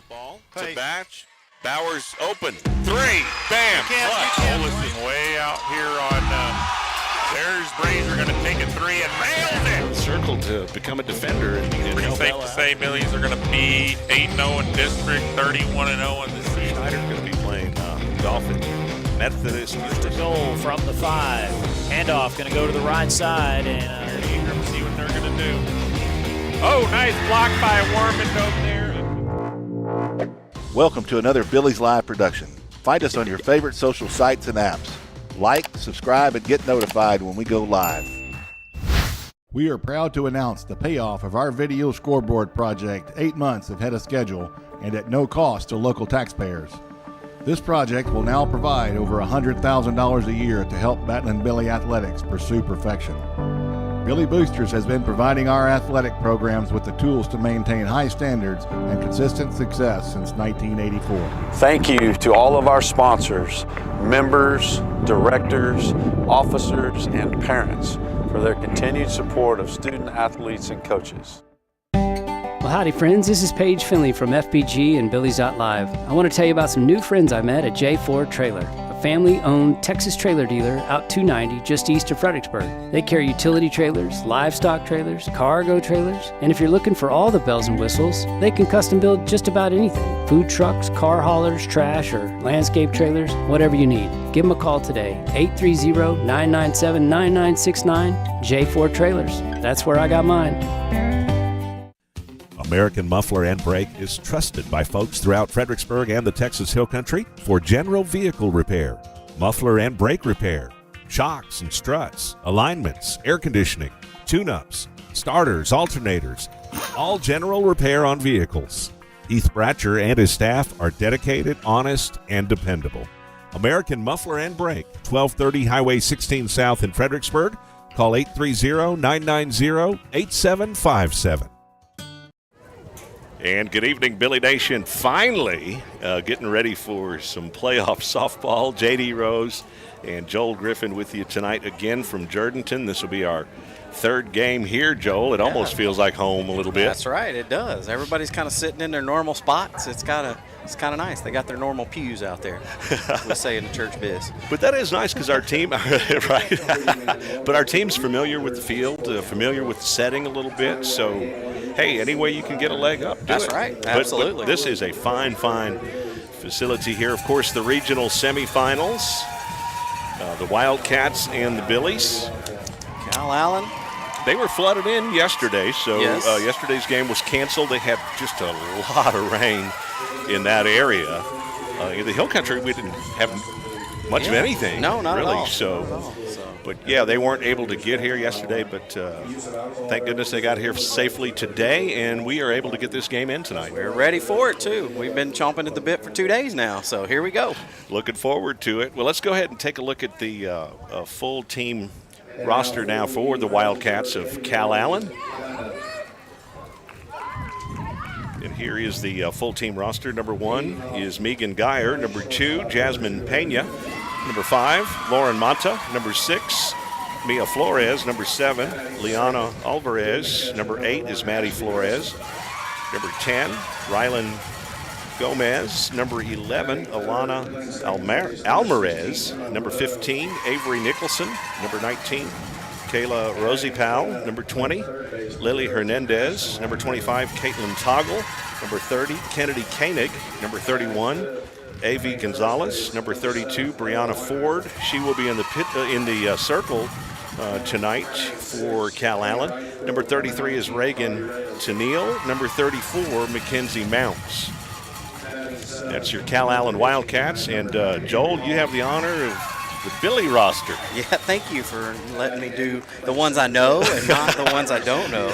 Ball to Batch. Bowers open. Three. Bam. Olison way out here on there's Brazier going to take a three and nailed it. Circle to become a defender. And Pretty safe to say Billies are going to be 8-0 in district, 31-0 in the season. Schneider's going to be playing Dolphin. Methodist used to goal from the 5. Handoff going to go to the right side, and Ingram, see what they're going to do. Oh, nice block by Warmond over there. Welcome to another Billies.Live production. Find us on your favorite social sites and apps. Like, subscribe, and get notified when we go live. We are proud to announce the payoff of our video scoreboard project 8 months ahead of schedule and at no cost to local taxpayers. This project will now provide over $100,000 a year to help Battlin Billy Athletics pursue perfection. Billy Boosters has been providing our athletic programs with the tools to maintain high standards and consistent success since 1984. Thank you to all of our sponsors, members, directors, officers, and parents for their continued support of student athletes and coaches. Well, howdy friends, this is Paige Finley from FBG and Billies.Live. I want to tell you about some new friends I met at J4 Trailer, a family-owned Texas trailer dealer out 290 just east of Fredericksburg. They carry utility trailers, livestock trailers, cargo trailers, and if you're looking for all the bells and whistles, they can custom build just about anything. Food trucks, car haulers, trash, or landscape trailers, whatever you need. Give them a call today, 830-997-9969, J4 Trailers. That's where I got mine. American Muffler and Brake is trusted by folks throughout Fredericksburg and the Texas Hill Country for general vehicle repair, muffler and brake repair, shocks and struts, alignments, air conditioning, tune-ups, starters, alternators, all general repair on vehicles. Heath Bratcher and his staff are dedicated, honest, and dependable. American Muffler and Brake, 1230 Highway 16 South in Fredericksburg. Call 830-990-8757. And good evening, Billy Nation. Finally getting ready for some playoff softball. J.D. Rose and Joel Griffin with you tonight again from Jourdanton. This will be our third game here, Joel. It almost feels like home a little bit. That's right, it does. Everybody's kind of sitting in their normal spots. It's kind of nice. They got their normal pews out there, we say in the church biz. But that is nice because our team, right? But our team's familiar with the field, familiar with the setting a little bit. So, hey, any way you can get a leg up, do That's it. right, absolutely. But this is a fine facility here. Of course, the regional semifinals, the Wildcats and the Billies. Calallen. They were flooded in yesterday, so yes. Yesterday's game was canceled. They had just a lot of rain in that area. In the Hill Country, we didn't have much of anything. No, not really. at all. So, but yeah, they weren't able to get here yesterday, but thank goodness they got here safely today, and we are able to get this game in tonight. We're ready for it, too. We've been chomping at the bit for 2 days now, so here we go. Looking forward to it. Well, let's go ahead and take a look at the full team roster now for the Wildcats of Calallen. And here is the full team roster. Number 1 is Megan Geyer. Number 2, Jasmine Pena. Number 5, Lauren Mata. Number 6, Mia Flores. Number 7, Liana Alvarez. Number 8 is Maddie Flores. Number 10, Rylan Gomez. Number 11, Alana Almarez. Number 15, Avery Nicholson. Number 19, Kayla Rosie Powell. Number 20, Lily Hernandez. Number 25, Caitlin Toggle. Number 30, Kennedy Koenig. Number 31, A.V. Gonzalez. Number 32, Brianna Ford. She will be in the circle tonight for Calallen. Number 33 is Reagan Tennille. Number 34, Mackenzie Mounts. That's your Calallen Wildcats. And Joel, you have the honor of the Billy roster. Yeah, thank you for letting me do the ones I know and not the ones I don't know.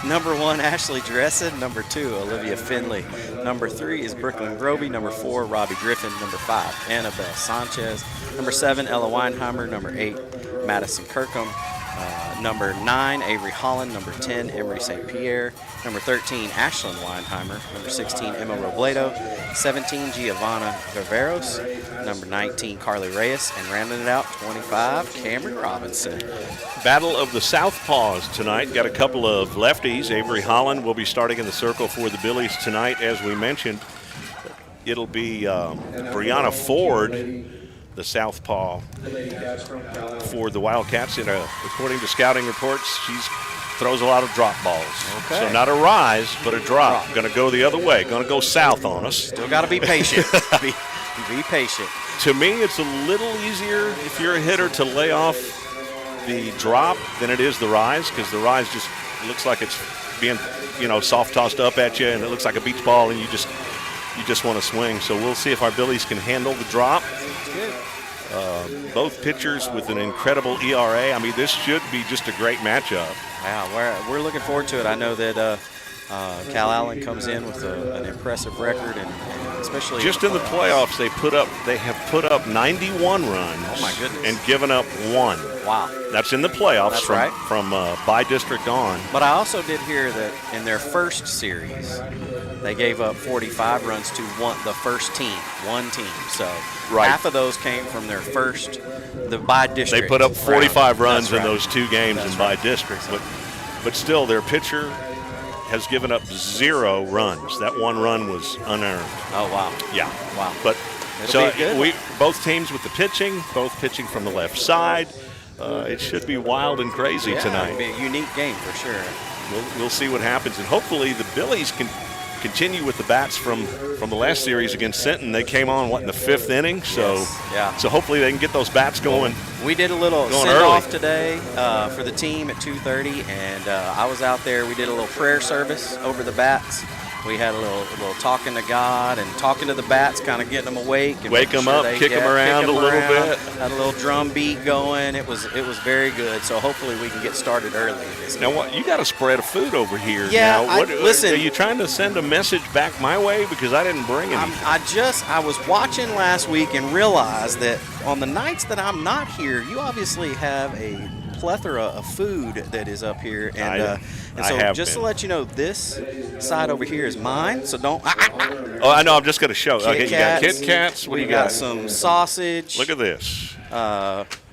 Number 1, Ashley Dressen. Number 2, Olivia Finley. Number 3 is Brooklyn Groby. Number 4, Robbie Griffin. Number 5, Annabelle Sanchez. Number 7, Ella Weinheimer. Number 8, Madison Kirkham. Number 9, Avery Holland. Number 10, Emery St. Pierre. Number 13, Ashlyn Weinheimer. Number 16, Emma Robledo. 17, Giovanna Viveros. Number 19, Carly Reyes. And rounding it out, 25, Cameron Robinson. Battle of the Southpaws tonight. Got a couple of lefties. Avery Holland will be starting in the circle for the Billies tonight, as we mentioned. It'll be Brianna Ford, the southpaw for the Wildcats. According to scouting reports, she throws a lot of drop balls. Okay. So not a rise, but a drop. Going to go the other way. Going to go south on us. Still got to be patient. be patient. To me, it's a little easier if you're a hitter to lay off the drop than it is the rise, because the rise just looks like it's being, soft tossed up at you, and it looks like a beach ball, and you just want to swing. So we'll see if our Billies can handle the drop. Good. Both pitchers with an incredible ERA. I mean, this should be just a great matchup. Wow, we're looking forward to it. I know that Calallen comes in with an impressive record, and especially just in the playoffs, they have put up 91 runs. Oh my goodness! And given up 1. Wow. That's in the playoffs. That's from by district on. But I also did hear that in their first series, they gave up 45 runs to the first team, one team. So half of those came from their the by district. They put up 45 runs in right. those 2 games That's in by right. district. But still, their pitcher has given up 0 runs. That 1 run was unearned. Oh, wow. Yeah. Wow. But It'll be good. both teams with the pitching, both pitching from the left side. It should be wild and crazy tonight. It'll be a unique game for sure. We'll see what happens, and hopefully the Billies can continue with the bats from the last series against Sinton. They came on in the 5th inning, so so hopefully they can get those bats going. We did a little send-off today for the team at 2:30, and I was out there. We did a little prayer service over the bats. We had a little talking to God and talking to the bats, kind of getting them awake. And wake them up, kick them around a little bit. Had a little drum beat going. It was very good. So hopefully we can get started early in this game. Now, you got a spread of food over here. Yeah, now, listen. Are you trying to send a message back my way, because I didn't bring anything? I was watching last week and realized that on the nights that I'm not here, you obviously have a plethora of food that is up here, and so just to let you know, this side over here is mine. So don't. Oh, I know. I'm just going to show. Okay, you got Kit Kats. What do you got? We got some sausage. Look at this.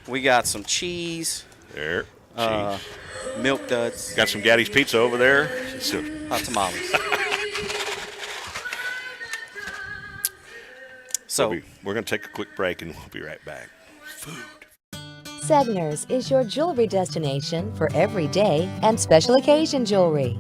We got some cheese. There. Cheese. Milk duds. Got some Gaddy's Pizza over there. Hot tamales. So we're going to take a quick break, and we'll be right back. Food. Segner's is your jewelry destination for everyday and special occasion jewelry.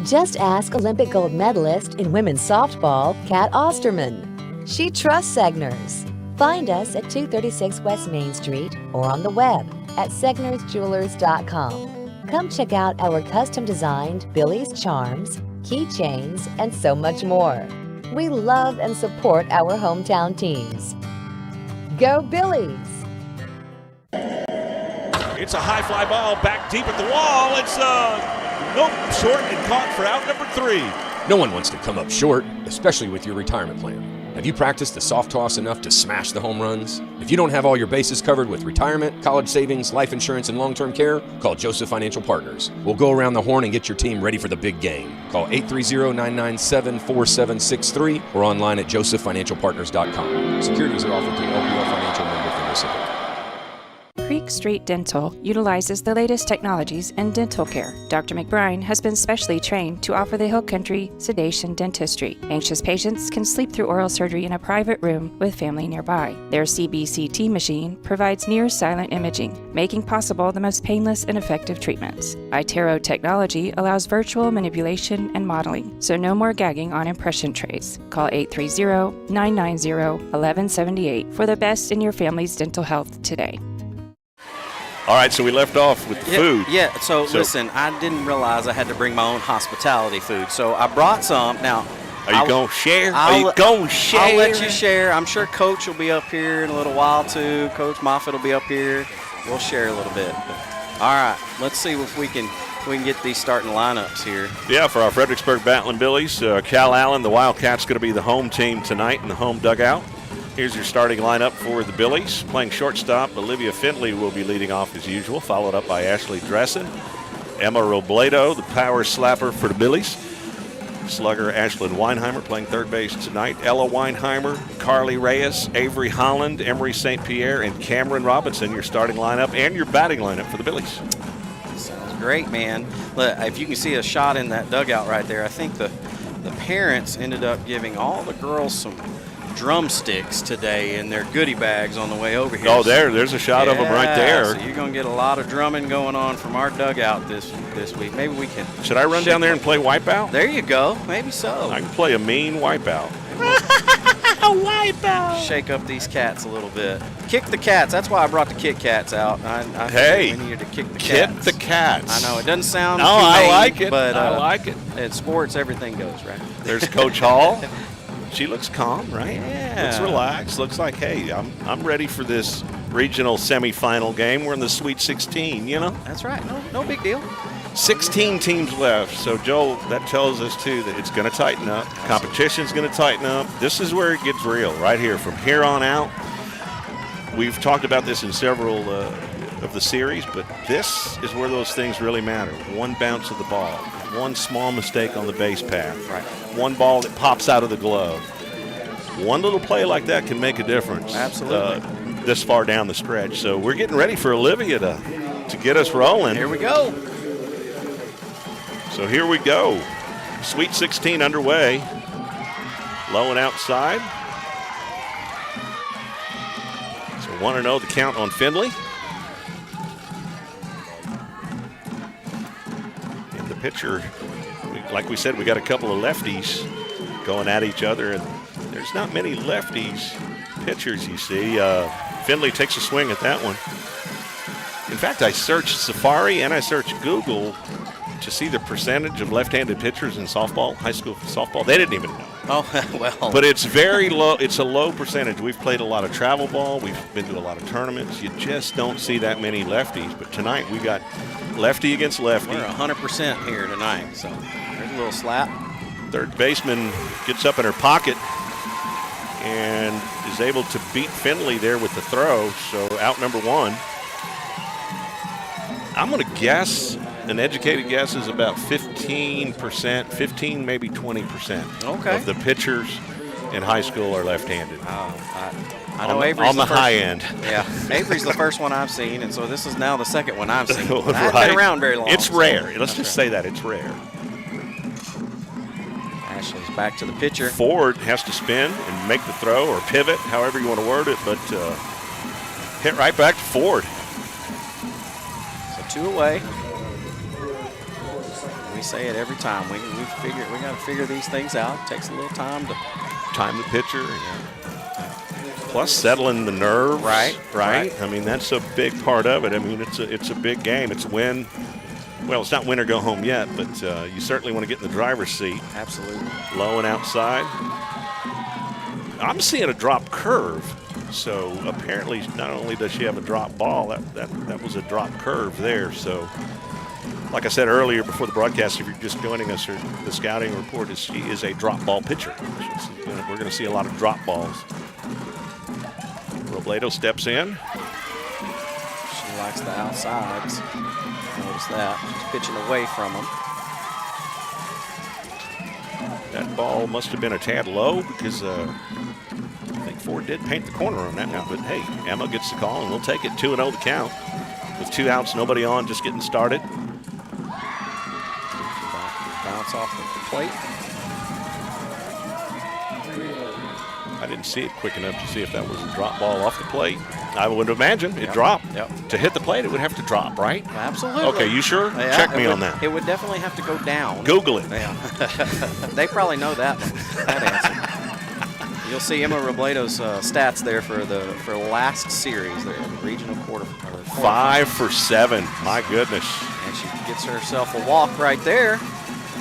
Just ask Olympic gold medalist in women's softball, Kat Osterman. She trusts Segner's. Find us at 236 West Main Street or on the web at segnersjewelers.com. Come check out our custom-designed Billy's charms, keychains, and so much more. We love and support our hometown teams. Go Billies! It's a high fly ball back deep at the wall. It's short and caught for out number 3. No one wants to come up short, especially with your retirement plan. Have you practiced the soft toss enough to smash the home runs? If you don't have all your bases covered with retirement, college savings, life insurance, and long-term care, call Joseph Financial Partners. We'll go around the horn and get your team ready for the big game. Call 830-997-4763 or online at josephfinancialpartners.com. Securities are offered through LPL Financial, member FINRA SIPC. Creek Street Dental utilizes the latest technologies in dental care. Dr. McBride has been specially trained to offer the Hill Country sedation dentistry. Anxious patients can sleep through oral surgery in a private room with family nearby. Their CBCT machine provides near-silent imaging, making possible the most painless and effective treatments. iTero technology allows virtual manipulation and modeling, so no more gagging on impression trays. Call 830-990-1178 for the best in your family's dental health today. All right, so we left off with the food. Yeah, so listen, I didn't realize I had to bring my own hospitality food, so I brought some. Now, are you going to share? I'll let you share. I'm sure Coach will be up here in a little while, too. Coach Moffitt will be up here. We'll share a little bit. All right, let's see if we can get these starting lineups here. Yeah, for our Fredericksburg Battlin Billies, Calallen, the Wildcats, going to be the home team tonight in the home dugout. Here's your starting lineup for the Billies. Playing shortstop, Olivia Findlay will be leading off as usual, followed up by Ashley Dressen. Emma Robledo, the power slapper for the Billies. Slugger Ashlyn Weinheimer playing third base tonight. Ella Weinheimer, Carly Reyes, Avery Holland, Emery St. Pierre, and Cameron Robinson, your starting lineup and your batting lineup for the Billies. Sounds great, man. Look, if you can see a shot in that dugout right there, I think the parents ended up giving all the girls some drumsticks today in their goodie bags on the way over here. Oh, there's a shot of them right there. So you're going to get a lot of drumming going on from our dugout this week. Maybe we can. Should I run down there and play wipeout? There you go. Maybe so. I can play a mean wipeout. Wipeout. Shake up these cats a little bit. Kick the cats. That's why I brought the Kit Kats out. I Hey, we needed to kick the kick cats. the cats. I know it doesn't sound. No, humane, I like it. But I like it. In sports, everything goes right. There's Coach Hall. She looks calm, right? Yeah. Looks relaxed. Looks like, hey, I'm ready for this regional semifinal game. We're in the Sweet 16, you know? That's right. No big deal. 16 teams left. So, Joel, that tells us, too, that it's going to tighten up. Competition's going to tighten up. This is where it gets real, right here. From here on out, we've talked about this in several of the series, but this is where those things really matter. One bounce of the ball, one small mistake on the base path, right. One ball that pops out of the glove. One little play like that can make a difference. Absolutely. This far down the stretch. So we're getting ready for Olivia to get us rolling. Here we go. So here we go. Sweet 16 underway. Low and outside. So 1-0 the count on Findlay. And the pitcher, like we said, we got a couple of lefties going at each other, and there's not many lefties pitchers you see. Findlay takes a swing at that one. In fact, I searched Safari and I searched Google to see the percentage of left-handed pitchers in softball, high school softball. They didn't even know. Oh, well. But it's very low. It's a low percentage. We've played a lot of travel ball. We've been to a lot of tournaments. You just don't see that many lefties. But tonight we got lefty against lefty. We're 100% here tonight. So there's a little slap. Third baseman gets up in her pocket and is able to beat Findlay there with the throw. So out number one. I'm going to guess, an educated guess is about 15%, 15, maybe 20% of the pitchers in high school are left-handed. I know Avery's on the high end. Yeah, Avery's the first one I've seen, and so this is now the second one I've seen. Right. I haven't been around very long. It's rare. Let's just say that it's rare. Ashley's back to the pitcher. Ford has to spin and make the throw or pivot, however you want to word it, but hit right back to Ford. So 2 away. We say it every time. We got to figure these things out. It takes a little time to time the pitcher. Plus settling the nerves. Right. I mean, that's a big part of it. I mean, it's a big game. It's a win. Well, it's not win or go home yet, but you certainly want to get in the driver's seat. Absolutely. Low and outside. I'm seeing a drop curve. So apparently, not only does she have a drop ball, that was a drop curve there. So, like I said earlier before the broadcast, if you're just joining us, the scouting report is she is a drop ball pitcher. We're going to see a lot of drop balls. Robledo steps in. She likes the outsides. Notice that. She's pitching away from him. That ball must have been a tad low because I think Ford did paint the corner on that one. But hey, Emma gets the call and we'll take it. 2-0 the count. With 2 outs, nobody on, just getting started. Bounce off the plate. I didn't see it quick enough to see if that was a drop ball off the plate. I would imagine it dropped. Yep. To hit the plate, it would have to drop, right? Absolutely. Okay, you sure? Yeah, Check me on that. It would definitely have to go down. Google it. Yeah. They probably know that one, that answer. You'll see Emma Robledo's stats there for last series there, the regional quarter. 5 for 7. My goodness. And she gets herself a walk right there.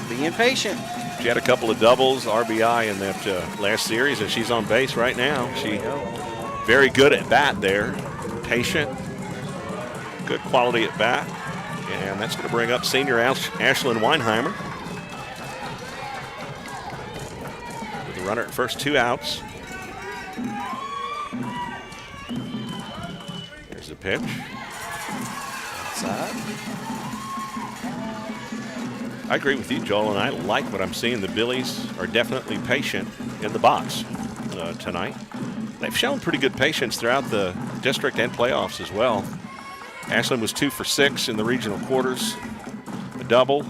Being patient. She had a couple of doubles, RBI in that last series, and she's on base right now. She very good at bat there, patient, good quality at bat, and that's going to bring up senior Ashlyn Weinheimer. With the runner at first, 2 outs. Here's the pitch. Outside. I agree with you, Joel, and I like what I'm seeing. The Billies are definitely patient in the box tonight. They've shown pretty good patience throughout the district and playoffs as well. Ashland was 2 for 6 in the regional quarters. A double,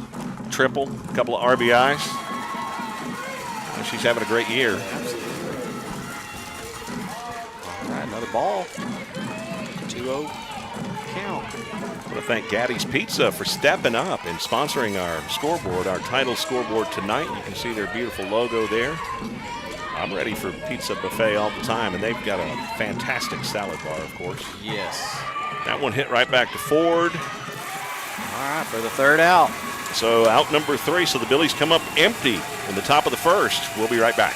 triple, a couple of RBIs. She's having a great year. All right, another ball. 2-0 count. I want to thank Gaddy's Pizza for stepping up and sponsoring our scoreboard, our title scoreboard tonight. You can see their beautiful logo there. I'm ready for pizza buffet all the time, and they've got a fantastic salad bar, of course. Yes. That one hit right back to Ford. All right, for the third out. So out number 3, so the Billies come up empty in the top of the first. We'll be right back.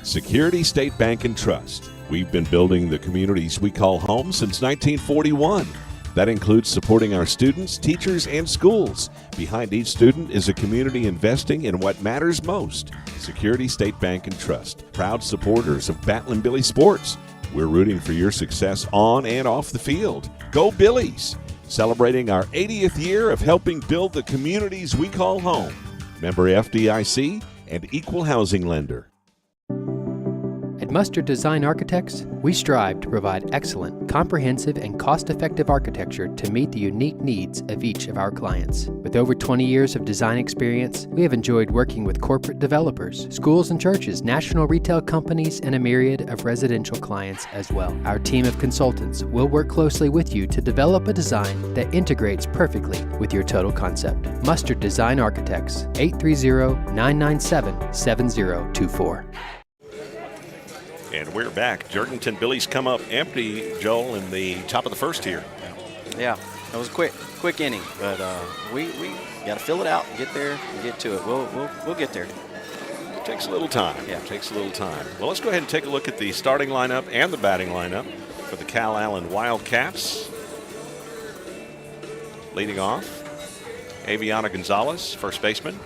Security State Bank and Trust. We've been building the communities we call home since 1941. That includes supporting our students, teachers, and schools. Behind each student is a community investing in what matters most. Security State Bank and Trust, proud supporters of Battlin Billy sports. We're rooting for your success on and off the field. Go Billies! Celebrating our 80th year of helping build the communities we call home. Member FDIC and equal housing lender. At Mustard Design Architects, we strive to provide excellent, comprehensive, and cost-effective architecture to meet the unique needs of each of our clients. With over 20 years of design experience, we have enjoyed working with corporate developers, schools and churches, national retail companies, and a myriad of residential clients as well. Our team of consultants will work closely with you to develop a design that integrates perfectly with your total concept. Mustard Design Architects, 830-997-7024. And we're back. Jourdanton Billies come up empty, Joel, in the top of the first here. Yeah, that was a quick inning, but we got to fill it out and get there and get to it. We'll get there. It takes a little time. Yeah, it takes a little time. Well, let's go ahead and take a look at the starting lineup and the batting lineup for the Calallen Wildcats. Leading off, Aviana Gonzalez, first baseman.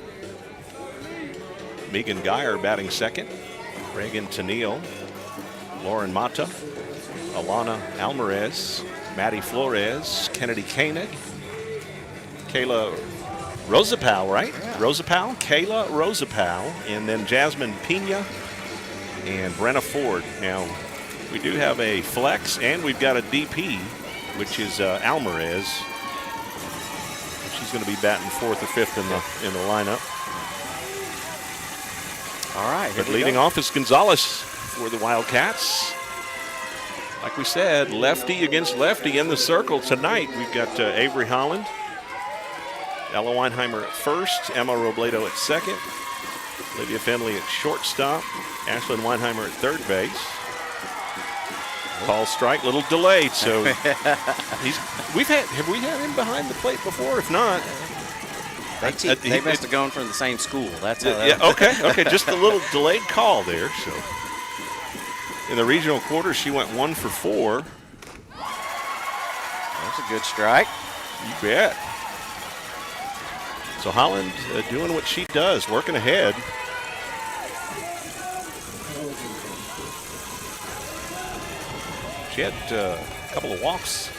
Megan Geyer batting second. Reagan Tennille. Lauren Mata, Alana Alvarez, Maddie Flores, Kennedy Koenig, Kayla Rosapal, right? Yeah. Rosapal, Kayla Rosapal, and then Jasmine Pena and Brenna Ford. Now, we do have a flex, and we've got a DP, which is Alvarez. She's going to be batting 4th or 5th in the lineup. All right. But leading off is Gonzalez for the Wildcats. Like we said, lefty against lefty in the circle tonight. We've got Avery Holland, Ella Weinheimer at first, Emma Robledo at second, Lydia Finley at shortstop, Ashlyn Weinheimer at third base. Call strike, little delayed. So have we had him behind the plate before? If not, they must have gone from the same school. That's how yeah. Okay. Just a little delayed call there. So in the regional quarter, she went 1 for 4. That's a good strike. You bet. So Holland doing what she does, working ahead. She had a couple of walks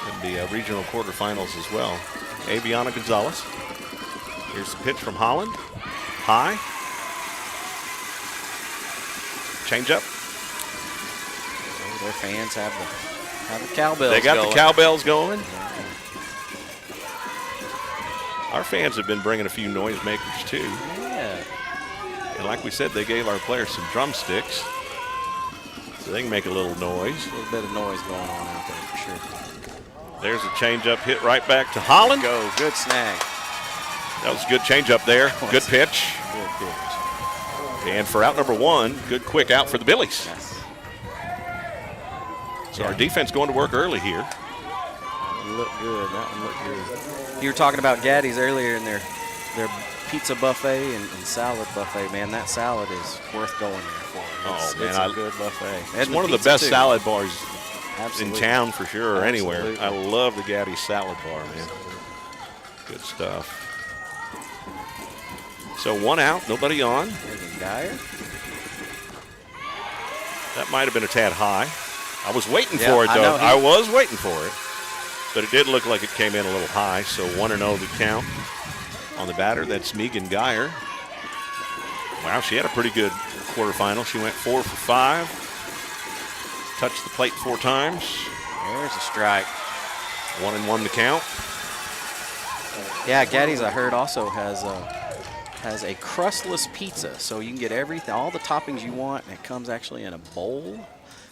in the regional quarterfinals as well. Aviana Gonzalez. Here's the pitch from Holland. High. Change up. Oh, their fans have the cowbells. They got the cowbells going. Our fans have been bringing a few noisemakers too. Yeah. And like we said, they gave our players some drumsticks, so they can make a little noise. A little bit of noise going on out there for sure. There's a changeup hit right back to Holland. Go, good snag. That was a good changeup there. Good pitch. Good pitch. And for out number 1, good quick out for the Billies. Yes. So our defense going to work early here. Look good. That one looked good. You were talking about Gaddy's earlier in their pizza buffet and salad buffet. Man, that salad is worth going there for. It's a good buffet. It's one of the best salad bars Absolutely. in town for sure, or anywhere. Absolutely. I love the Gaddy's salad bar, man. Good stuff. So 1 out, nobody on. Geyer. That might have been a tad high. I was waiting Yeah, for it, I though. know I was waiting for it. But it did look like it came in a little high, so 1-0 the count on the batter. That's Megan Geyer. Wow, she had a pretty good quarterfinal. She went 4 for 5. Touched the plate 4 times. There's a strike. 1-1 the count. Yeah, Gaddy's, I heard, also has a crustless pizza, so you can get everything, all the toppings you want, and it comes actually in a bowl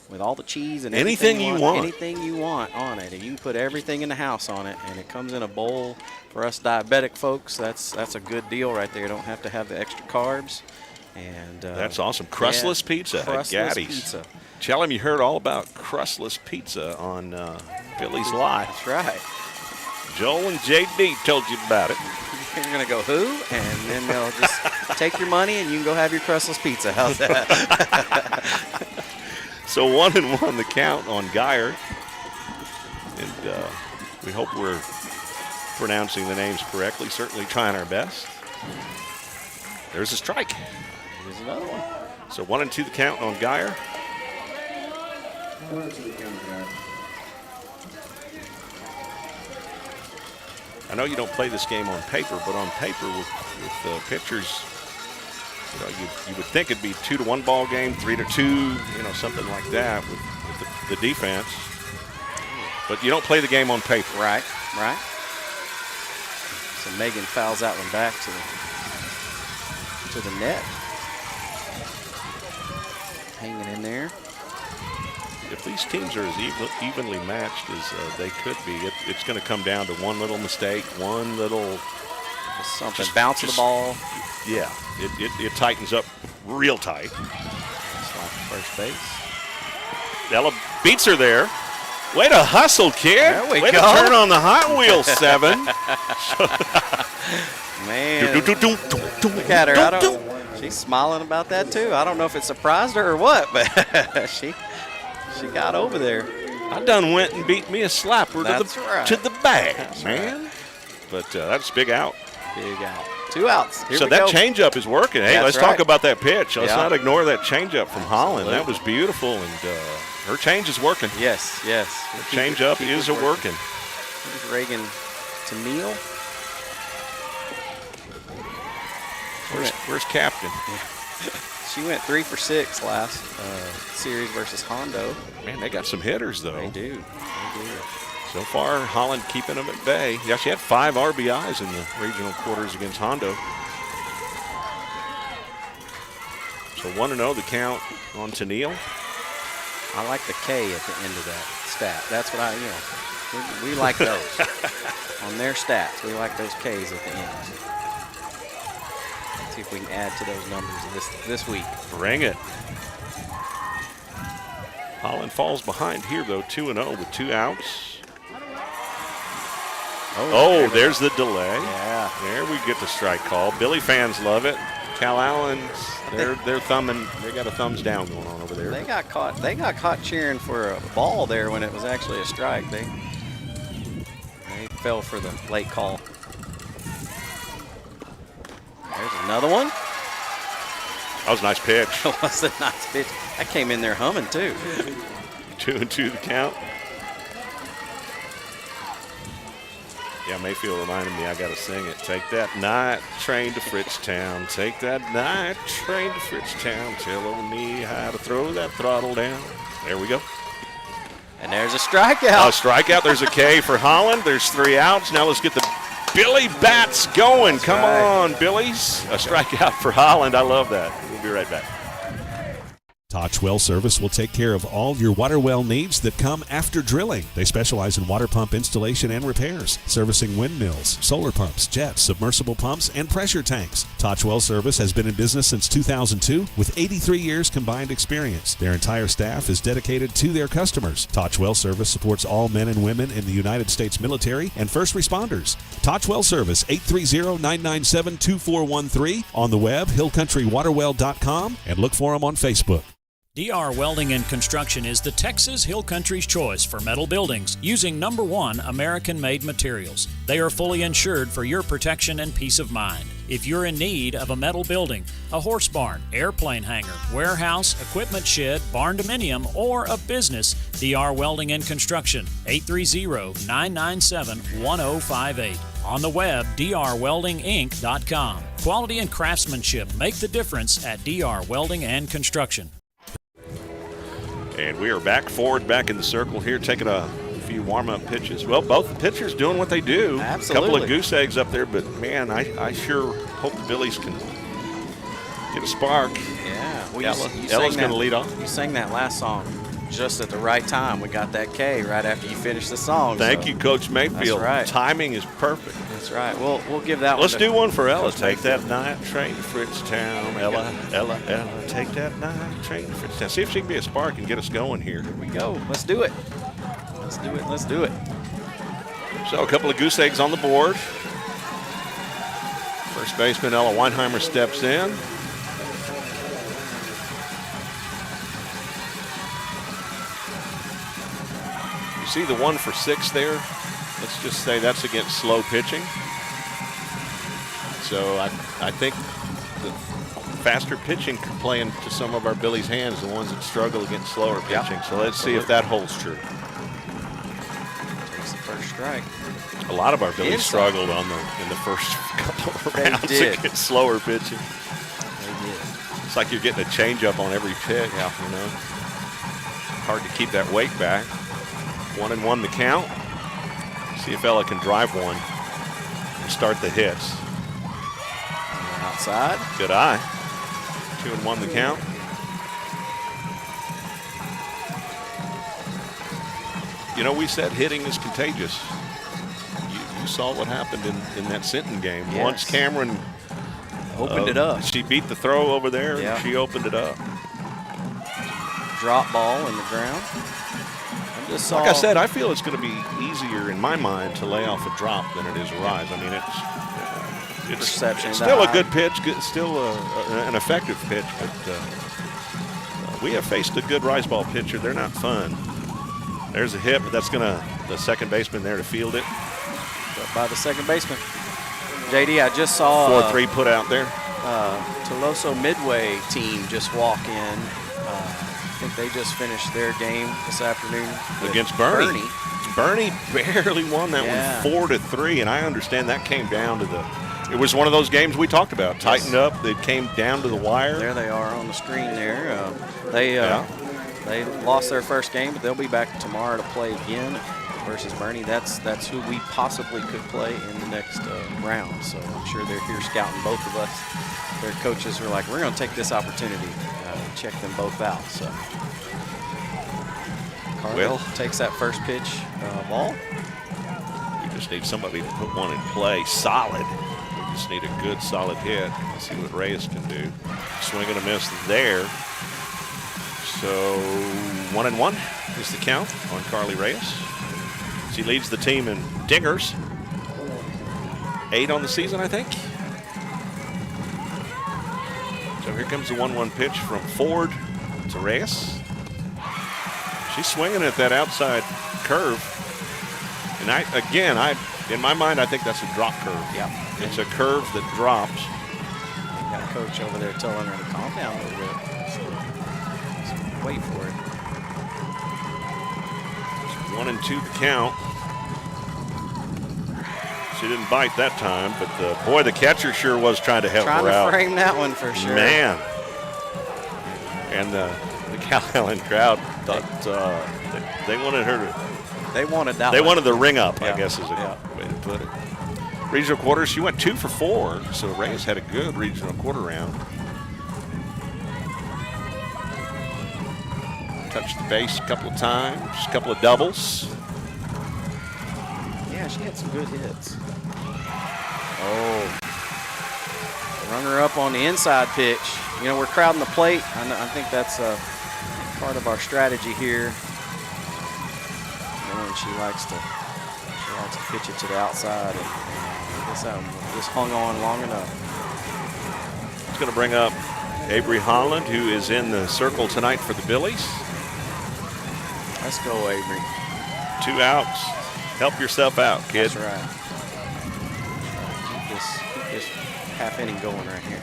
with all the cheese and anything you want. Anything you want on it, and you can put everything in the house on it, and it comes in a bowl. For us diabetic folks, that's a good deal right there. You don't have to have the extra carbs. And that's awesome. Crustless pizza at Gaddy's. Pizza. Tell him you heard all about crustless pizza on Billies.Live. That's right. Joel and JD told you about it. You're going to go who? And then they'll just take your money and you can go have your crustless pizza. How's that? So 1-1 the count on Geyer. And we hope we're pronouncing the names correctly. Certainly trying our best. There's a strike. There's another one. So 1-2 the count on Geyer. I know you don't play this game on paper, but on paper with pitchers, you know, you would think it'd be 2-1 ball game, 3-2, you know, something like that with the defense. But you don't play the game on paper. Right. So Megan fouls that one back to the net. Hanging in there. If these teams are as evenly matched as they could be, it's going to come down to one little mistake, one little something, bounce the ball. Yeah, it tightens up real tight. First base. Ella beats her there. Way to hustle, kid. There we Way go. to turn on the Hot Wheels 7. Man. Look at her. She's smiling about that, too. I don't know if it surprised her or what, but she got over there. I done went and beat me a slapper to the bag, That's man. Right. But that's big out. Big out. 2 outs. Here so we that go. changeup is working. Hey, let's talk about that pitch. Let's not ignore that changeup from Holland. That was beautiful, and her change is working. Yes. Her changeup is working. Here's Reagan to Neal. Where's Captain? She went 3 for 6 last series versus Hondo. Man, they got some hitters, though. They do. So far, Holland keeping them at bay. Yeah, she had 5 RBIs in the regional quarters against Hondo. So 1-0 the count on Neal. I like the K at the end of that stat. That's what we like those. On their stats, we like those Ks at the end. Let's see if we can add to those numbers this week. Bring it. Holland falls behind here, though, 2-0 with 2 outs. Oh, there's the delay. Yeah. There we get the strike call. Billy fans love it. Calallen, they're thumbing. They got a thumbs down going on over there. They got caught cheering for a ball there when it was actually a strike. They fell for the late call. There's another one. That was a nice pitch. That was a nice pitch. That came in there humming too. 2-2 the count. Yeah, Mayfield reminded me I got to sing it. Take that night train to Fritztown. Take that night train to Fritztown. Tell old me how to throw that throttle down. There we go. And there's a strikeout. A strikeout. There's a K for Holland. There's 3 outs. Now let's get the Billy bats going. Come on, Billies. A strikeout for Holland. I love that. We'll be right back. Touch Well Service will take care of all your water well needs that come after drilling. They specialize in water pump installation and repairs, servicing windmills, solar pumps, jets, submersible pumps, and pressure tanks. Touch Well Service has been in business since 2002 with 83 years combined experience. Their entire staff is dedicated to their customers. Touch Well Service supports all men and women in the United States military and first responders. Touch Well Service, 830-997-2413. On the web, hillcountrywaterwell.com, and look for them on Facebook. DR Welding and Construction is the Texas Hill Country's choice for metal buildings using #1 American-made materials. They are fully insured for your protection and peace of mind. If you're in need of a metal building, a horse barn, airplane hangar, warehouse, equipment shed, barn dominium, or a business, DR Welding and Construction, 830-997-1058. On the web, drweldinginc.com. Quality and craftsmanship make the difference at DR Welding and Construction. And we are back in the circle here, taking a few warm-up pitches. Well, both the pitchers doing what they do. Absolutely. A couple of goose eggs up there, but man, I sure hope the Billies can get a spark. Yeah. Well, Ella's going to lead off. You sang that last song just at the right time. We got that K right after you finished the song. Thank you, Coach Mayfield. That's right. Timing is perfect. That's right. We'll give that one. Let's do one for Ella. Take that night train to Fredericksburg. Ella, take that night train to Fredericksburg. See if she can be a spark and get us going here. Here we go. Let's do it. Let's do it. So a couple of goose eggs on the board. First baseman Ella Weinheimer steps in. You see the 1 for 6 there? Let's just say that's against slow pitching. So I think the faster pitching could play into some of our Billies' hands, the ones that struggle against slower pitching. So let's see if that holds true. Takes the first strike. A lot of our Billies struggled in the first couple of rounds against slower pitching. They did. It's like you're getting a changeup on every pitch. Yeah. You know, hard to keep that weight back. 1-1 the count. See if Ella can drive one and start the hits. Outside. Good eye. 2-1 the count. You know, we said hitting is contagious. You saw what happened in that Sinton game. Yes. Once Cameron opened it up. She beat the throw over there, and she opened it up. Drop ball in the ground. Like I said, I feel it's going to be easier in my mind to lay off a drop than it is a rise. I mean, it's perception. It's still a good pitch, still an effective pitch, but we have faced a good rise ball pitcher. They're not fun. There's a hit, but that's going to the second baseman there to field it. By the second baseman. JD, I just saw 4-3 put out there. Toloso Midway team just walk in. I think they just finished their game this afternoon against Bernie. Bernie barely won that one 4-3, and I understand that came down to it was one of those games we talked about. Tightened up, it came down to the wire. There they are on the screen there. They lost their first game, but they'll be back tomorrow to play again versus Bernie. That's who we possibly could play in the next round. So I'm sure they're here scouting both of us. Their coaches are like, we're going to take this opportunity to check them both out. So Cargill takes that first pitch ball. We just need somebody to put one in play solid. We just need a good solid hit. Let's see what Reyes can do. Swing and a miss there. So 1-1 is the count on Carly Reyes. She leads the team in dingers. 8 on the season, I think. So here comes the 1-1 pitch from Ford to Reyes. She's swinging at that outside curve. And in my mind, I think that's a drop curve. Yeah. It's a curve that drops. Got a coach over there telling her to calm down a little bit. So wait for it. 1-2 the count. She didn't bite that time, but boy, the catcher sure was trying to help her out. Trying to frame that one for sure. Man. And the Calallen crowd thought they wanted her to. They wanted that. They wanted the ring up, I guess is a way to put it. Regional quarters, she went 2 for 4, so Reyes had a good regional quarter round. Touched the base a couple of times, a couple of doubles. Yeah, she had some good hits. Oh. Rung her up on the inside pitch. You know, we're crowding the plate. I think that's part of our strategy here. And she likes to pitch it to the outside. And I guess I just hung on long enough. It's going to bring up Avery Holland, who is in the circle tonight for the Billies. Let's go, Avery. 2 outs. Help yourself out, kid. That's right. Keep just half inning going right here.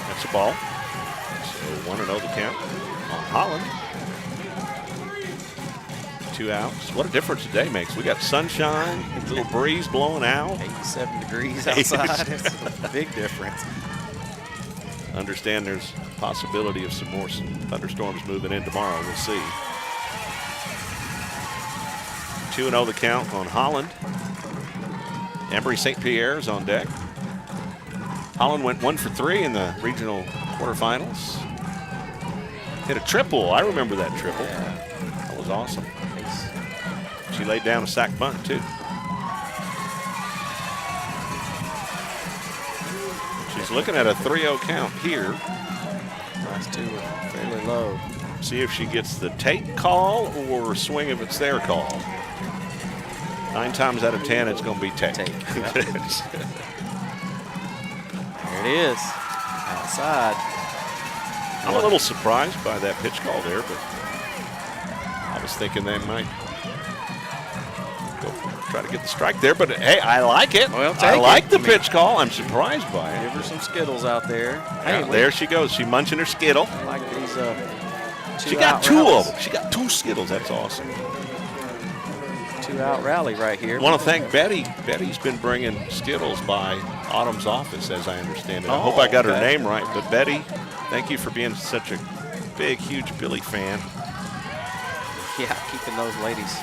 That's a ball. So 1-0 the count on Holland. 2 outs. What a difference a day makes. We got sunshine, a little breeze blowing out. 87 degrees outside. It's a big difference. Understand there's possibility of some more thunderstorms moving in tomorrow. We'll see. 2-0 the count on Holland. Embry St. Pierre's on deck. Holland went 1 for 3 in the regional quarterfinals. Hit a triple. I remember that triple. Yeah. That was awesome. She laid down a sack bunt, too. She's looking at a 3-0 count here. Last two were fairly low. See if she gets the take call or swing if it's their call. 9 times out of 10, it's going to be take. Yep. There it is. Outside. I'm a little surprised by that pitch call there, but I was thinking they might go try to get the strike there. But, hey, I like it. Well, I like the pitch call. I'm surprised by it. Give her some Skittles out there. Yeah, Hey, there she goes. She munching her Skittle. I like these She got 2 of them. She got 2 Skittles. That's awesome. 2-out rally right here. I want to thank Betty. Betty's been bringing Skittles by Autumn's office, as I understand it. I hope I got her name right. But Betty, thank you for being such a big, huge Billy fan. Yeah, keeping those ladies.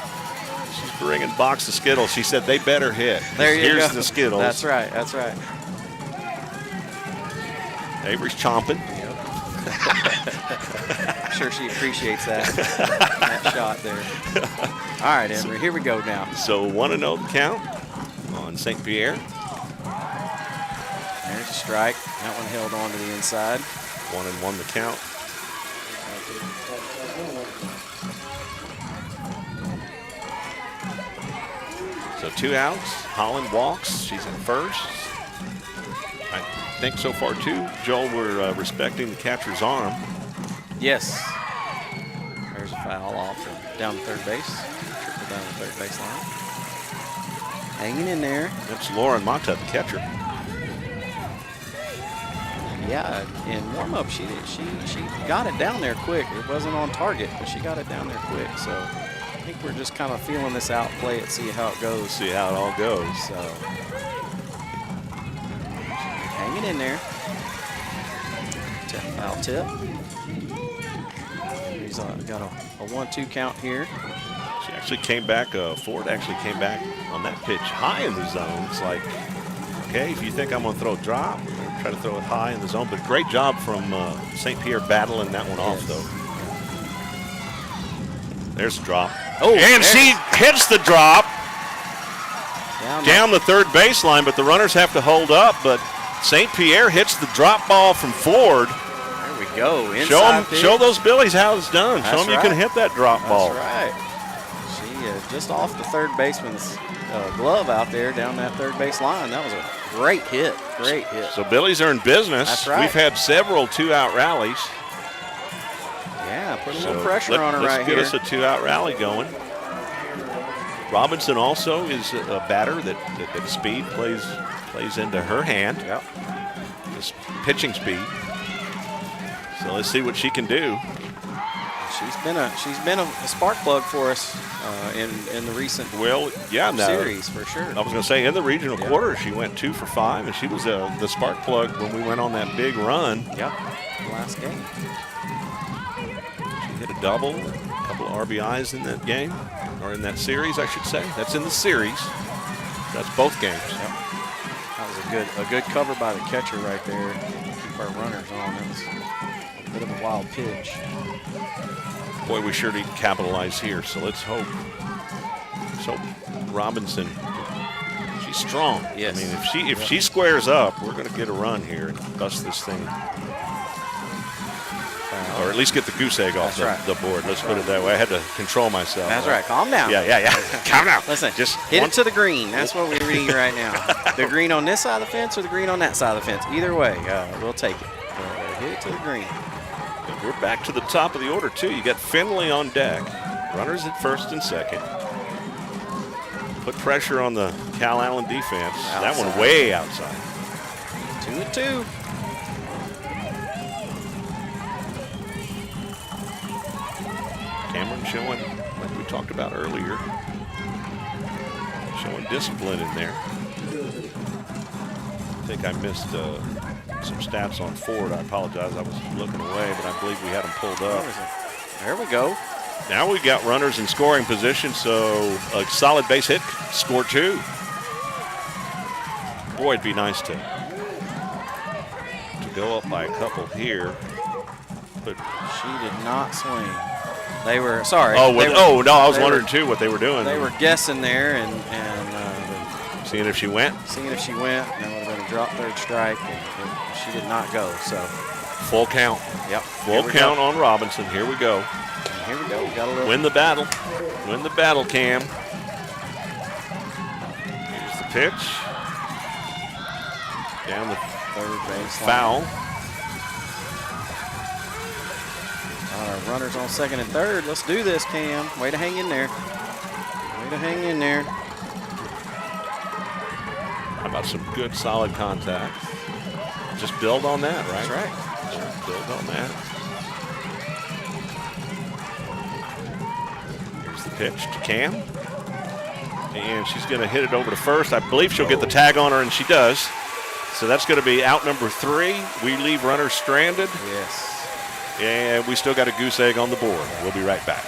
She's bringing a box of Skittles. She said they better hit. There you go. Here's the Skittles. That's right. That's right. Avery's chomping. I'm sure she appreciates that, that shot there. All right, Emory, here we go now. So 1-0 the count on St. Pierre. There's a strike. That one held on to the inside. 1-1 the count. So 2 outs. Holland walks. She's in first. I think so far, too, Joel, we're respecting the catcher's arm. Yes. There's a foul off and down to third base. Triple down the third base line. Hanging in there. That's Lauren Mata, the catcher. Yeah, in warm-up, she got it down there quick. It wasn't on target, but she got it down there quick. So I think we're just kind of feeling this out, play it, see how it goes. See how it all goes. So hanging in there. Foul tip. He's got a 1-2 count here. She actually came back, Ford actually came back on that pitch high in the zone. It's like, okay, if you think I'm going to throw a drop, we're going to try to throw it high in the zone. But great job from St. Pierre battling that one off, though. There's a drop. Oh, and she hits the drop down the third baseline, but the runners have to hold up. But St. Pierre hits the drop ball from Ford. There we go. Inside Show those Billies how it's done. That's Show them you can hit that drop ball. That's right. She just off the third baseman's glove out there down that third base line. That was a great hit. Great hit. So Billies are in business. That's right. We've had several 2-out rallies. Yeah, put a little pressure on her right here. Let's get us a 2-out rally going. Robinson also is a batter that speed plays into her hand. Yep. This pitching speed. So let's see what she can do. She's been a spark plug for us in the recent series for sure. I was going to say in the regional quarter she went 2 for 5, and she was the spark plug when we went on that big run. Yep. Last game. She hit a double, a couple of RBIs in that game, or in that series, I should say. That's in the series. That's both games. Yep. That was a good cover by the catcher right there. Keep our runners on. That was a bit of a wild pitch. Boy, we sure need to capitalize here, so let's hope. So Robinson, she's strong. Yes. I mean, if she squares up, we're going to get a run here and bust this thing. Or at least get the goose egg off the board. Let's put it that way. I had to control myself. That's right. Calm down. Yeah. Calm down. Listen, just hit it to the green. That's what we're reading right now. The green on this side of the fence or the green on that side of the fence. Either way, we'll take it. Hit it to the green. We're back to the top of the order, too. You got Finley on deck. Runners at first and second. Put pressure on the Calallen defense. That one way outside. 2-2. Cameron showing, like we talked about earlier, showing discipline in there. I think I missed some stats on Ford. I apologize. I was looking away, but I believe we had them pulled up. There we go. Now we've got runners in scoring position, so a solid base hit, score 2. Boy, it'd be nice to go up by a couple here. But she did not swing. They were, sorry. Oh, no, I was wondering too what they were doing. They were guessing there and seeing if she went. Seeing if she went. That would have been a drop third strike, and she did not go. So full count. Yep. Full count on Robinson. Here we go. And here we go. We got a little. Win the battle. Win the battle, Cam. Here's the pitch. Down the third base foul. Our runners on second and third. Let's do this, Cam. Way to hang in there. Way to hang in there. How about some good, solid contact? Just build on that, right? That's right. Just build on that. Here's the pitch to Cam. And she's going to hit it over to first. I believe she'll get the tag on her, and she does. So that's going to be out number 3. We leave runners stranded. Yes. And we still got a goose egg on the board. We'll be right back.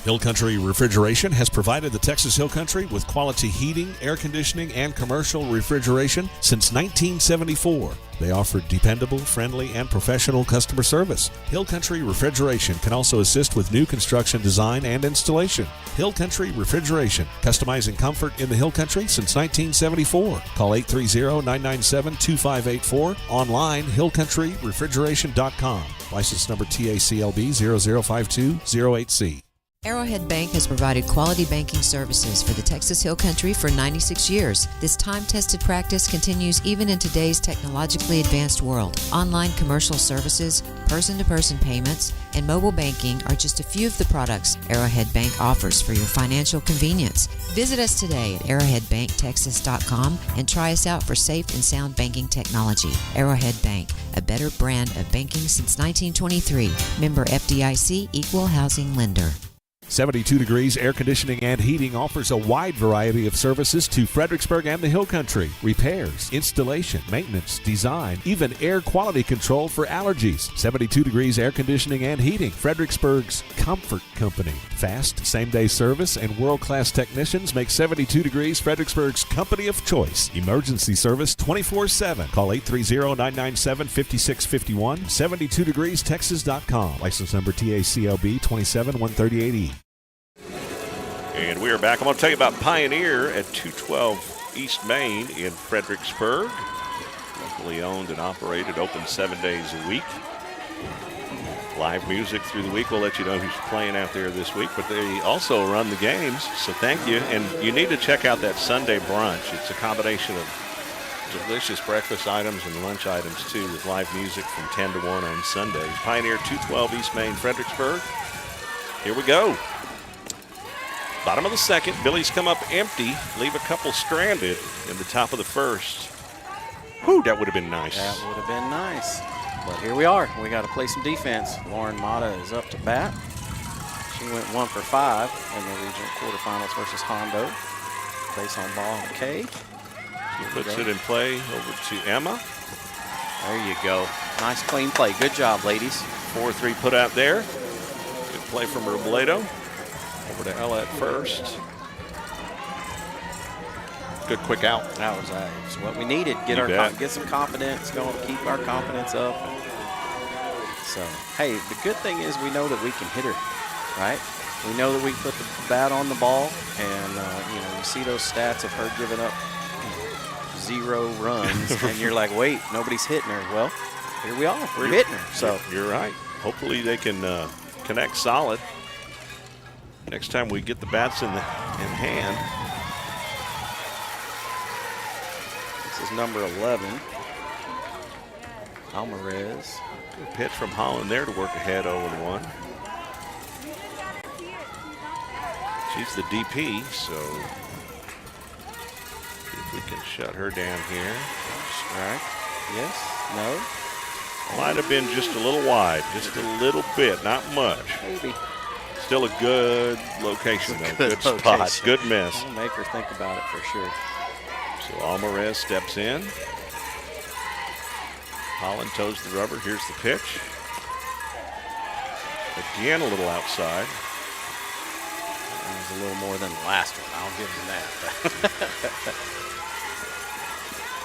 Hill Country Refrigeration has provided the Texas Hill Country with quality heating, air conditioning, and commercial refrigeration since 1974. They offer dependable, friendly, and professional customer service. Hill Country Refrigeration can also assist with new construction design and installation. Hill Country Refrigeration, customizing comfort in the Hill Country since 1974. Call 830-997-2584. Online, hillcountryrefrigeration.com. License number TACLB 005208C. Arrowhead Bank has provided quality banking services for the Texas Hill Country for 96 years. This time-tested practice continues even in today's technologically advanced world. Online commercial services, person-to-person payments, and mobile banking are just a few of the products Arrowhead Bank offers for your financial convenience. Visit us today at arrowheadbanktexas.com and try us out for safe and sound banking technology. Arrowhead Bank, a better brand of banking since 1923. Member FDIC, Equal Housing Lender. 72 Degrees Air Conditioning and Heating offers a wide variety of services to Fredericksburg and the Hill Country. Repairs, installation, maintenance, design, even air quality control for allergies. 72 Degrees Air Conditioning and Heating, Fredericksburg's comfort company. Fast, same-day service and world-class technicians make 72 Degrees Fredericksburg's company of choice. Emergency service 24/7. Call 830-997-5651. 72degreestexas.com. License number TACLB 27138E. And we are back. I'm going to tell you about Pioneer at 212 East Main in Fredericksburg. Locally owned and operated, open 7 days a week. Live music through the week. We'll let you know who's playing out there this week, but they also run the games, so thank you. And you need to check out that Sunday brunch. It's a combination of delicious breakfast items and lunch items, too, with live music from 10 to 1 on Sundays. Pioneer 212 East Main, Fredericksburg. Here we go. Bottom of the second, Billies come up empty, leave a couple stranded in the top of the first. Whew, that would have been nice. That would have been nice. But here we are. We got to play some defense. Lauren Mata is up to bat. She went 1 for 5 in the regional quarterfinals versus Hondo. Base on ball, Kay. She puts it in play over to Emma. There you go. Nice clean play. Good job, ladies. 4-3 put out there. Good play from Robledo. Over to Ella at first. Good quick out. That was what we needed. Get some confidence going, keep our confidence up. So, hey, the good thing is we know that we can hit her, right? We know that we can put the bat on the ball, and you see those stats of her giving up 0 runs, and you're like, wait, nobody's hitting her. Well, here we are. We're hitting her. So you're right. Hopefully they can connect solid. Next time we get the bats in hand. This is number 11. Alvarez. Good pitch from Holland there to work ahead 0-1. She's the DP, so we can shut her down here. Strike. Yes. No. Might have been just a little wide, just a little bit, not much. Maybe. Still a good location, though. Good spot. Good miss. I'll make her think about it for sure. So Alvarez steps in. Holland toes the rubber. Here's the pitch. Again, a little outside. That was a little more than the last one. I'll give him that.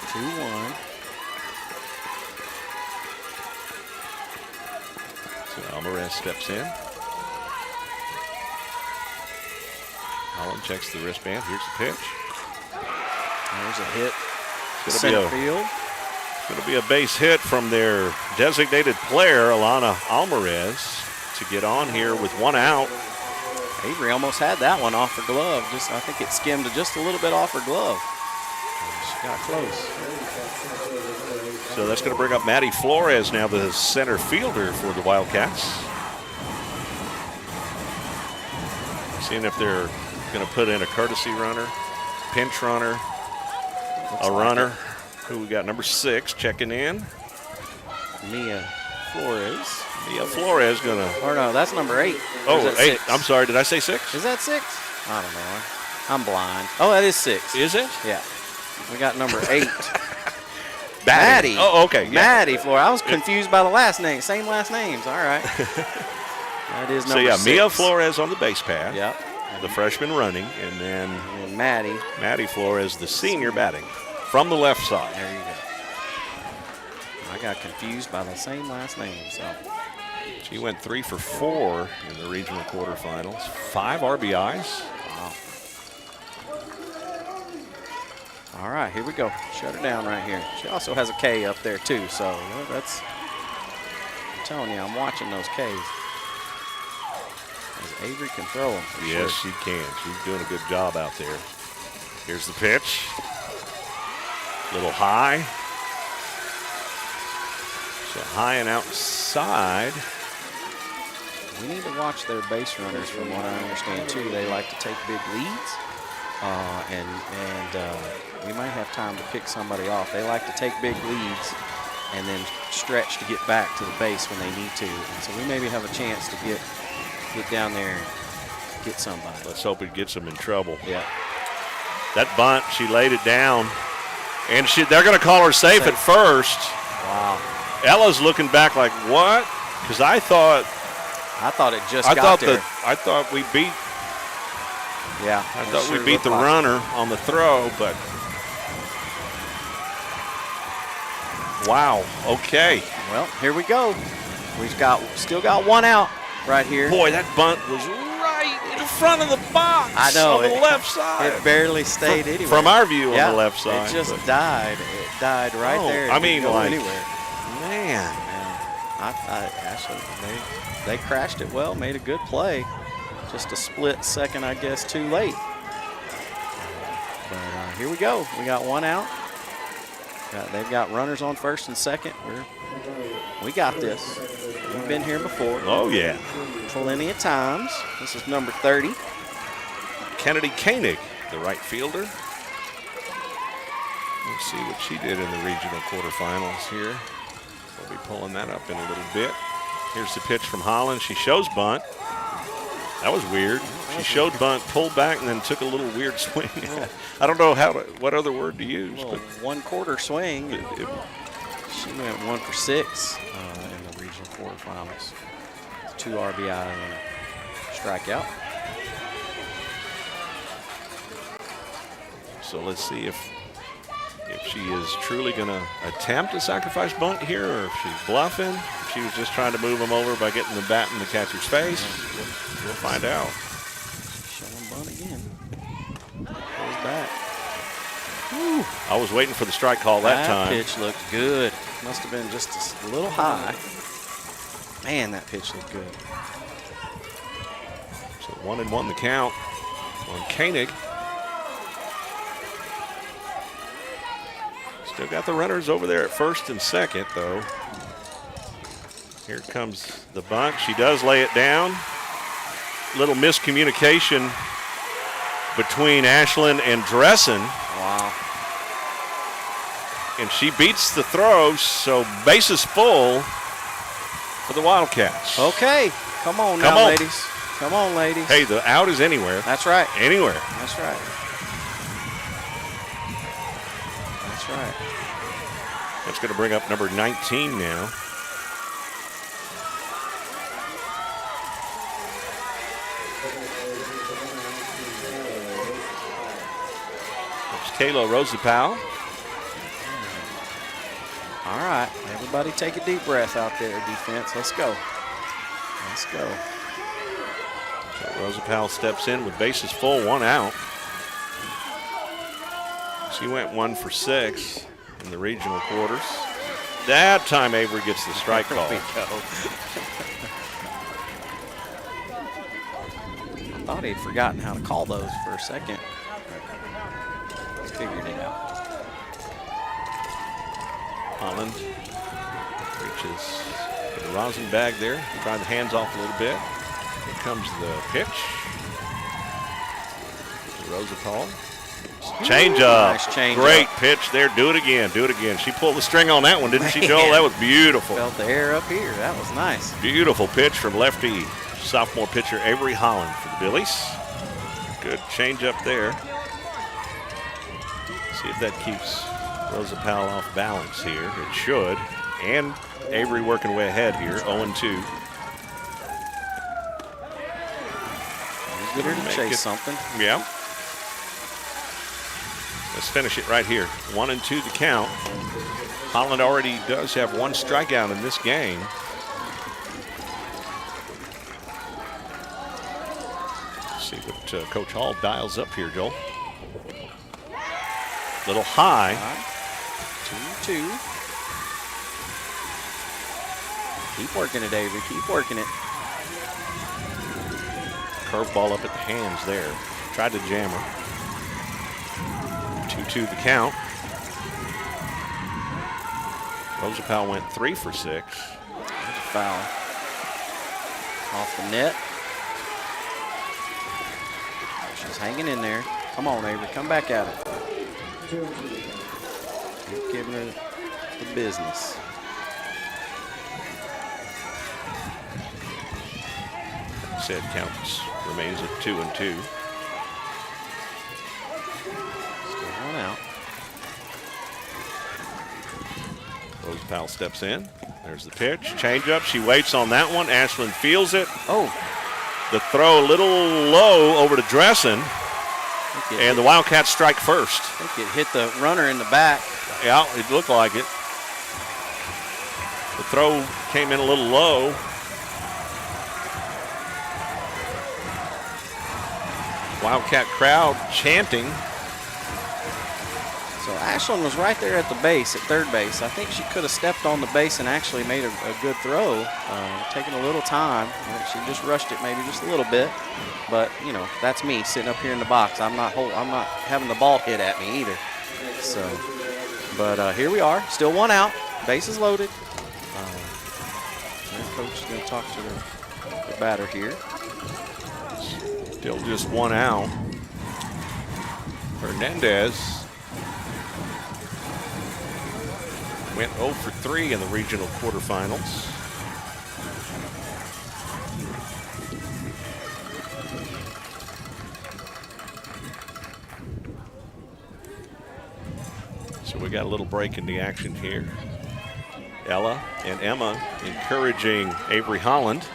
2-1. So Alvarez steps in. Holland checks the wristband. Here's the pitch. There's a hit. It's Center field. Going to be a base hit from their designated player, Alana Alvarez, to get on here with one out. Avery almost had that one off her glove. I think it skimmed just a little bit off her glove. She got close. So that's going to bring up Maddie Flores now, the center fielder for the Wildcats. Seeing if they're going to put in a courtesy runner, pinch runner, a runner. Who we got? Number 6 checking in. Mia Flores. Mia Flores going to. Or no, that's number 8. Oh, 8. 6? I'm sorry. Did I say 6? Is that 6? I don't know. I'm blind. Oh, that is 6. Is it? Yeah. We got number 8. Maddie. Oh, okay. Yeah. Maddie Flores. I was confused by the last name. Same last names. All right. That is number 6. So, yeah, Mia Flores on the base pad. Yep. The freshman running. And then Maddie Flores, the senior, batting from the left side. There you go. I got confused by the same last name. So she went 3 for 4 in the regional quarterfinals. 5 RBIs. Wow. All right, here we go. Shut her down right here. She also has a K up there too. So that's. I'm telling you, I'm watching those Ks. As Avery can throw them. Yes, she can. She's doing a good job out there. Here's the pitch. Little high. So high and outside. We need to watch their base runners from what I understand too. They like to take big leads. And we might have time to pick somebody off. They like to take big leads and then stretch to get back to the base when they need to. And so we maybe have a chance to get down there and get somebody. Let's hope it gets them in trouble. Yeah. That bunt, she laid it down. And they're going to call her safe at first. Wow. Ella's looking back like, what? Because I thought it just got there. I thought we beat. Yeah. I thought we beat the runner on the throw, but. Wow. Okay. Well, here we go. We've still got one out right here. Boy, that bunt was right in front of the box. I know. On the left side. It barely stayed anywhere. From our view on the left side. It just died. It died right there. I mean, like, anywhere. Man. Actually, they crashed it well, made a good play. Just a split second, I guess, too late. But here we go. We got one out. They've got runners on first and second. We got this. We've been here before. Oh, yeah. Plenty of times. This is number 30. Kennedy Koenig, the right fielder. Let's see what she did in the regional quarterfinals here. We'll be pulling that up in a little bit. Here's the pitch from Holland. She shows bunt. That was weird. She showed bunt, pulled back, and then took a little weird swing. I don't know what other word to use. But 1/4 swing. She went 1 for 6 in the regional quarterfinals. 2 RBI and a strikeout. So let's see if she is truly going to attempt a sacrifice bunt here, or if she's bluffing. If she was just trying to move him over by getting the bat in the catcher's face. We'll find out. Showing bunt again. Goes back. Whew. I was waiting for the strike call that time. That pitch looked good. Must have been just a little high. Man, that pitch looked good. So 1-1 the count on Koenig. Still got the runners over there at first and second, though. Here comes the bunt. She does lay it down. Little miscommunication between Ashland and Dressen. Wow. And she beats the throw, so bases full for the Wildcats. Okay. Come on now, ladies. Come on, ladies. Hey, the out is anywhere. That's right. Anywhere. That's right. That's right. That's going to bring up number 19 now. That's Kayla Rosapal. All right, everybody take a deep breath out there, defense. Let's go. Let's go. So Rosapal steps in with bases full, 1 out. She went 1 for 6 in the regional quarters. That time Avery gets the strike call. There we go. I thought he'd forgotten how to call those for a second. Figured it out. Holland reaches for the rosin bag there. Try the hands off a little bit. Here comes the pitch. Rosapal. Change up. Nice change Great up. pitch there. Do it again. Do it again. She pulled the string on that one, didn't she, Joel? That was beautiful. Felt the air up here. That was nice. Beautiful pitch from lefty sophomore pitcher Avery Holland for the Billies. Good change up there. See if that keeps Rosapal off balance here. It should. And Avery working way ahead here, 0-2. Get her to chase something. Yeah. Let's finish it right here. 1-2 the count. Holland already does have 1 strikeout in this game. Let's see what Coach Hall dials up here, Joel. Little high. 2-2. Keep working it, Avery. Keep working it. Curveball up at the hands there. Tried to jam her. 2-2 the count. Rosapal went 3 for 6. There's a foul. Off the net. She's hanging in there. Come on, Avery. Come back at it. Keep giving her the business. Said counts remains at 2-2. Still 1 out. Rosapal steps in. There's the pitch. Change up. She waits on that one. Ashlyn feels it. Oh. The throw a little low over to Dressen. And the Wildcats strike first. I think it hit the runner in the back. Yeah, it looked like it. The throw came in a little low. Wildcat crowd chanting. So Ashlyn was right there at the base, at third base. I think she could have stepped on the base and actually made a good throw. Taking a little time. She just rushed it maybe just a little bit. But, you know, that's me sitting up here in the box. I'm not having the ball hit at me either. So, but here we are. Still 1 out. Bases loaded. Their coach is going to talk to the batter here. Still just 1 out. Hernandez went 0 for 3 in the regional quarterfinals. So we got a little break in the action here. Ella and Emma encouraging Avery Holland.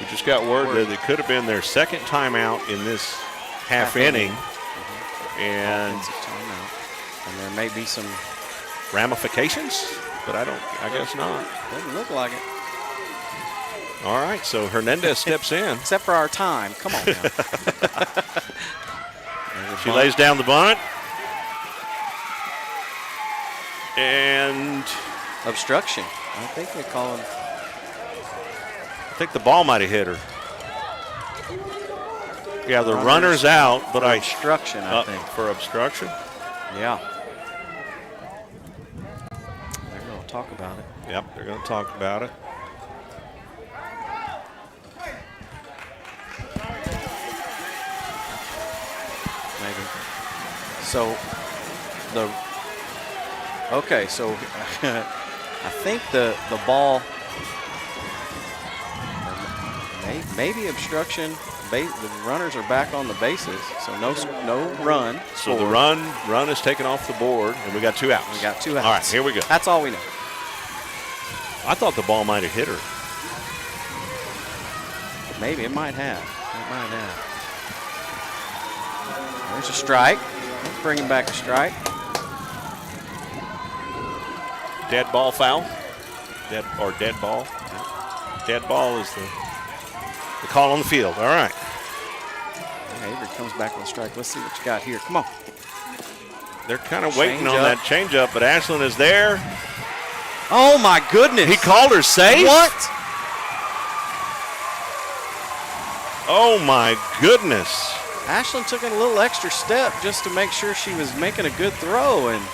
We just got word that it could have been their second timeout in this half inning. And there may be some ramifications, but I guess not. Doesn't look like it. All right, so Hernandez steps in. Except for our time. Come on now. She lays down the bunt. And obstruction. I think they're calling. I think the ball might have hit her. Yeah, the runner's out, but obstruction, I think. For obstruction? Yeah. They're going to talk about it. Yep, they're going to talk about it. Maybe. So I think the ball, maybe obstruction. The runners are back on the bases, so no run. So the run is taken off the board, and we got 2 outs. We got 2 outs. All right, here we go. That's all we know. I thought the ball might have hit her. Maybe it might have. There's a strike. Bringing back a strike. Dead ball foul. Dead ball. Dead ball is the call on the field. All right. Avery comes back with a strike. Let's see what you got here. Come on. They're kind of waiting on that changeup, but Ashlyn is there. Oh, my goodness. He called her safe? What? Oh, my goodness. Ashlyn took a little extra step just to make sure she was making a good throw, and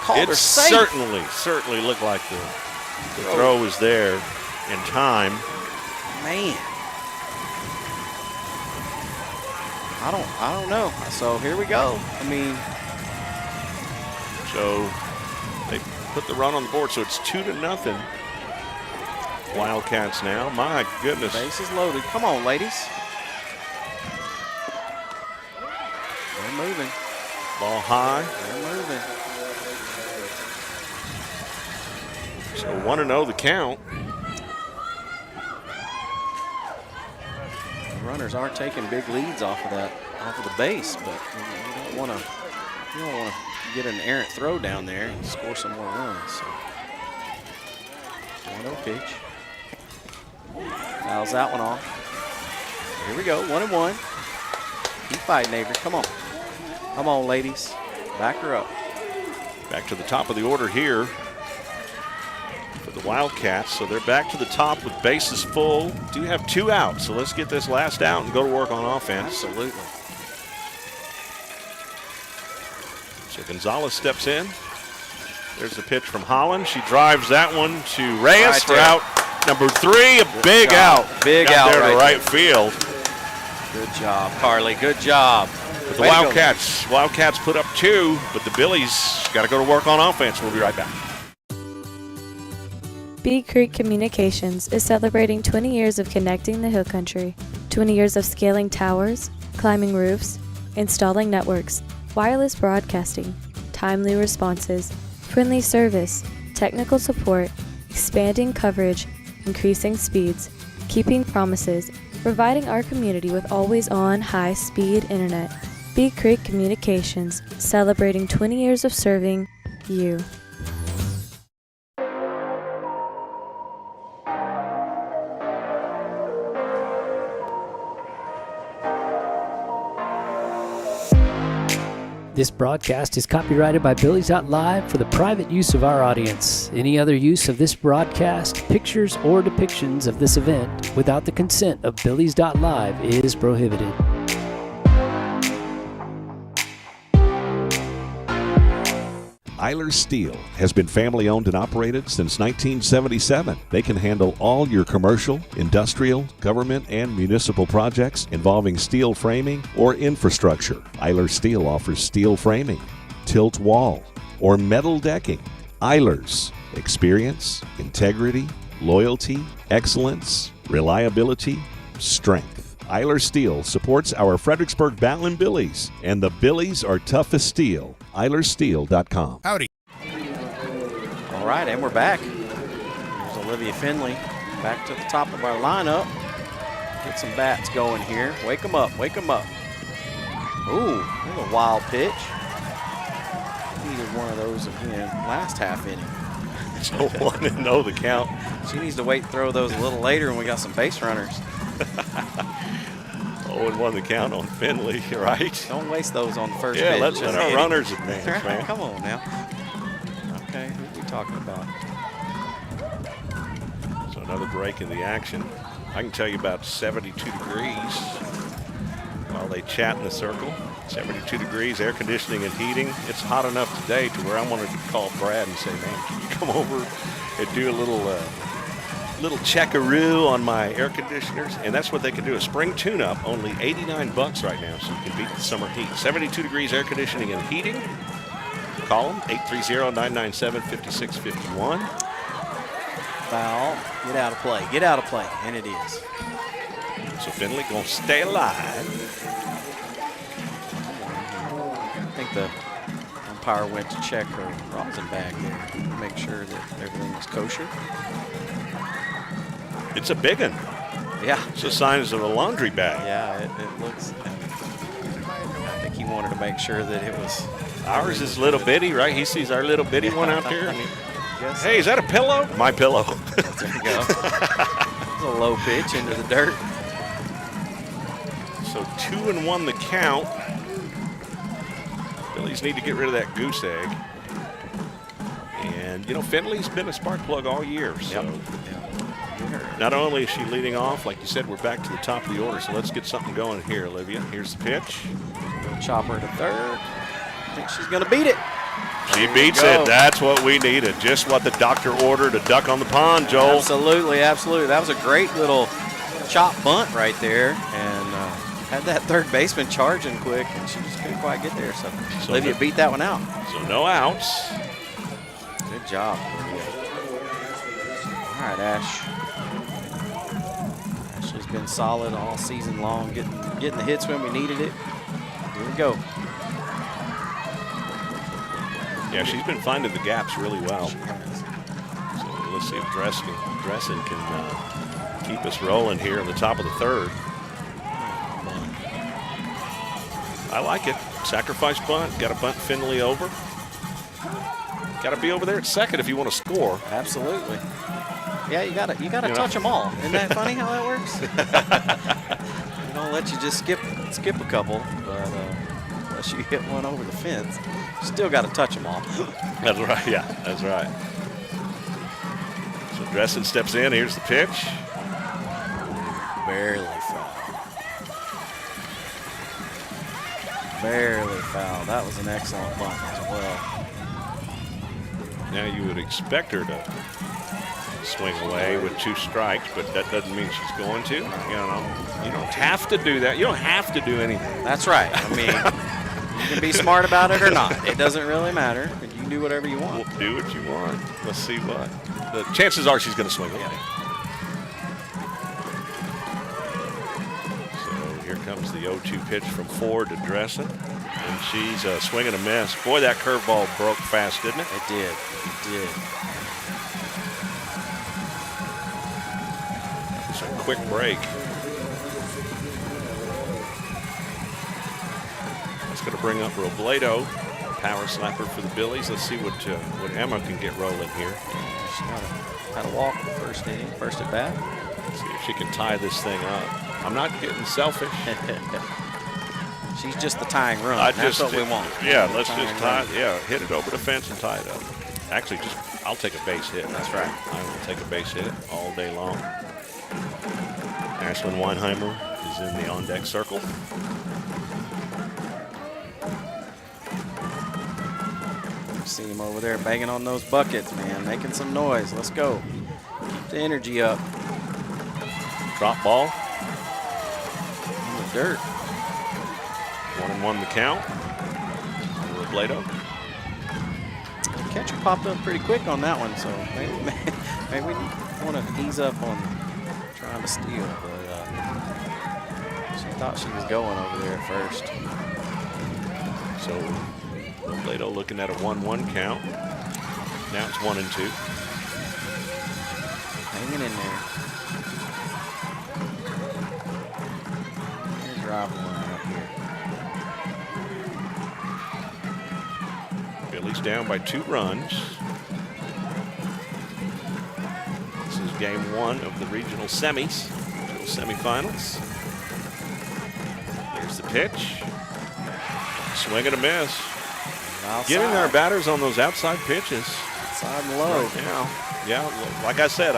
called her safe. It certainly looked like the throw was there in time. Man. I don't know. So here we go. I mean. So they put the run on the board, so it's 2-0. Wildcats now. My goodness. Bases loaded. Come on, ladies. They're moving. Ball high. They're moving. So 1-0 the count. The runners are taking big leads off of the base, but you don't want to get an errant throw down there and score some more runs. So 1-0 pitch. Fouls that one off. Here we go, 1-1. Keep fighting, Avery. Come on. Come on, ladies. Back her up. Back to the top of the order here for the Wildcats. So they're back to the top with bases full. Do have 2 outs, so let's get this last out and go to work on offense. Absolutely. So Gonzalez steps in. There's the pitch from Holland. She drives that one to Reyes for out number 3. A big out. Big out out there to right right field. Good job, Carly. Good job. But the Wildcats put up 2, but the Billies got to go to work on offense. We'll be right back. Bee Creek Communications is celebrating 20 years of connecting the Hill Country. 20 years of scaling towers, climbing roofs, installing networks, wireless broadcasting, timely responses, friendly service, technical support, expanding coverage, increasing speeds, keeping promises, providing our community with always-on, high-speed internet. Bee Creek Communications, celebrating 20 years of serving you. This broadcast is copyrighted by Billies.Live for the private use of our audience. Any other use of this broadcast, pictures, or depictions of this event without the consent of Billies.Live is prohibited. Eiler Steel has been family owned and operated since 1977. They can handle all your commercial, industrial, government, and municipal projects involving steel framing or infrastructure. Eiler Steel offers steel framing, tilt wall, or metal decking. Eiler's experience, integrity, loyalty, excellence, reliability, strength. Eiler Steel supports our Fredericksburg Battlin Billies, and the Billies are tough as steel. EilerSteel.com. Howdy. All right, and we're back. There's Olivia Finley back to the top of our lineup. Get some bats going here. Wake them up, wake them up. Ooh, there's a wild pitch. Needed one of those again last half inning. So 1-0 the count. She needs to wait and throw those a little later when we got some base runners. 0-1 the count on Finley, right? Don't waste those on the first pitch. Yeah, let our runners advance, man. Come on now. Okay, who are we talking about? So another break in the action. I can tell you about 72 degrees while they chat in the circle. 72 degrees, air conditioning and heating. It's hot enough today to where I wanted to call Brad and say, man, can you come over and do a little checkaroo on my air conditioners, and that's what they can do. A spring tune-up, only $89 right now, so you can beat the summer heat. 72 degrees air conditioning and heating. Call them, 830-997-5651. Foul. Get out of play. Get out of play. And it is. So Finley going to stay alive. I think the umpire went to check her rosin bag there to make sure that everything was kosher. It's a big one. Yeah. It's the size of a laundry bag. Yeah, it looks. I think he wanted to make sure that it was. Ours is little bitty, right? He sees our little bitty one out there. And Hey, is that a pillow? My pillow. There you go. It's a low pitch into the dirt. So 2-1 the count. Phillies need to get rid of that goose egg. And, you know, Finley's been a spark plug all year. So not only is she leading off, like you said, we're back to the top of the order. So let's get something going here, Olivia. Here's the pitch. Chopper to third. I think she's going to beat it. She beats it. That's what we needed. Just what the doctor ordered, a duck on the pond, Joel. Absolutely, absolutely. That was a great little chop bunt right there. And had that third baseman charging quick, and she just couldn't quite get there. So Olivia beat that one out. So no outs. Good job, Olivia. All right, Ash. Ashley's been solid all season long, getting the hits when we needed it. Here we go. Yeah, she's been finding the gaps really well. So let's see if Dressen can keep us rolling here in the top of the third. I like it. Sacrifice bunt. Got to bunt Finley over. Got to be over there at second if you want to score. Absolutely. Yeah, you gotta touch them all. Isn't that funny how that works? They don't let you just skip a couple, but unless you hit one over the fence, you still got to touch them all. That's right. Yeah, that's right. So Dressen steps in. Here's the pitch. Barely foul. Barely foul. That was an excellent bunt as well. Now you would expect her to swing away with 2 strikes, but that doesn't mean she's going to. You know, you don't have to do that. You don't have to do anything. That's right. I mean, you can be smart about it or not. It doesn't really matter. You can do whatever you want. We'll do what you want. Let's see what. The chances are she's going to swing away. So here comes the 0-2 pitch from Ford to Dressen. And she's a swing and a miss. Boy, that curveball broke fast, didn't it? It did. It did. It's a quick break. That's going to bring up Robledo, power slapper for the Billies. Let's see what Emma can get rolling here. She got a walk the first inning, first at bat. Let's see if she can tie this thing up. I'm not getting selfish. She's just the tying run. That's what we want. Yeah, let's just hit it over the fence and tie it up. Actually, I'll take a base hit. That's right. I will take a base hit all day long. Ashlyn Weinheimer is in the on-deck circle. See him over there banging on those buckets, man, making some noise. Let's go. Keep the energy up. Drop ball. In the dirt. 1-1 the count. Robledo. The catcher popped up pretty quick on that one, so maybe we want to ease up on trying to steal. But she thought she was going over there first. So Robledo looking at a 1-1 count. Now it's 1-2. Hanging in there. Here's Rivalry up here. Billy's down by 2 runs. This is game 1 of the regional semifinals. Here's the pitch. Swing and a miss. Outside. Getting our batters on those outside pitches. Outside and low. Right now. Yeah, like I said,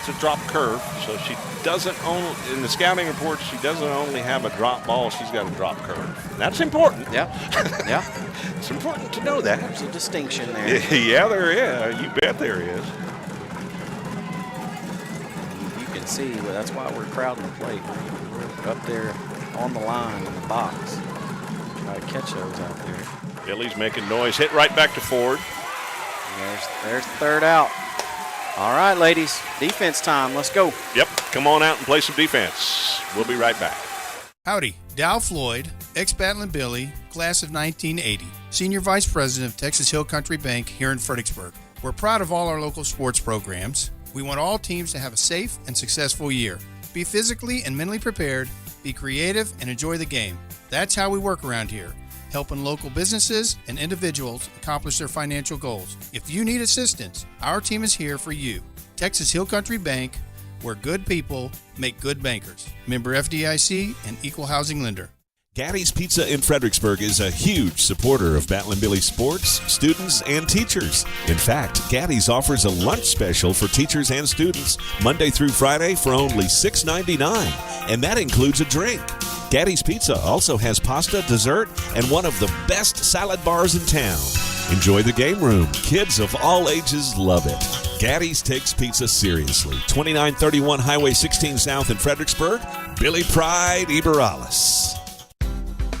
It's a drop curve, so she doesn't only, in the scouting report, she doesn't only have a drop ball, she's got a drop curve. And that's important. Yeah, yeah. It's important to know that. There's a distinction there. Yeah, there is. You bet there is. You can see, well, that's why we're crowding the plate. We're up there on the line in the box. Try to catch those out there. Billy's making noise. Hit right back to Ford. There's the third out. All right, ladies. Defense time. Let's go. Yep. Come on out and play some defense. We'll be right back. Howdy. Dow Floyd, ex-Battlin Billy, class of 1980, Senior Vice President of Texas Hill Country Bank here in Fredericksburg. We're proud of all our local sports programs. We want all teams to have a safe and successful year. Be physically and mentally prepared, be creative, and enjoy the game. That's how we work around here, helping local businesses and individuals accomplish their financial goals. If you need assistance, our team is here for you. Texas Hill Country Bank, where good people make good bankers. Member FDIC and equal housing lender. Gaddy's Pizza in Fredericksburg is a huge supporter of Battlin Billy sports, students, and teachers. In fact, Gaddy's offers a lunch special for teachers and students Monday through Friday for only $6.99, and that includes a drink. Gaddy's Pizza also has pasta, dessert, and one of the best salad bars in town. Enjoy the game room. Kids of all ages love it. Gaddy's takes pizza seriously. 2931 Highway 16 South in Fredericksburg. Billy Pride, Iberales.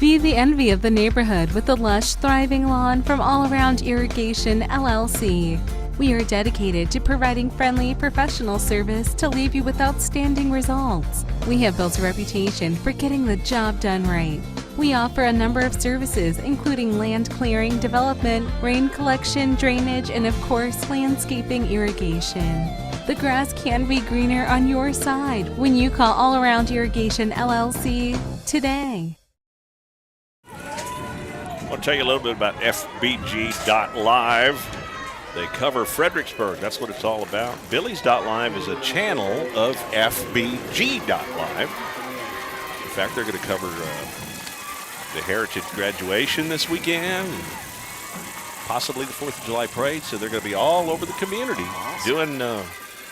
Be the envy of the neighborhood with the lush, thriving lawn from All Around Irrigation, LLC. We are dedicated to providing friendly, professional service to leave you with outstanding results. We have built a reputation for getting the job done right. We offer a number of services, including land clearing, development, rain collection, drainage, and of course, landscaping irrigation. The grass can be greener on your side when you call All Around Irrigation, LLC today. I'll tell you a little bit about FBG.Live. They cover Fredericksburg. That's what it's all about. Billies.Live is a channel of FBG.Live. In fact, they're going to cover the Heritage graduation this weekend, and possibly the 4th of July parade. So they're going to be all over the community doing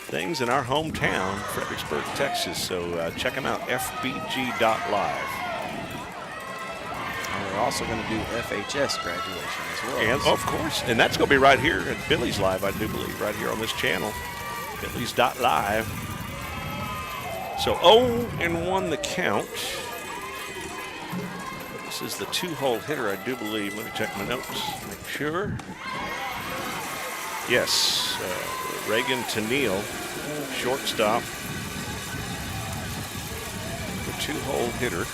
things in our hometown, Fredericksburg, Texas. So check them out, FBG.Live. We're also going to do FHS graduation as well. And of course, and that's going to be right here at Billies.Live, I do believe, right here on this channel, Billies.Live. So 0-1 the count. This is the 2-hole hitter, I do believe. Let me check my notes, make sure. Yes, Reagan Tennille, shortstop. The 2-hole hitter.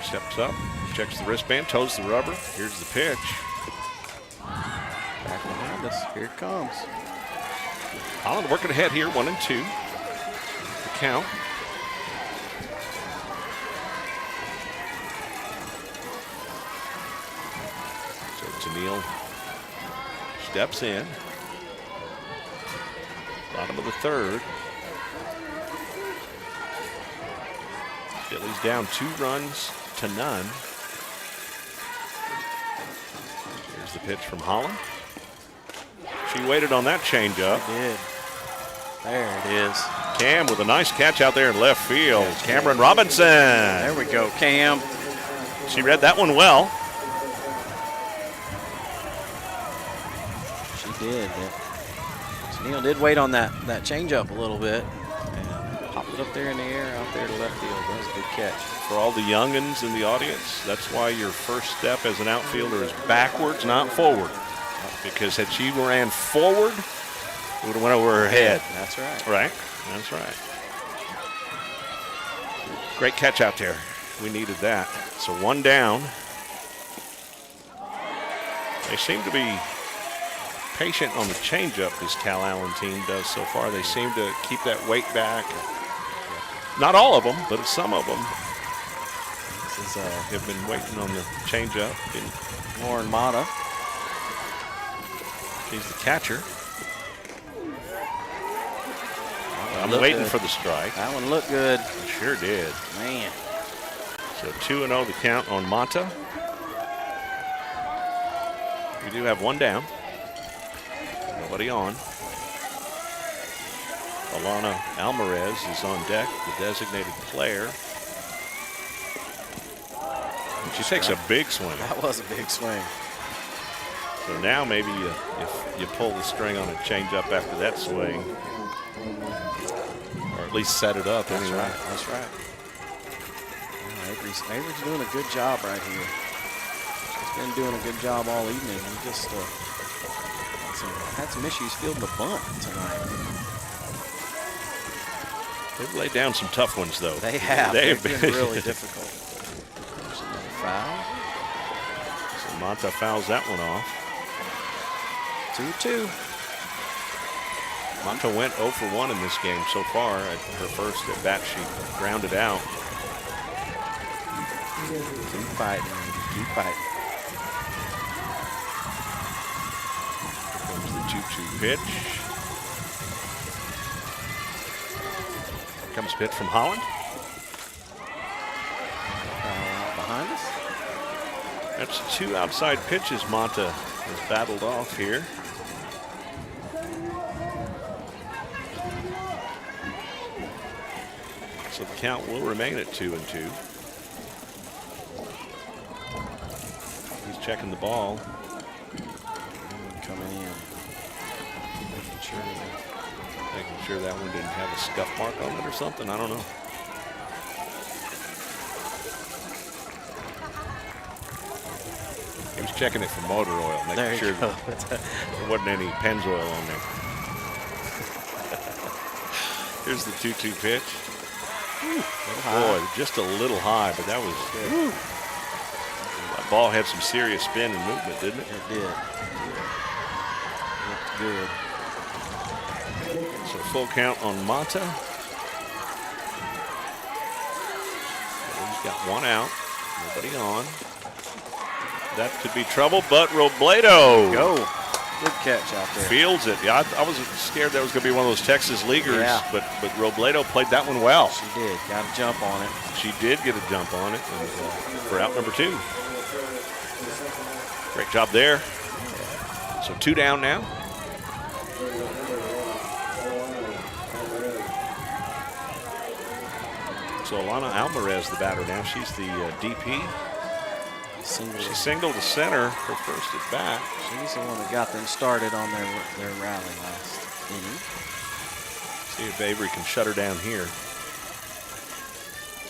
Steps up, checks the wristband, toes the rubber. Here's the pitch. Back behind us. Here it comes. Holland working ahead here, 1-2. The count. So Tennille steps in. Bottom of the third. Billy's down 2 runs to none. Here's the pitch from Holland. She waited on that changeup. She did. There it is. Cam with a nice catch out there in left field. Cameron Robinson. There we go, Cam. She read that one well. She did. Tennille did wait on that changeup a little bit. Popped it up there in the air, out there to left field. That was a good catch. For all the youngins in the audience, that's why your first step as an outfielder is backwards, not forward. Because had she ran forward, it would have went over her head. That's right. Right? That's right. Great catch out there. We needed that. So 1 down. They seem to be patient on the changeup, this Calallen team does so far. They seem to keep that weight back. Not all of them, but some of them have been waiting on the changeup. Lauren Mata. She's the catcher. I'm Looked waiting good. for the strike. That one looked good. It sure did. Man. So 2-0 the count on Mata. do have one down. Nobody on. Alana Alvarez is on deck, the designated player. She takes a big swing. That was a big swing. So now maybe if you pull the string on a changeup after that swing, or at least set it up. That's anyway. right. That's right. Yeah, Avery's doing a good job right here. She's been doing a good job all evening. We just had some issues fielding the bunt tonight. They've laid down some tough ones, though. They have. They've been really difficult. There's another foul. So Manta fouls that one off. 2-2. Manta went 0 for 1 in this game so far. At her first at bat, she grounded out. Keep fighting, keep fighting. Here comes the 2-2 pitch. Here comes pitch from Holland. Behind us. That's 2 outside pitches Manta has battled off here. So the count will remain at 2-2. He's checking the ball. Coming in. Making sure that one didn't have a scuff mark on it or something. I don't know. He was checking it for motor oil, making sure there wasn't any Pennzoil on there. Here's the 2-2 pitch. Boy, just a little high, but that was good. That ball had some serious spin and movement, didn't it? It did. Looked good. So full count on Manta. He's got 1 out. Nobody on. That could be trouble, but Robledo. Go. Good catch out there. Fields it. Yeah, I was scared that was going to be one of those Texas leaguers, Yeah. but Robledo played that one well. She did. Got a jump on it. She did get a jump on it and, for out number 2. Great job there. So 2 down now. So Alana Alvarez, the batter now. She's the DP. She singled to center her first at bat. She's the one that got them started on their rally last inning. See if Avery can shut her down here.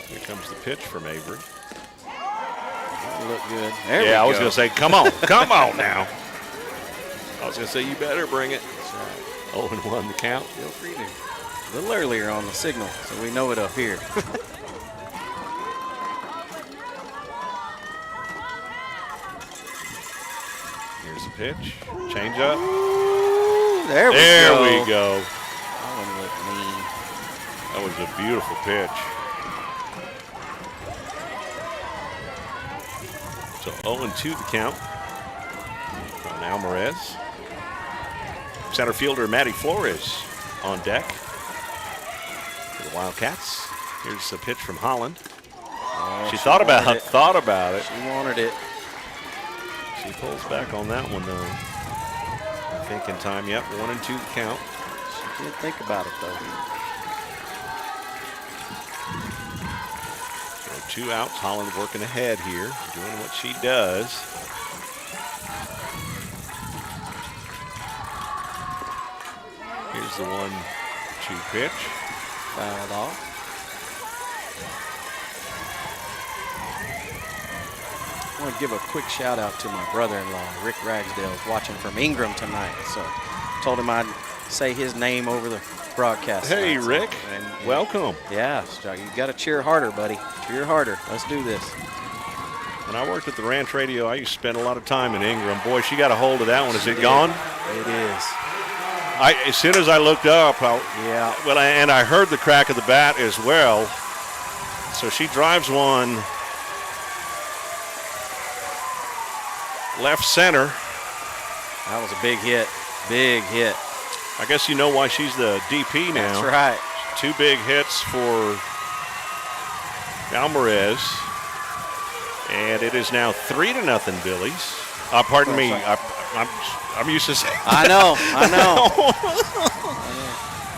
Here comes the pitch from Avery. That'll look good. There we I was go. going to say, come on, come on now. I was going to say, you better bring it. That's right. 0-1 the count. Feel free to. A little earlier on the signal, so we know it up here. Here's the pitch. Change up. There we go. That one looked mean. That was a beautiful pitch. So 0-2 the count on Alvarez. Center fielder Maddie Flores on deck for the Wildcats. Here's a pitch from Holland. Oh, she thought about it. She wanted it. She pulls back on that one, though. I think in time, yep, 1-2 the count. She did think about it, though. So 2 outs. Holland working ahead here, doing what she does. Here's the 1-2 pitch. Fouled off. I want to give a quick shout out to my brother-in-law, Rick Ragsdale, watching from Ingram tonight. So told him I'd say his name over the broadcast. Hey, tonight. Rick, And welcome. Yeah, so you got to cheer harder, buddy. Cheer harder. Let's do this. When I worked at the Ranch Radio, I used to spend a lot of time in Ingram. Boy, she got a hold of that one. Is it gone? It is. As soon as I looked up, and I heard the crack of the bat as well. So she drives one left center. That was a big hit. Big hit. I guess you know why she's the DP now. That's right. 2 big hits for Alvarez. And it is now 3-0 Billies. Pardon me. I'm used to saying. I know.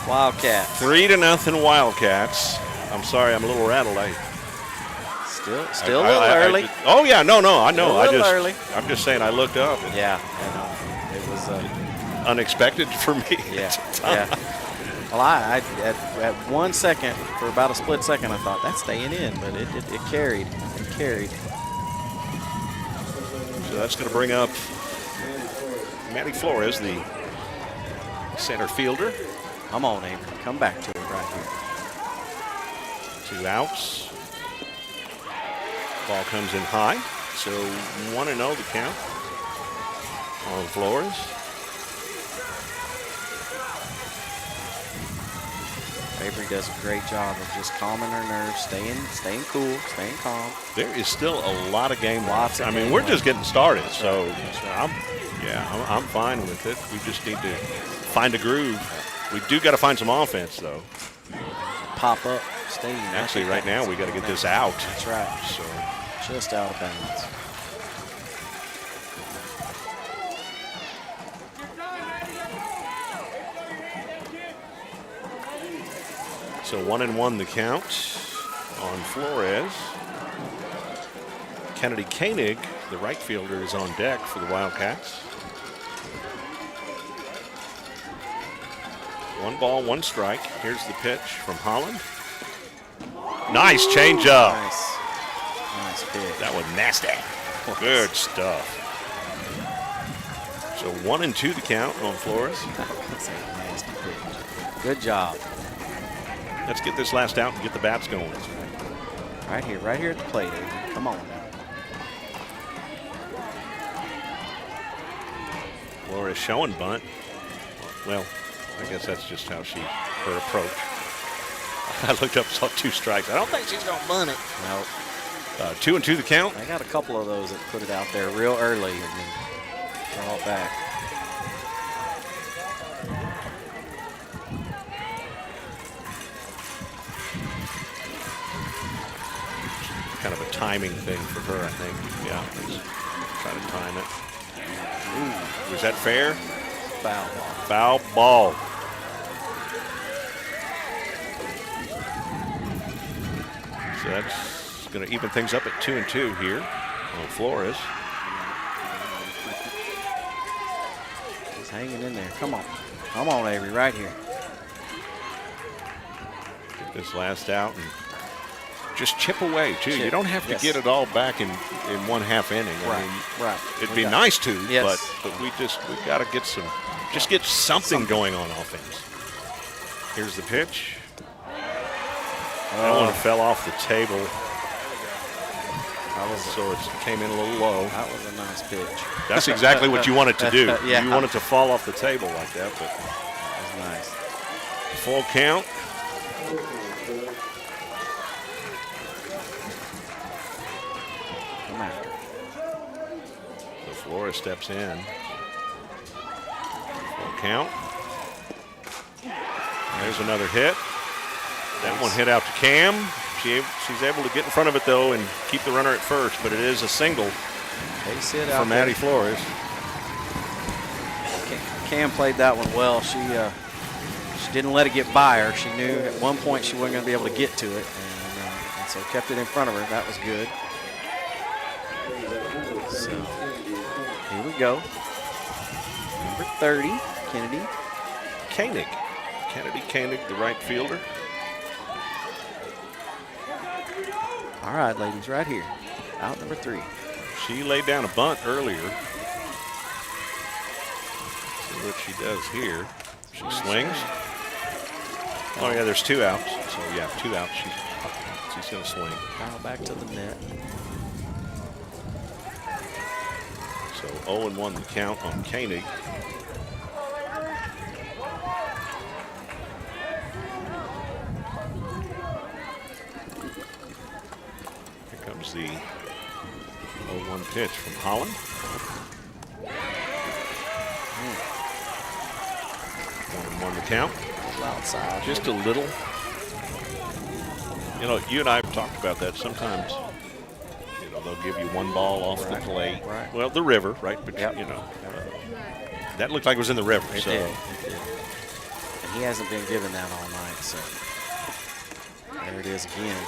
Wildcats. 3-0 Wildcats. I'm sorry, I'm a little rattled. Still a little early. I know. A little early. I'm just saying I looked up. Yeah, I know. It was unexpected for me. Yeah. Well, I at 1 second, for about a split second, I thought that's staying in, but it carried. It carried. So that's going to bring up Maddie Flores, the center fielder. Come on, Avery. Come back to it right here. 2 outs. Ball comes in high. So 1-0 the count on Flores. Avery does a great job of just calming her nerves, staying cool, staying calm. There is still a lot of game left. I mean, we're just getting started, so I'm fine with it. We just need to find a groove. We do got to find some offense, though. Pop up, stay. Actually, right now we got to get this out. That's right. So just out of bounds. So 1-1 the count on Flores. Kennedy Koenig, the right fielder, is on deck for the Wildcats. 1 ball, 1 strike. Here's the pitch from Holland. Nice changeup. Nice pitch. That was nasty. Good stuff. So 1-2 the count on Flores. That's a nasty pitch. Good job. Let's get this last out and get the bats going. Right here at the plate, Avery. Come on now. Flores showing bunt. Well, I guess that's just how her approach. I looked up, saw 2 strikes. I don't think she's going to bunt it. No. 2-2 the count. I got a couple of those that put it out there real early and then draw it back. Kind of a timing thing for her, I think. Yeah, try to time it. Ooh, was that fair? Foul ball. Foul ball. So that's going to even things up at 2-2 here on Flores. He's hanging in there. Come on, Avery, right here. Get this last out and just chip away, too. You don't have to get it all back in 1/2 inning. Right. It'd be nice to, but we've got to get something going on offense. Here's the pitch. That one fell off the table. So it came in a little low. That was a nice pitch. That's exactly what you want it to do. You want it to fall off the table like that, but that was nice. Full count. Come after. So Flores steps in. Full count. There's another hit. That one hit out to Cam. She's able to get in front of it, though, and keep the runner at first, but it is a single for Maddie Flores. Cam played that one well. She didn't let it get by her. She knew at one point she wasn't going to be able to get to it, and so kept it in front of her. That was good. So here we go. Number 30, Kennedy Koenig, the right fielder. All right, ladies, right here. Out number 3. She laid down a bunt earlier. See what she does here. She swings. Oh, yeah, there's 2 outs. So, yeah, 2 outs. She's going to swing. Foul back to the net. So 0-1 the count on Koenig. The 0-1 pitch from Holland. 1-1 the count. Outside. Just a little. You know, you and I have talked about that. Sometimes, they'll give you 1 ball off the plate. Right. Well, the river, right? But, That looked like it was in the river. It did. And he hasn't been given that all night, so there it is again.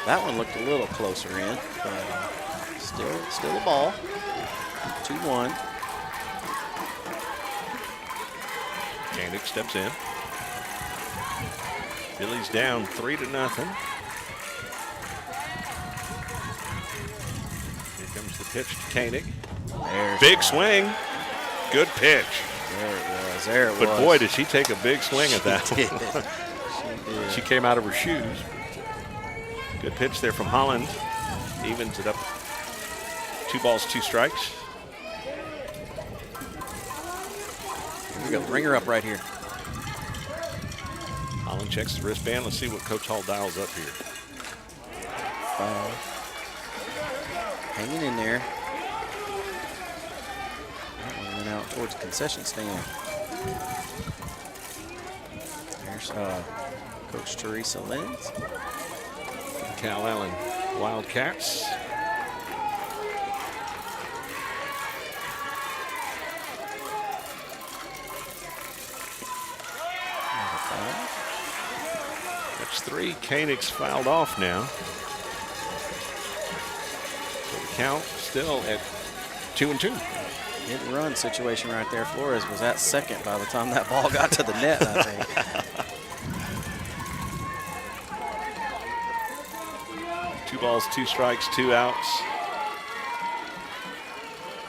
That one looked a little closer in, but still a ball. 2-1. Koenig steps in. Billy's down 3-0. Here comes the pitch to Koenig. Big swing. Good pitch. There it was. But boy, did she take a big swing at that. She did. She came out of her shoes. Good pitch there from Holland. Evens it up. 2 balls, 2 strikes. Here we go. Bring her up right here. Holland checks his wristband. Let's see what Coach Hall dials up here. Hanging in there. That one went out towards the concession stand. There's Coach Teresa Lenz. Calallen Wildcats. That's 3. Koenig's fouled off now. So the count still at 2-2. Hit and run situation right there. Flores was at second by the time that ball got to the net, I think. 2 balls, 2 strikes, 2 outs.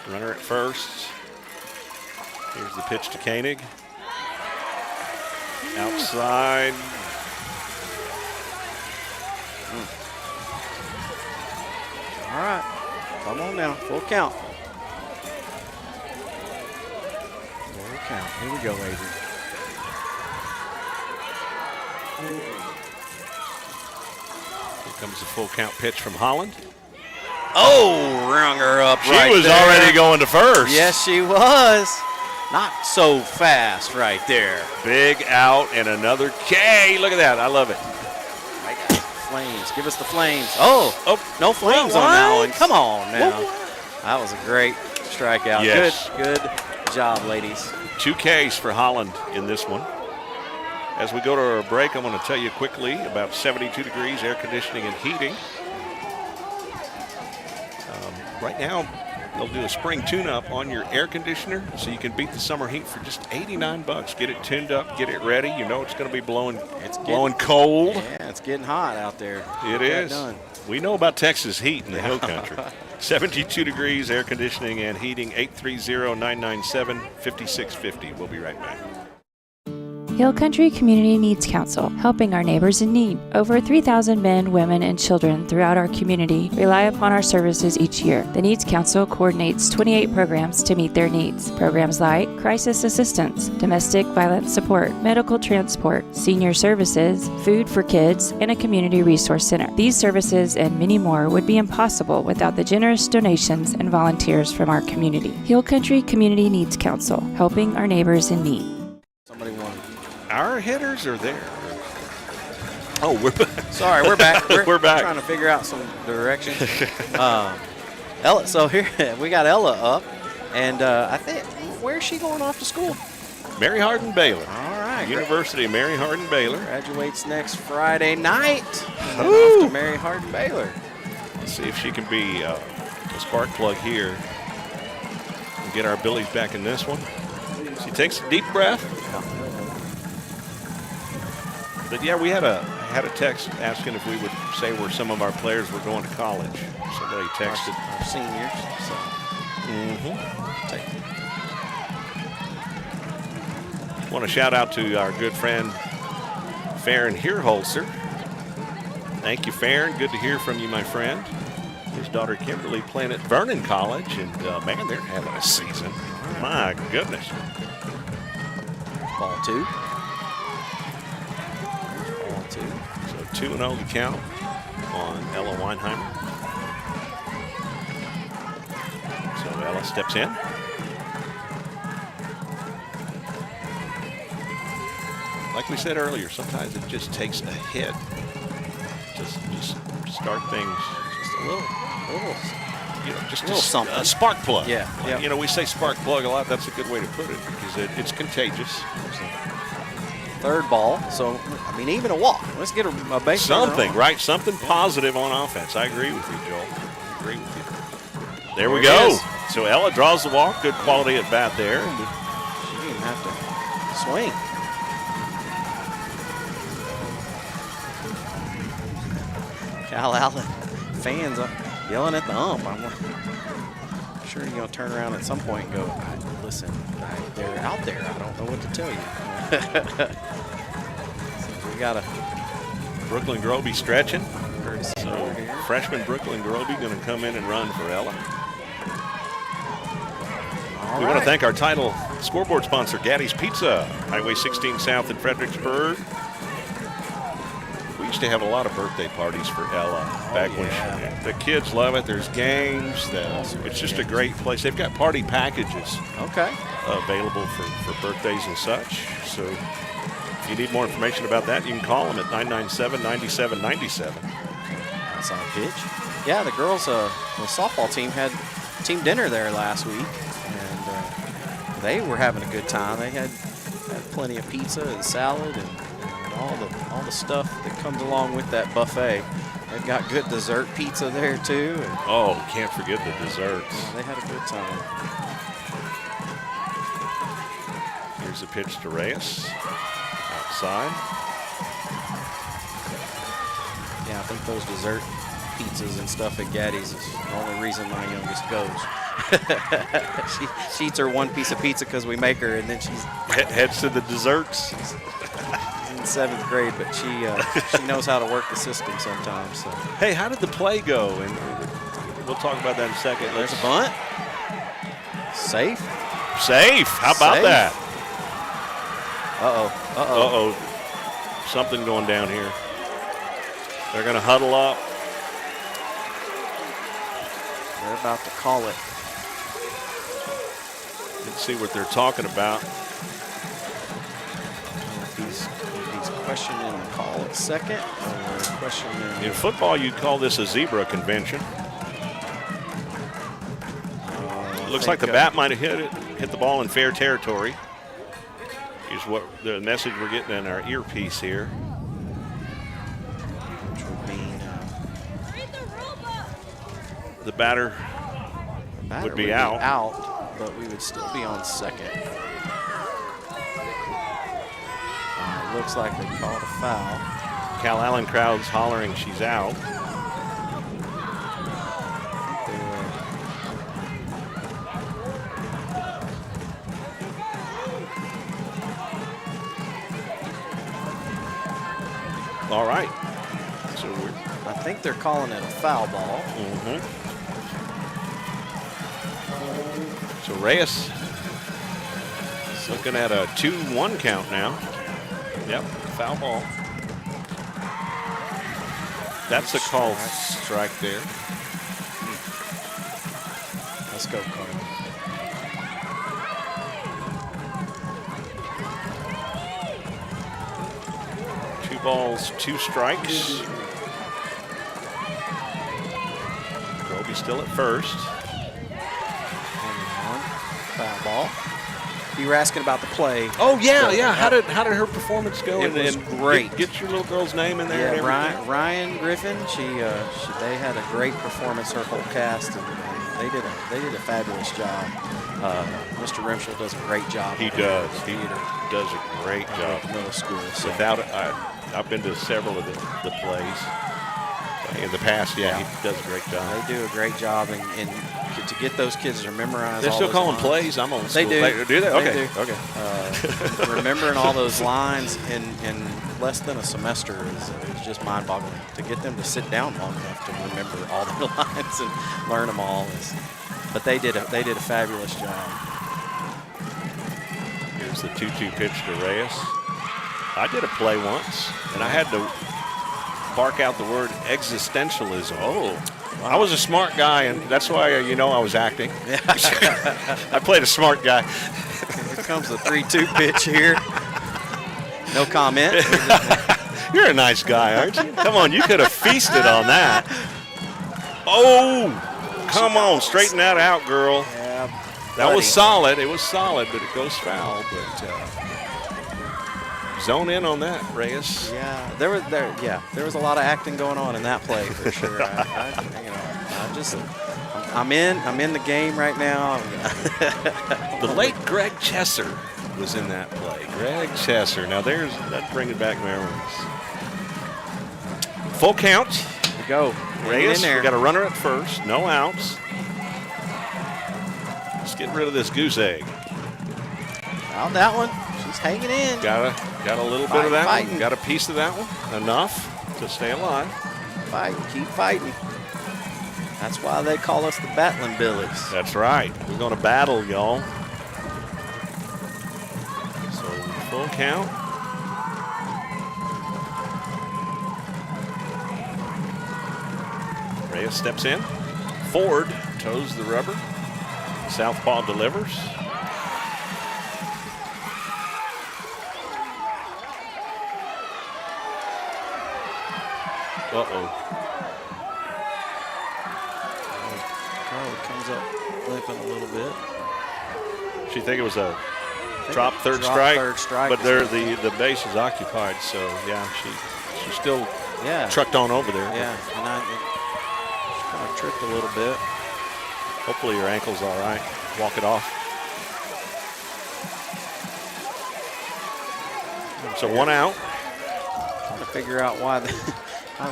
Runner at first. Here's the pitch to Koenig. Outside. All right, come on now, full count. Full count, here we go, Adrian. Here comes the full count pitch from Holland. Oh, rung her up right there. She was already going to first. Yes, she was. Not so fast right there. Big out and another K. Look at that, I love it. Flames, give us the flames. Oh, no flames on that one. Come on now. That was a great strikeout. Yes. Good job, ladies. 2 Ks for Holland in this one. As we go to our break, I'm going to tell you quickly about 72 degrees air conditioning and heating. Right now, they'll do a spring tune-up on your air conditioner so you can beat the summer heat for just $89. Get it tuned up, get it ready. You know it's going to be blowing cold. Yeah, it's getting hot out there. It is. We know about Texas heat in the hill country. 72 degrees air conditioning and heating, 830-997-5650. We'll be right back. Hill Country Community Needs Council, helping our neighbors in need. Over 3,000 men, women, and children throughout our community rely upon our services each year. The Needs Council coordinates 28 programs to meet their needs. Programs like crisis assistance, domestic violence support, medical transport, senior services, food for kids, and a community resource center. These services and many more would be impossible without the generous donations and volunteers from our community. Hill Country Community Needs Council, helping our neighbors in need. Somebody won. Our hitters are there. Oh, we're back. Sorry, we're back. We're back. Trying to figure out some directions. Ella, so here we got Ella up, and I think, where's she going off to school? Mary Hardin Baylor. All right. University of Mary Hardin Baylor. Graduates next Friday night. Off to Mary Hardin Baylor. Let's see if she can be a spark plug here and get our Billies back in this one. She takes a deep breath. But yeah, we had a text asking if we would say where some of our players were going to college. Somebody texted. Our seniors. So. Want to shout out to our good friend Farron Heerholzer. Thank you, Farron. Good to hear from you, my friend. His daughter Kimberly playing at Vernon College, and man, they're having a season. My goodness. Ball 2. So 2-0 the count on Ella Weinheimer. So Ella steps in. Like we said earlier, sometimes it just takes a hit. Just start things. Just a little just a little something. A spark plug. Yeah. We say spark plug a lot. That's a good way to put it because it's contagious. Third ball. So, even a walk. Let's get a base Something, runner right? Something positive on offense. I agree with you, Joel. There we it go. is. So Ella draws the walk. Good quality at bat there. She didn't have to swing. Calallen fans yelling at the ump. I'm sure you're going to turn around at some point and go, listen, they're out there. I don't know what to tell you. So we got a Brooklyn Groby stretching. So freshman Brooklyn Groby going to come in and run for Ella. We want to thank our title scoreboard sponsor, Gaddy's Pizza, Highway 16 South in Fredericksburg. We used to have a lot of birthday parties for Ella back when the kids love it. There's games. It's just a great place. They've got party packages available for birthdays and such. So if you need more information about that, you can call them at 997-9797. That's on pitch. Yeah, the girls, the softball team had team dinner there last week. They were having a good time. They had plenty of pizza and salad and all the stuff that comes along with that buffet. They've got good dessert pizza there too. And can't forget the desserts. They had a good time. Here's a pitch to Reyes. Outside. Yeah, I think those dessert pizzas and stuff at Gaddy's is the only reason my youngest goes. she eats her one piece of pizza because we make her, and then she's heads to the desserts. She's in 7th grade, but she knows how to work the system sometimes. So. Hey, how did the play go? And we'll talk about that in a second. There's a bunt. Safe. How about that? Uh-oh. Something going down here. They're going to huddle up. They're about to call it. Let's see what they're talking about. He's questioning the call at second or questioning. In football, you'd call this a zebra convention. Looks like the bat might have hit the ball in fair territory. Is what the message we're getting in our earpiece here. Which would mean the batter would be out. But we would still be on second. Looks like they called a foul. Calallen crowd's hollering she's out. All right. So I think they're calling it a foul ball. So Reyes is looking at a 2-1 count now. Yep, foul ball. That's a called strike there. Let's go, Carter. Two balls, 2 strikes. Groby still at first. Foul ball. You were asking about the play. Oh yeah. How did her performance go? It was great. Get your little girl's name in there. Yeah, Ryan Griffin. They had a great performance. Her whole cast, and they did a fabulous job. Mr. Rimschel does a great job. He does. He does a great job. Middle school. So. Without it, I've been to several of the plays in the past. Yeah, he does a great job. They do a great job, and to get those kids to memorize. They're still calling plays. I'm on school. They do that. Okay. Okay. Remembering all those lines in less than a semester is just mind-boggling. To get them to sit down long enough to remember all the lines and learn them all but they did a fabulous job. Here's the 2-2 pitch to Reyes. I did a play once, and I had to bark out the word existentialism. Wow. I was a smart guy, and that's why I was acting. I played a smart guy. Here comes the 3-2 pitch here. No comment. You're a nice guy, aren't you? Come on, you could have feasted on that. Oh, come on, straighten that out, girl. Yeah, that was solid. It was solid, but it goes foul. But zone in on that, Reyes. Yeah, there was a lot of acting going on in that play for sure. I'm in the game right now. The late Greg Chesser was in that play. Greg Chesser. Now that's bringing back memories. Full count. Here we go. Reyes, in there. we got a runner at first. No outs. Let's get rid of this goose egg. Found that one. She's hanging in. Got a little bit of that fighting. one. Got a piece of that one. Enough to stay alive. Keep fighting. That's why they call us the Battlin Billies. That's right. We're going to battle, y'all. So full count. Reyes steps in. Ford toes the rubber. Southpaw delivers. Uh-oh. Comes up limping a little bit. She think it was a drop third strike, but the base is occupied, so yeah, she still trucked on over there. Yeah, and she kind of tripped a little bit. Hopefully your ankle's all right. Walk it off. So one out. Trying to figure out why the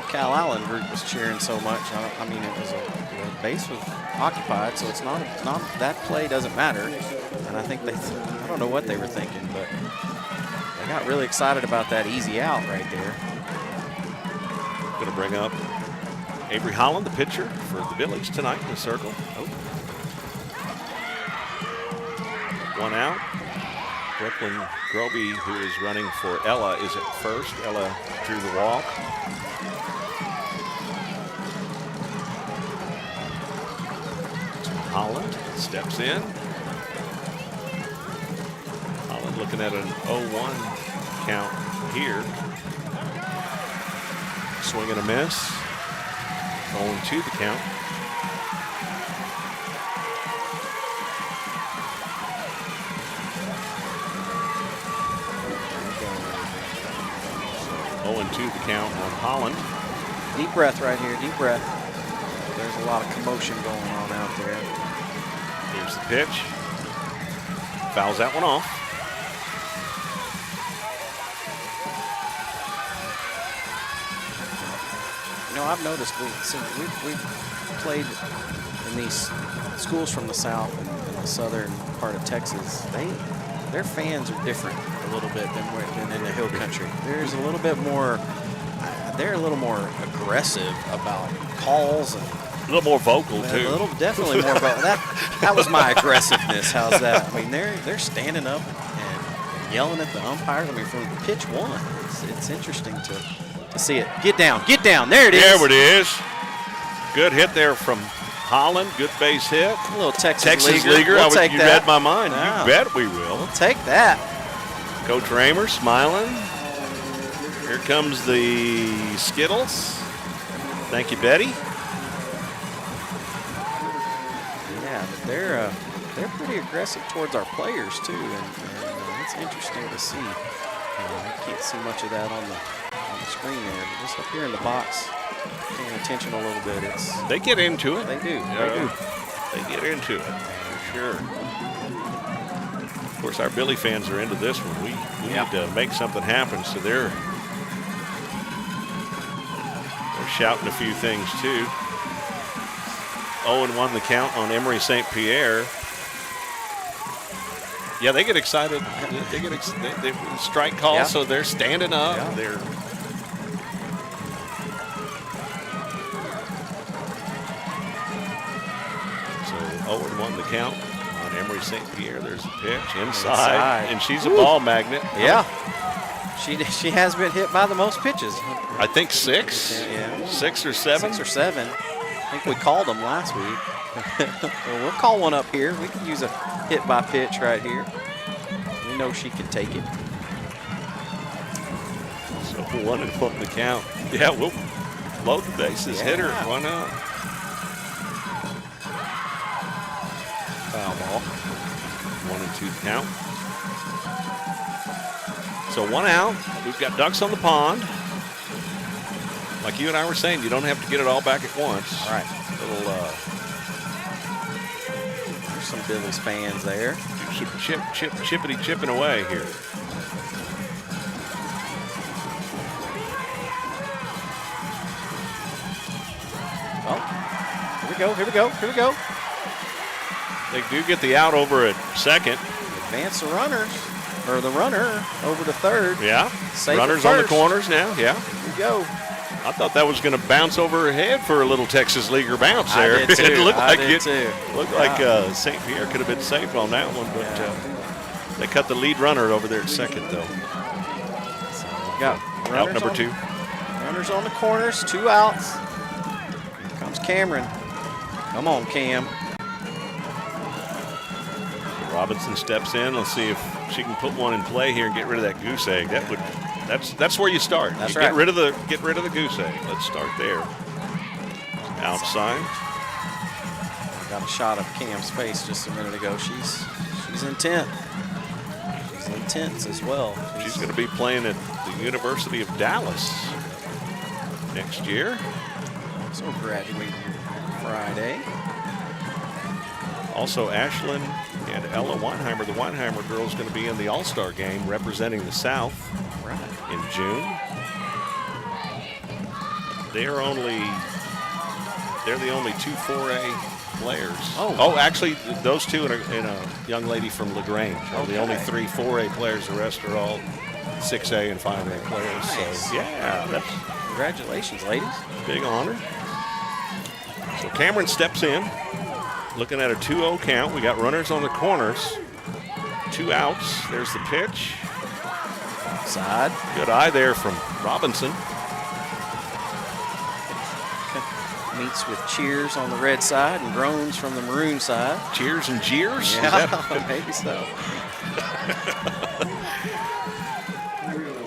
Calallen group was cheering so much. I mean, it was the base was occupied, so it's not that play doesn't matter. And I think I don't know what they were thinking, but they got really excited about that easy out right there. Going to bring up Avery Holland, the pitcher for the Billies tonight in the circle. Oh. One out. Brooklyn Groby, who is running for Ella, is at first. Ella drew the walk. Holland steps in. Holland looking at an 0-1 count here. Swing and a miss. 0-2 the count. And 2 the count on Holland. Deep breath right here, deep breath. There's a lot of commotion going on out there. Here's the pitch. Fouls that one off. You know, I've noticed we've played in these schools from the south and the southern part of Texas. Their fans are different a little bit than in the hill country. There's a little bit more, they're a little more aggressive about calls and a little more vocal too. Definitely more vocal. That was my aggressiveness. How's that? I mean, they're standing up and yelling at the umpires. I mean, from pitch one, it's interesting to see it. Get down, there it is. There it is. Good hit there from Holland, good base hit. A little Texas leaguer. You read my mind. Yeah. You bet we will. We'll take that. Coach Raymer smiling. Here comes the Skittles. Thank you, Betty. Yeah, but they're pretty aggressive towards our players too, and it's interesting to see. I can't see much of that on the screen there, but just up here in the box, paying attention a little bit. They get into it. They do. They get into it for sure. Of course, our Billy fans are into this one. We need to make something happen, so they're shouting a few things too. 0-1 the count on Emory St. Pierre. Yeah, they get excited. They strike call, so they're standing up. Yeah. They're so 0-1 the count on Emory St. Pierre. There's a pitch inside, and she's a ball magnet. Yeah, she has been hit by the most pitches. I think 6. Yeah. 6 or 7. 6 or 7. I think we called them last week. Well, we'll call one up here. We can use a hit by pitch right here. We know she can take it. So 1-1 the count. Yeah, we'll load the bases. Hit her. Why not? Foul ball. 1 and 2 count. So 1 out. We've got ducks on the pond. Like you and I were saying, you don't have to get it all back at once. All right. Little, there's some Billies fans there. Some chippity chipping away here. Oh, here we go. They do get the out over at second. Advance the runners, or the runner over to third. Yeah. Save Runners it on the first. corners now. Yeah. Here we go. I thought that was going to bounce overhead for a little Texas Leaguer bounce there. I did too. It looked I like did it. too. Looked like St. Pierre could have been saved on that one, but they cut the lead runner over there at second, though. So we got out number 2. Runners on the corners, 2 outs. Here comes Cameron. Come on, Cam. Robinson steps in. Let's see if she can put one in play here and get rid of that goose egg. That's where you start. That's you right. Get rid of the goose egg. Let's start there. Outside. Got a shot of Cam's face just a minute ago. She's intent. She's intense as well. She's going to be playing at the University of Dallas next year. So graduating Friday. Also, Ashlyn and Ella Weinheimer. The Weinheimer girl is going to be in the All-Star game representing the South in June. They're the only 2 4A players. Oh, actually, those two and a young lady from LaGrange are the only 3 4A players. The rest are all 6A and 5A players. Nice. So, yeah, Congratulations, ladies. Big honor. So Cameron steps in. Looking at a 2-0 count. We got runners on the corners. 2 outs. There's the pitch. Side. Good eye there from Robinson. Meets with cheers on the red side and groans from the maroon side. Cheers and jeers? Yeah, maybe so.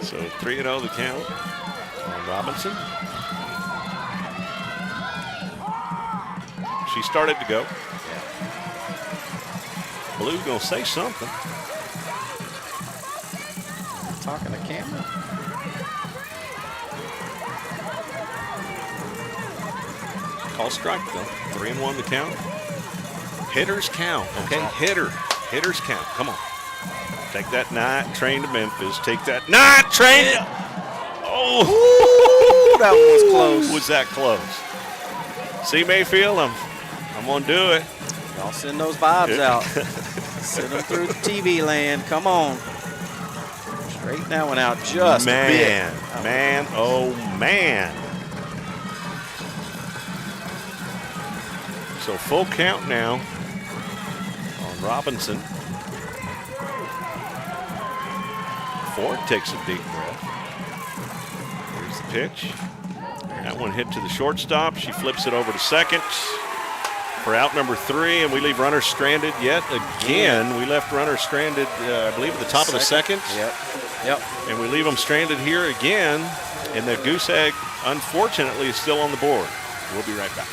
So 3-0 the count on Robinson. She started to go. Blue gonna say something. Talking to Cameron. Call strike though. 3-1 the count. Hitters count. Okay, hitters count. Come on. Take that night train to Memphis. Take that night train. Oh, that one was close. Was that close? See, Mayfield, I'm gonna do it. Y'all send those vibes out. Send them through the TV land. Come on. Straighten that one out just a bit. Man, oh man. So full count now on Robinson. Ford takes a deep breath. Here's the pitch. That one hit to the shortstop. She flips it over to second for out number 3, and we leave runners stranded yet again. We left runners stranded, I believe, at the top of the second. Yep. And we leave them stranded here again, and the goose egg, unfortunately, is still on the board. We'll be right back.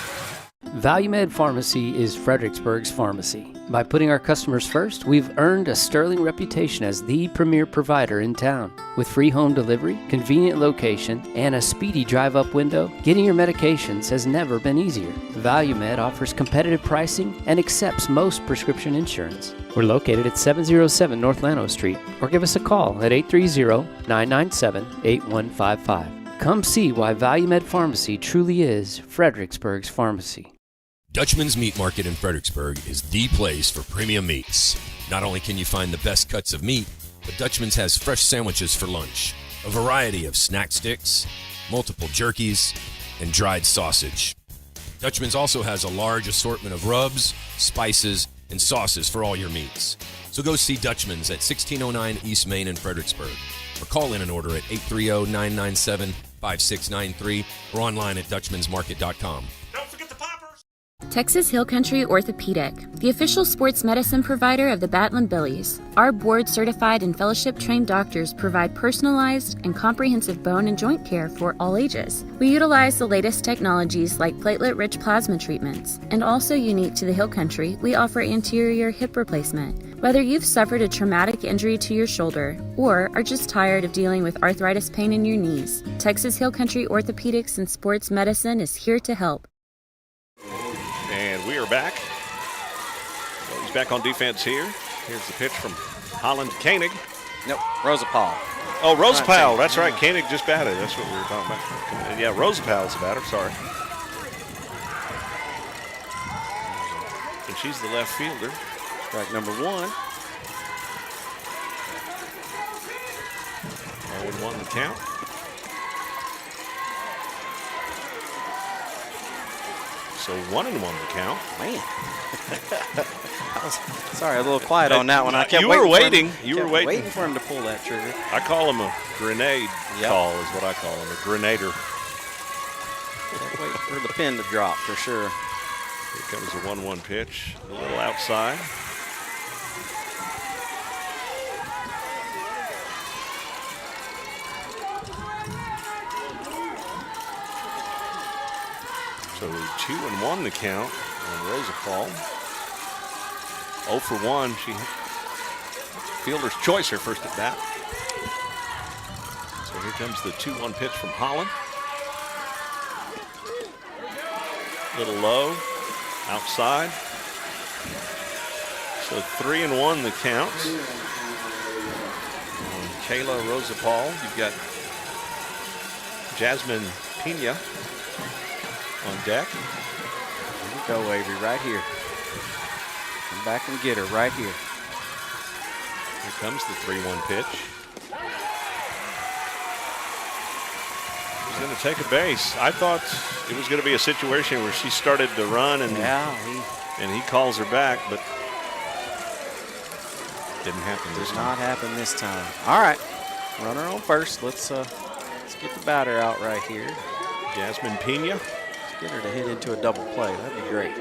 ValueMed Pharmacy is Fredericksburg's pharmacy. By putting our customers first, we've earned a sterling reputation as the premier provider in town. With free home delivery, convenient location, and a speedy drive-up window, getting your medications has never been easier. ValueMed offers competitive pricing and accepts most prescription insurance. We're located at 707 North Llano Street, or give us a call at 830-997-8155. Come see why ValueMed Pharmacy truly is Fredericksburg's pharmacy. Dutchman's Meat Market in Fredericksburg is the place for premium meats. Not only can you find the best cuts of meat, but Dutchman's has fresh sandwiches for lunch, a variety of snack sticks, multiple jerkies, and dried sausage. Dutchman's also has a large assortment of rubs, spices, and sauces for all your meats. So go see Dutchman's at 1609 East Main in Fredericksburg, or call in an order at 830-997-5693 or online at dutchmansmarket.com. Texas Hill Country Orthopedic, the official sports medicine provider of the Battlin Billies. Our board-certified and fellowship-trained doctors provide personalized and comprehensive bone and joint care for all ages. We utilize the latest technologies like platelet-rich plasma treatments. And also unique to the Hill Country, we offer anterior hip replacement. Whether you've suffered a traumatic injury to your shoulder or are just tired of dealing with arthritis pain in your knees, Texas Hill Country Orthopedics and Sports Medicine is here to help. And we are back. Well, he's back on defense here. Here's the pitch from Holland to Koenig. Nope, Rosapal. Oh, Rosapal. That's right. Koenig just batted. That's what we were talking about. Yeah, Rosapal's the batter. Sorry. And she's the left fielder. Strike number 1. 0-1 the count. So 1-1 the count. Man. Sorry, a little quiet on that one. I kept You were waiting waiting for him to pull that trigger. I call him a grenade call is what I call him, a grenader. Wait for the pin to drop for sure. Here comes the 1-1 pitch, a little outside. So 2-1 the count on Rosapal. 0 for 1. She fielder's choice her first at bat. So here comes the 2-1 pitch from Holland. Little low, outside. So 3-1 the count. On Kayla Rosapal, you've got Jasmine Pena on deck. Here we go, Avery, right here. Come back and get her right here. Here comes the 3-1 pitch. He's going to take a base. I thought it was going to be a situation where she started to run and he calls her back, but didn't happen this time. Did not happen this time. All right, runner on first. Let's get the batter out right here. Jasmine Pena. Get her to hit into a double play. That'd be great.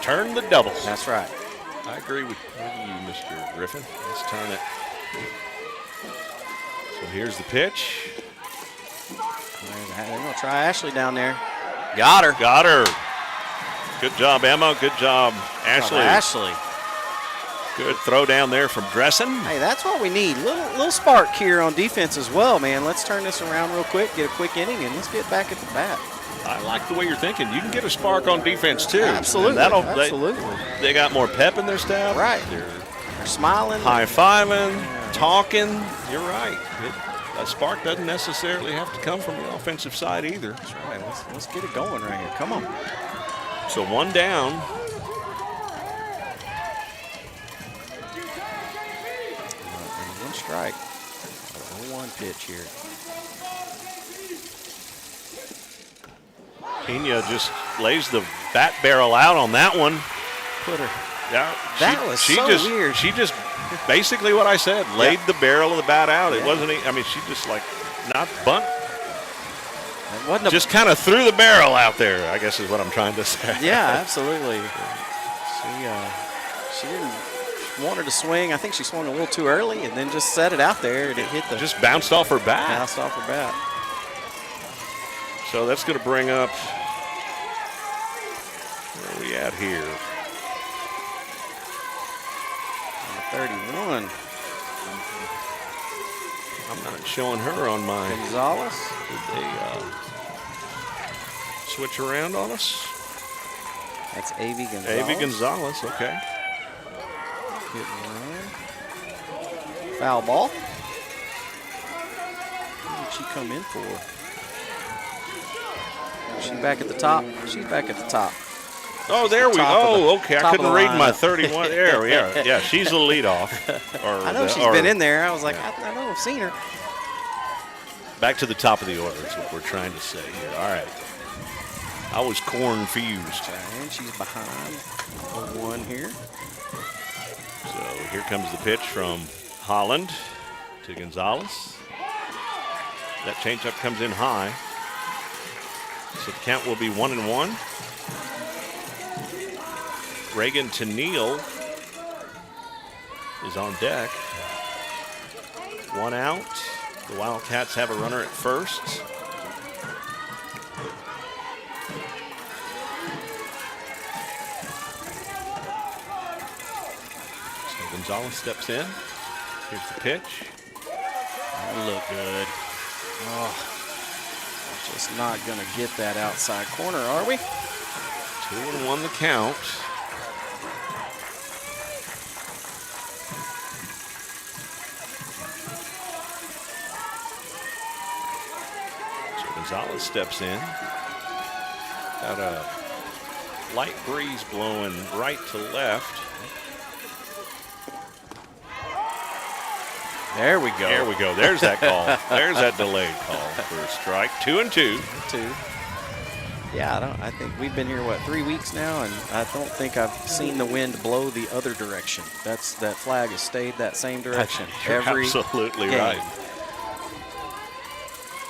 Turn the doubles. That's right. I agree with you, Mr. Griffin. Let's turn it. So here's the pitch. They're going to try Ashley down there. Got her. Got her. Good job, Emma. Good job, Ashley. Ashley. Good throw down there from Dressen. Hey, that's what we need. Little spark here on defense as well, man. Let's turn this around real quick, get a quick inning, and let's get back at the bat. I like the way you're thinking. You can get a spark on defense, too. Absolutely. Absolutely. They got more pep in their step. Right. They're smiling. High-fiving, talking. You're right. A spark doesn't necessarily have to come from the offensive side either. That's right. Let's get it going right here. Come on. So 1 down. Strike. 0-1 pitch here. Pena just lays the bat barrel out on that one. Put her. Yeah, that was so weird. She just basically what I said, laid the barrel of the bat out. It wasn't. I mean, she just like not bunt. Just kind of threw the barrel out there, I guess is what I'm trying to say. Yeah, absolutely. She didn't want her to swing. I think she swung a little too early and then just set it out there and it hit the. Just bounced off her bat. Bounced off her bat. So that's going to bring up. Where are we at here? 31. I'm not showing her on my. Gonzalez. Did they switch around on us? That's Avy Gonzalez. Avy Gonzalez, okay. Foul ball. What did she come in for? Is she back at the top? She's back at the top. Oh, there we go. Oh, okay. I couldn't read my 31. There, yeah. She's the leadoff. I know she's been in there. I was like, I know I've seen her. Back to the top of the order is what we're trying to say here. All right. I was confused. And she's behind 0-1 here. So here comes the pitch from Holland to Gonzalez. That changeup comes in high. So the count will be 1-1. Reagan Tennille is on deck. 1 out. The Wildcats have a runner at first. So Gonzalez steps in. Here's the pitch. That looked good. Oh, just not going to get that outside corner, are we? 2-1 the count. Gonzalez steps in. Got a light breeze blowing right to left. There we go. There we go. There's that call. There's that delayed call for a strike. 2-2. 2. Yeah, I think we've been here, what, 3 weeks now, and I don't think I've seen the wind blow the other direction. That flag has stayed that same direction. You're every absolutely game. right.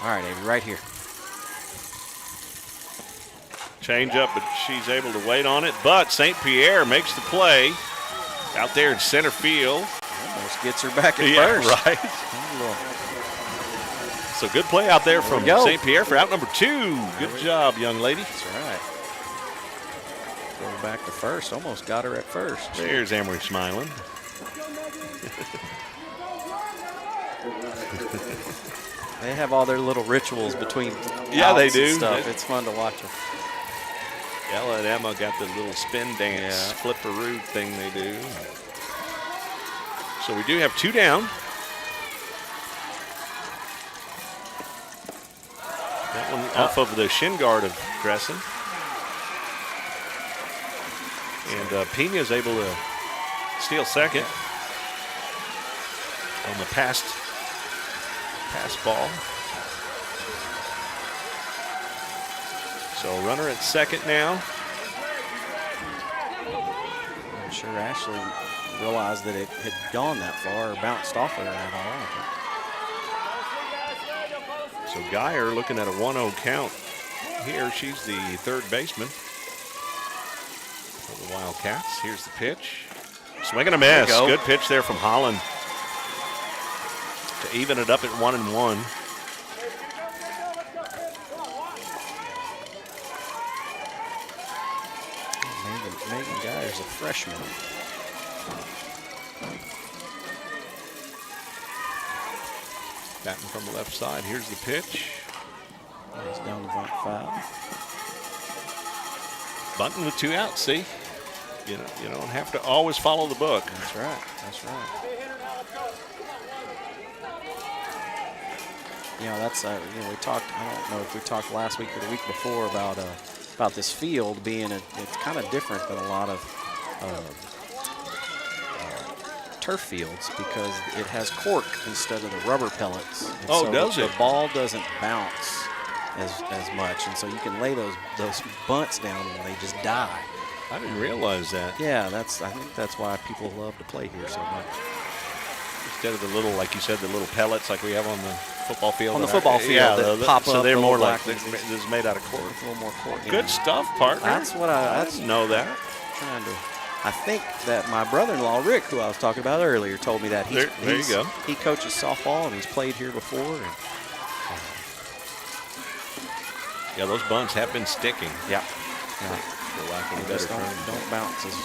All right, Amy, right here. Change up, but she's able to wait on it. But St. Pierre makes the play out there in center field. Almost gets her back at first. Right. So good play out there from St. Pierre for out number 2. Good job, young lady. That's right. Throw back to first. Almost got her at first. There's Emery smiling. They have all their little rituals between they do. Stuff. It's fun to watch them. Ella and Emma got the little spin dance, flipperoo thing they do. So we do have 2 down. That one off of the shin guard of Dressen. And Pena's able to steal second on the pass ball. So runner at second now. I'm sure Ashley realized that it had gone that far or bounced off of her at all. So Geyer looking at a 1-0 count here. She's the third baseman for the Wildcats. Here's the pitch. Swing and a miss. Good pitch there from Holland to even it up at 1-1. Megan Geyer's a freshman. Batting from the left side. Here's the pitch. He's down to bunt 5. Bunting with 2 outs. See, you don't have to always follow the book. That's right. That's right. That's we talked. I don't know if we talked last week or the week before about this field being it's kind of different than a lot of turf fields because it has cork instead of the rubber pellets. And so does it? The ball doesn't bounce as much, and so you can lay those bunts down and they just die. I didn't realize that. Yeah, I think that's why people love to play here so much. Instead of the little, like you said, the little pellets like we have on the football field. On the football field, that pop up. So they're more like this is made out of cork. A little more cork. Good stuff, partner. That's what I didn't know that. I think that my brother-in-law Rick, who I was talking about earlier, told me that there you go. He coaches softball and he's played here before. And, yeah, those bunts have been sticking. Yeah. For lack of a better term. Don't bounce as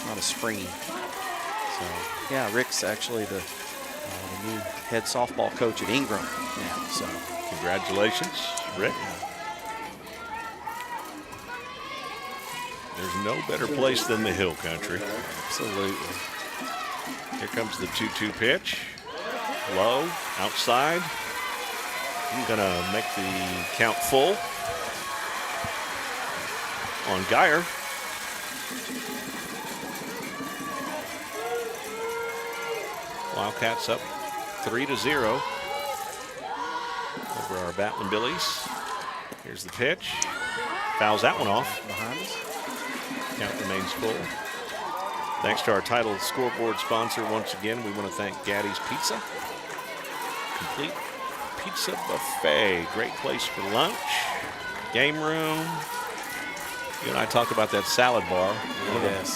not a springy. So yeah, Rick's actually the new head softball coach at Ingram now. So congratulations, Rick. There's no better place than the Hill Country. Absolutely. Here comes the 2-2 pitch. Low, outside. Gonna make the count full on Geyer. Wildcats up 3-0 over our Battlin Billies. Here's the pitch. Fouls that one off. Behind us. Count remains full. Thanks to our title scoreboard sponsor once again, we want to thank Gaddy's Pizza. Complete pizza buffet. Great place for lunch. game room. You and I talked about that salad bar.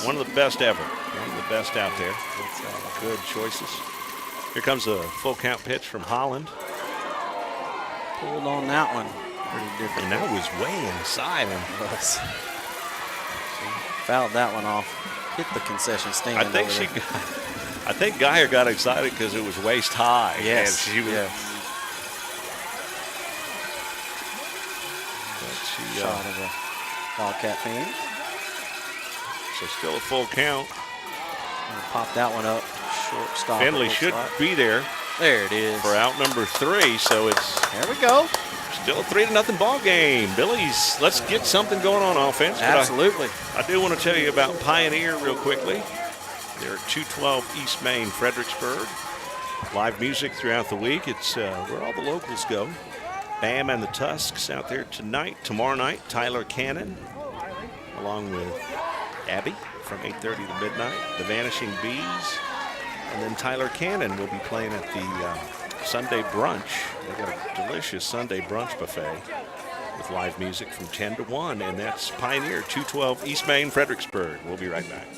One of the best ever. One of the best out there. Good choices. Here comes a full count pitch from Holland. Pulled on that one. Pretty different. And that was way inside him. Fouled that one off. Hit the concession stand. I think Geyer got excited because it was waist high. Yes. And she was, shot of a Wildcat fan. So still a full count. Pop that one up. Shortstop. Finley should be there. There it is. For out number 3. So it's there we go. Still a 3-0 ball game. Billy's, let's get something going on offense. Absolutely. I do want to tell you about Pioneer real quickly. They're 212 East Main, Fredericksburg. Live music throughout the week. It's where all the locals go. Bam and the Tusks out there tonight. Tomorrow night, Tyler Cannon, along with Abby from 8:30 to midnight. The Vanishing Bees. And then Tyler Cannon will be playing at the Sunday brunch. They got a delicious Sunday brunch buffet with live music from 10 to 1, and that's Pioneer, 212 East Main, Fredericksburg. We'll be right back.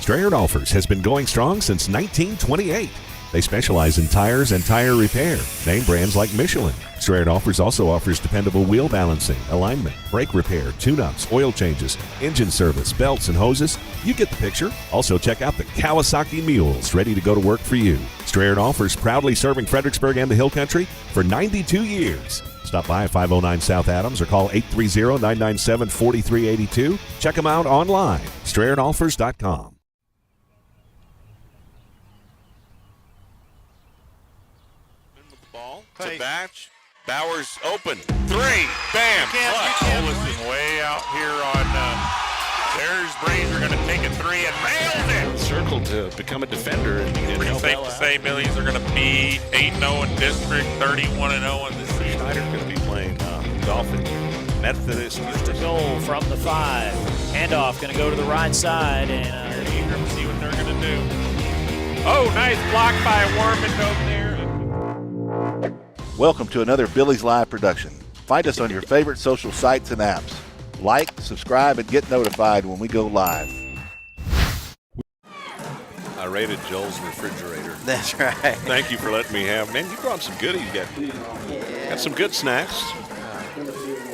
Strayer Dolphers has been going strong since 1928. They specialize in tires and tire repair. Name brands like Michelin. Strayer Dolphers also offers dependable wheel balancing, alignment, brake repair, tune-ups, oil changes, engine service, belts, and hoses. You get the picture. Also check out the Kawasaki Mules, ready to go to work for you. Strayer Dolphers proudly serving Fredericksburg and the Hill Country for 92 years. Stop by at 509 South Adams or call 830-997-4382. Check them out online, StrayerDolphers.com. To Batch. Bowers open. 3. Bam. Clutch. Olison way out here on there's Brazier going to take a 3 and nailed it. Circled to become a defender. And pretty safe to say Billies are going to be 8-0 in district, 31-0 in the season. Schneider's going to be playing Dolphin Methodist. First goal from the 5. Handoff going to go to the right side, and eager to see what they're going to do. Oh, nice block by Wormand over there. Welcome to another Billies.Live production. Find us on your favorite social sites and apps. Like, subscribe, and get notified when we go live. I raided Joel's refrigerator. That's right. Thank you for letting me have. Man, you brought some goodies. You got some good snacks.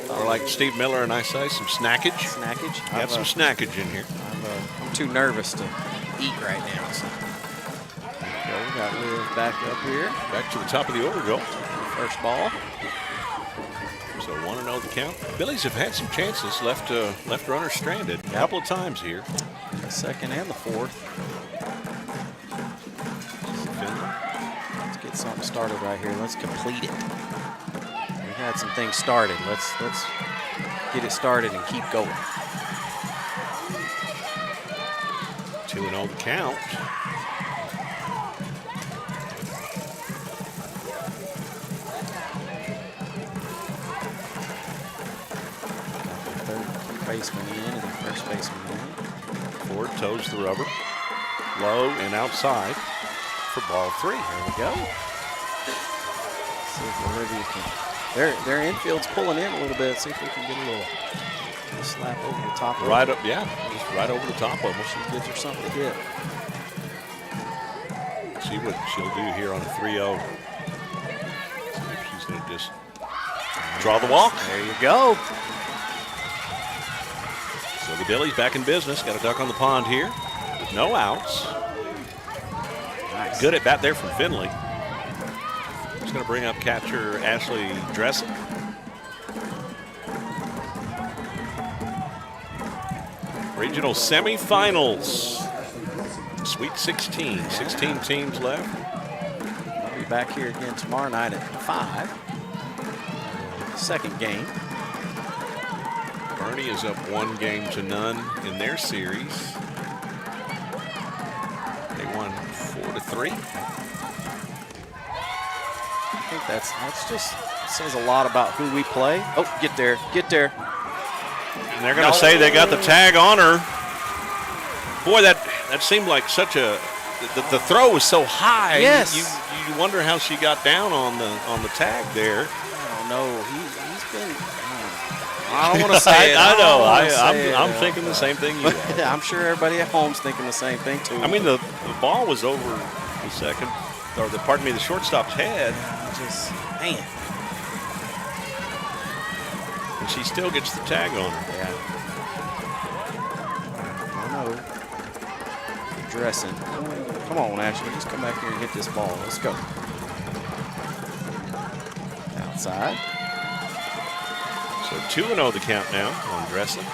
Or like Steve Miller and I say, some snackage. Snackage? Got some snackage in here. I'm too nervous to eat right now. So. We got Liv back up here. Back to the top of the order, Joel. First ball. So 1-0 the count. Billies have had some chances, left runners stranded a couple of times here. The second and the fourth. Let's get something started right here. Let's complete it. We've had some things started. Let's get it started and keep going. 2-0 the count. Baseman in and the first baseman in. Ford toes the rubber. Low and outside for ball 3. There we go. See if Olivia can. Their infield's pulling in a little bit. See if we can get a little slap over the top. Right up, yeah. Just right over the top of them. She gives her something to hit. See what she'll do here on a 3-0. See if she's going to just draw the walk. There you go. So the Billies back in business. Got a duck on the pond here with no outs. Nice. Good at bat there from Finley. He's going to bring up catcher Ashley Dressing. Regional semifinals. Sweet 16. 16 teams left. I'll be back here again tomorrow night at 5. Second game. Bernie is up 1-0 in their series. They won 4-3. I think that's just says a lot about who we play. Oh, get there. And they're going to say they got the tag on her. Boy, that seemed like such a the throw was so high. Yes. You wonder how she got down on the tag there. I don't no, he's been. I don't want to say it. I know. I'm thinking the same thing you are. I'm sure everybody at home's thinking the same thing too. I mean, the ball was over the second, or the shortstop's head. Just man. And she still gets the tag on her. Yeah. I know. Dressing. Come on, Ashley. Just come back here and hit this ball. Let's go. Outside. So 2-0 the count now on Dressing.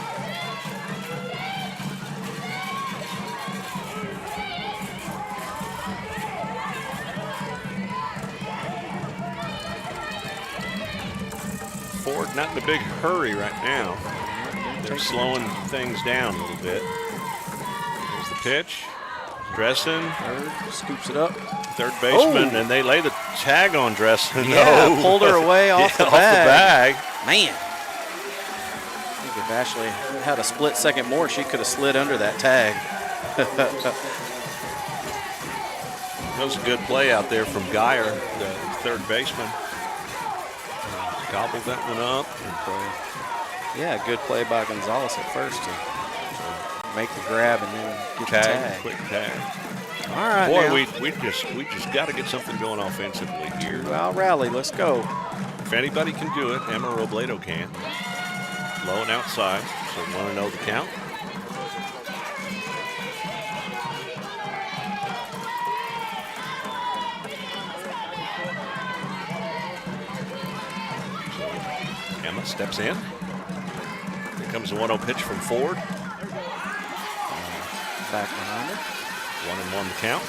Ford not in a big hurry right now. They're slowing things down a little bit. There's the pitch. Dressing. Third, scoops it up. Third baseman, and they lay the tag on Dressing. Yeah, No. pulled her away off the off the bag. Man. I think if Ashley had a split second more, she could have slid under that tag. That was a good play out there from Geyer, the third baseman. Gobbled that one up. Yeah, good play by Gonzalez at first to make the grab and then get the tag. Quick tag. All right, boy, now. we just got to get something going offensively here. Well, rally, let's go. If anybody can do it, Emma Robledo can. Low and outside, so 1-0 the count. So Emma steps in. Here comes a 1-0 pitch from Ford. Back behind her. 1-1 the count.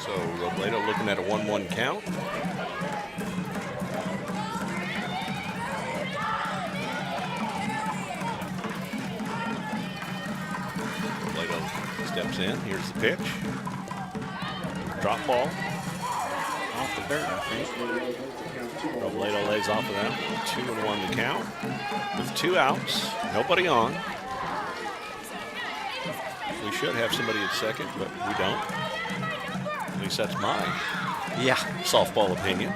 So Robledo looking at a 1-1 count. Robledo steps in. Here's the pitch. Drop ball. Off the dirt, I think. Robledo lays off of that. 2-1 the count. With 2 outs, nobody on. We should have somebody at second, but we don't. At least that's my softball opinion,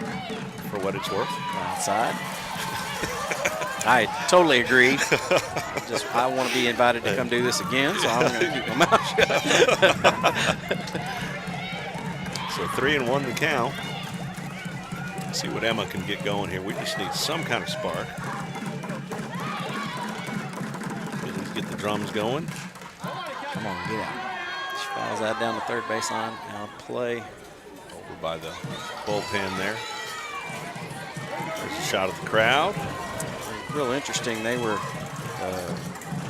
for what it's worth. Outside. I totally agree. I want to be invited to come do this again, so I'm going to keep my mouth shut. So 3-1 the count. See what Emma can get going here. We just need some kind of spark. Let's get the drums going. Come on, get out. She fouls that down the third baseline. Now play. Over by the bullpen there. There's a shot of the crowd. Real interesting. They were,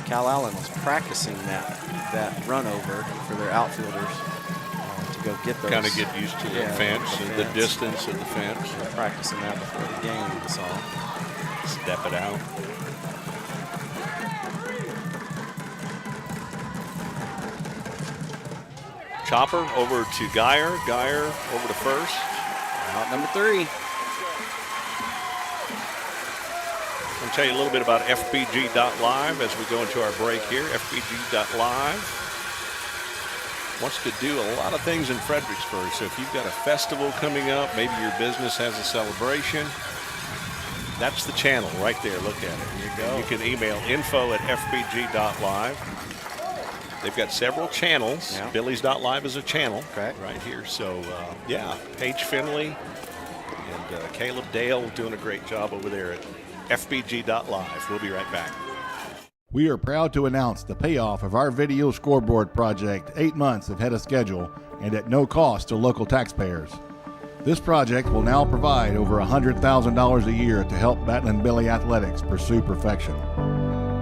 Calallen was practicing that run over for their outfielders. Go get those. Kind of get used to the fence, the distance of the fence. They're practicing that before the game, that's all. Step it out. Chopper over to Geyer. Geyer over to first. Out number 3. I'll tell you a little bit about FBG.Live as we go into our break here. FBG.Live wants to do a lot of things in Fredericksburg. So if you've got a festival coming up, maybe your business has a celebration, that's the channel right there. Look at it. There you go. You can email info@fbg.live. They've got several channels. Yeah. Billies.Live is a channel right here. So, Paige Finley and Caleb Dale doing a great job over there at FBG.Live. We'll be right back. We are proud to announce the payoff of our video scoreboard project 8 months ahead of schedule and at no cost to local taxpayers. This project will now provide over $100,000 a year to help Battlin Billy Athletics pursue perfection.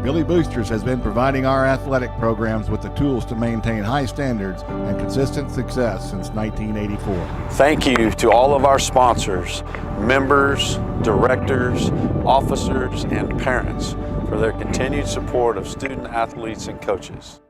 Billy Boosters has been providing our athletic programs with the tools to maintain high standards and consistent success since 1984. Thank you to all of our sponsors, members, directors, officers, and parents for their continued support of student athletes and coaches.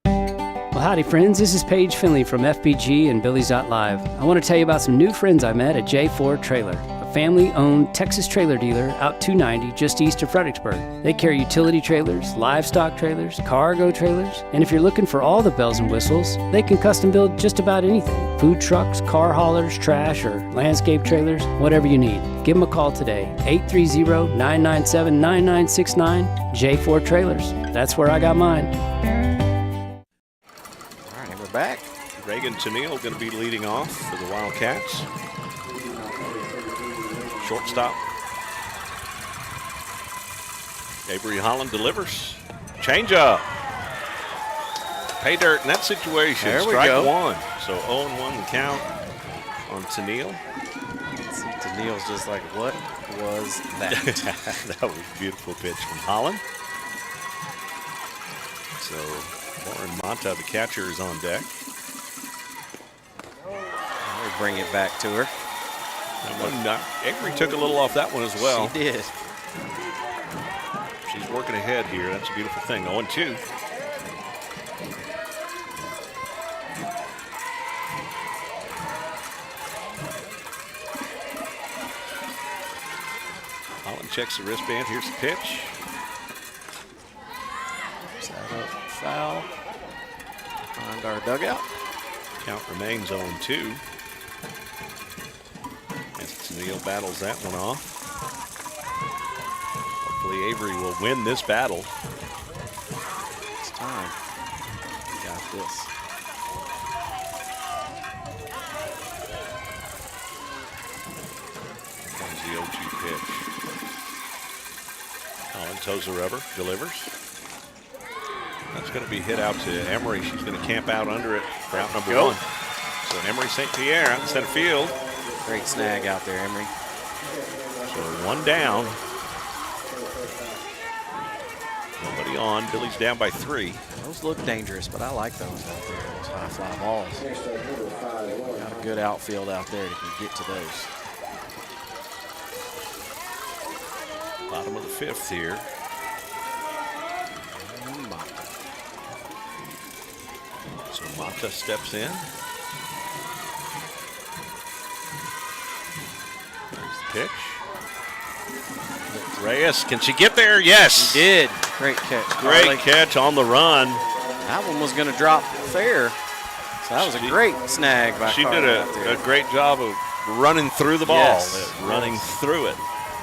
Well, howdy, friends. This is Paige Finley from FBG and Billies.Live. I want to tell you about some new friends I met at J4 Trailer, a family-owned Texas trailer dealer out 290 just east of Fredericksburg. They carry utility trailers, livestock trailers, cargo trailers, and if you're looking for all the bells and whistles, they can custom build just about anything. Food trucks, car haulers, trash, or landscape trailers, whatever you need. Give them a call today, 830-997-9969, J4 Trailers. That's where I got mine. All right, and we're back. Reagan Tennille going to be leading off for the Wildcats. Shortstop. Avery Holland delivers. Changeup. Pay dirt in that situation. There we Strike go. one. So 0-1 the count on Tennille. Tennille's just like, what was that? That was a beautiful pitch from Holland. So Lauren Monta, the catcher, is on deck. We bring it back to her. Avery took a little off that one as well. She did. She's working ahead here. That's a beautiful thing. 0-2. Holland checks the wristband. Here's the pitch. Side up foul. Behind our dugout. Count remains 0-2. As Tennille battles that one off. Hopefully Avery will win this battle. It's time. We got this. Comes the 0-2 pitch. Holland toes the rubber, delivers. That's going to be hit out to Emery. She's going to camp out under it for out number one. So Emery St. Pierre out in center field. Great snag out there, Emery. So one down. Nobody on. Billy's down by 3. Those look dangerous, but I like those out there, those high fly balls. Got a good outfield out there that can get to those. Bottom of the 5th here. So Mata steps in. There's the pitch. Reyes, can she get there? Yes. She did. Great catch. Great catch on the run. That one was going to drop fair. So that was a great snag by She Carly did out there. a great job of running through the ball. Yes. Running through it.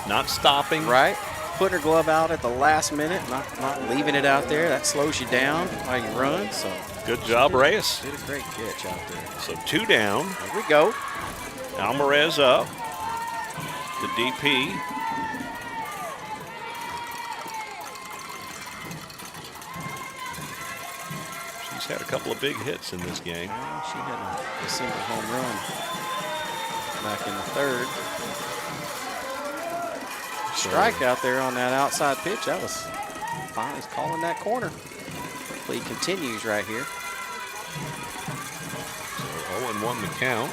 Not stopping. Right. Putting her glove out at the last minute, not leaving it out there. That slows you down while you run. So good job, Reyes. Did a great catch out there. So 2 down. Here we go. Alvarez up. The DP. She's had a couple of big hits in this game. She had a single home run back in the 3rd. Strike out there on that outside pitch. That was fine. He's calling that corner. Hopefully he continues right here. So 0-1 the count.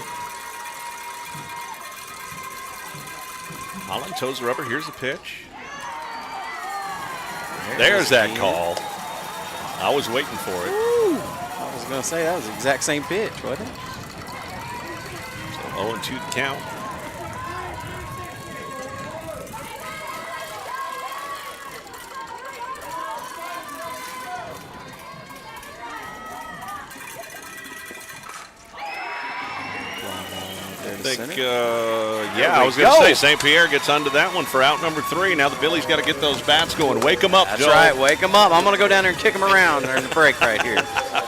Holland toes the rubber. Here's the pitch. There's that call. I was waiting for it. Woo. I was going to say that was the exact same pitch, wasn't it? So 0-2 the count. I was going to say St. Pierre gets onto that one for out number 3. Now the Billies got to get those bats going. Wake them up, That's Joe. right. Wake them up. I'm going to go down there and kick them around during the break right here.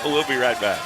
We'll be right back.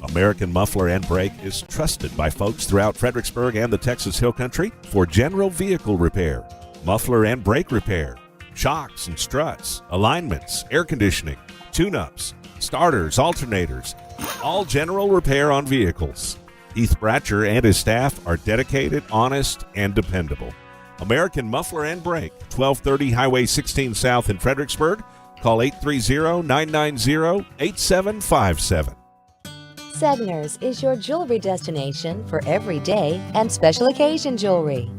American Muffler and Brake is trusted by folks throughout Fredericksburg and the Texas Hill Country for general vehicle repair, muffler and brake repair, shocks and struts, alignments, air conditioning, tune-ups, starters, alternators, all general repair on vehicles. Heath Bratcher and his staff are dedicated, honest, and dependable. American Muffler and Brake, 1230 Highway 16 South in Fredericksburg. Call 830-990-8757. Segner's is your jewelry destination for everyday and special occasion jewelry.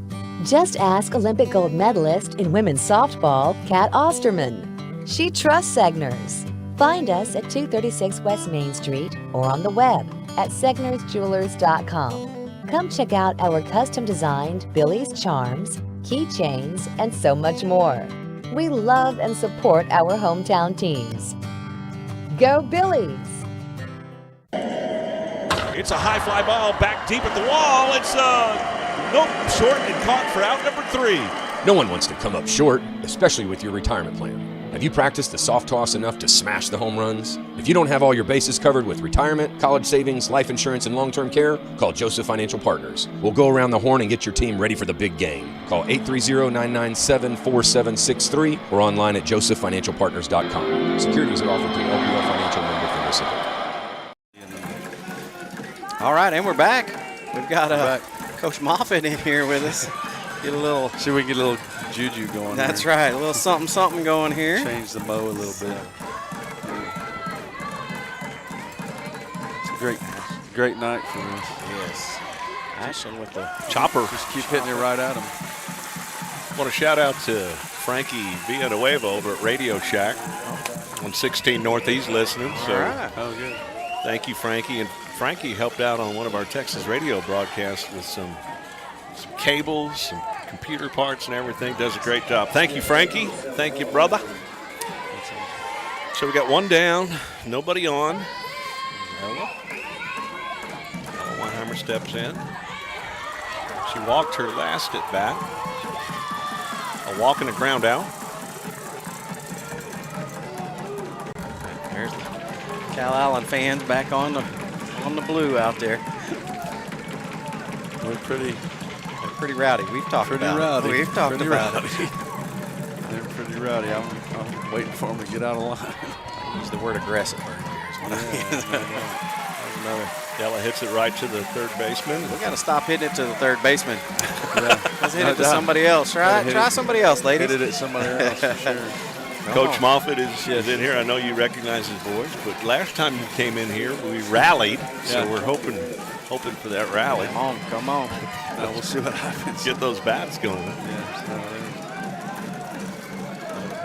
Just ask Olympic gold medalist in women's softball, Kat Osterman. She trusts Segner's. Find us at 236 West Main Street or on the web at segnersjewelers.com. Come check out our custom-designed Billy's charms, keychains, and so much more. We love and support our hometown teams. Go Billies! It's a high fly ball back deep at the wall. It's nope, short and caught for out number 3. No one wants to come up short, especially with your retirement plan. Have you practiced the soft toss enough to smash the home runs? If you don't have all your bases covered with retirement, college savings, life insurance, and long-term care, call Joseph Financial Partners. We'll go around the horn and get your team ready for the big game. Call 830-997-4763 or online at josepffinancialpartners.com. Securities are offered through LPL Financial member FINRA. All right, and we're back. We've got Coach Moffitt in here with us. Get a little. See if we can get a little juju going. That's here. right, a little something going here. Change the mow a little bit. It's a great night for this. Yes. Ashland with the chopper. Just keep hitting it right at him. I want to shout out to Frankie Villanueva over at Radio Shack on 16 Northeast listening. So, all right. Oh, good. Thank you, Frankie. And Frankie helped out on one of our Texas radio broadcasts with some cables, some computer parts and everything. Does a great job. Thank you, Frankie. Thank you, brother. So we got one down, nobody on. Ella Weinheimer steps in. She walked her last at bat. A walk and a ground out. There's the Calallen fans back on the blue out there. We're pretty rowdy. We've talked about it. We've talked about it. They're pretty rowdy. I'm waiting for them to get out of line. I use the word aggressive. Ella hits it right to the third baseman. We got to stop hitting it to the third baseman. Yeah. Let's hit it to somebody else. Try somebody else, ladies. Hit it at somebody else for sure. Coach Moffitt is in here. I know you recognize his voice, but last time you came in here, we rallied. So we're hoping for that rally. Come on. Now we'll see what happens. Get those bats going.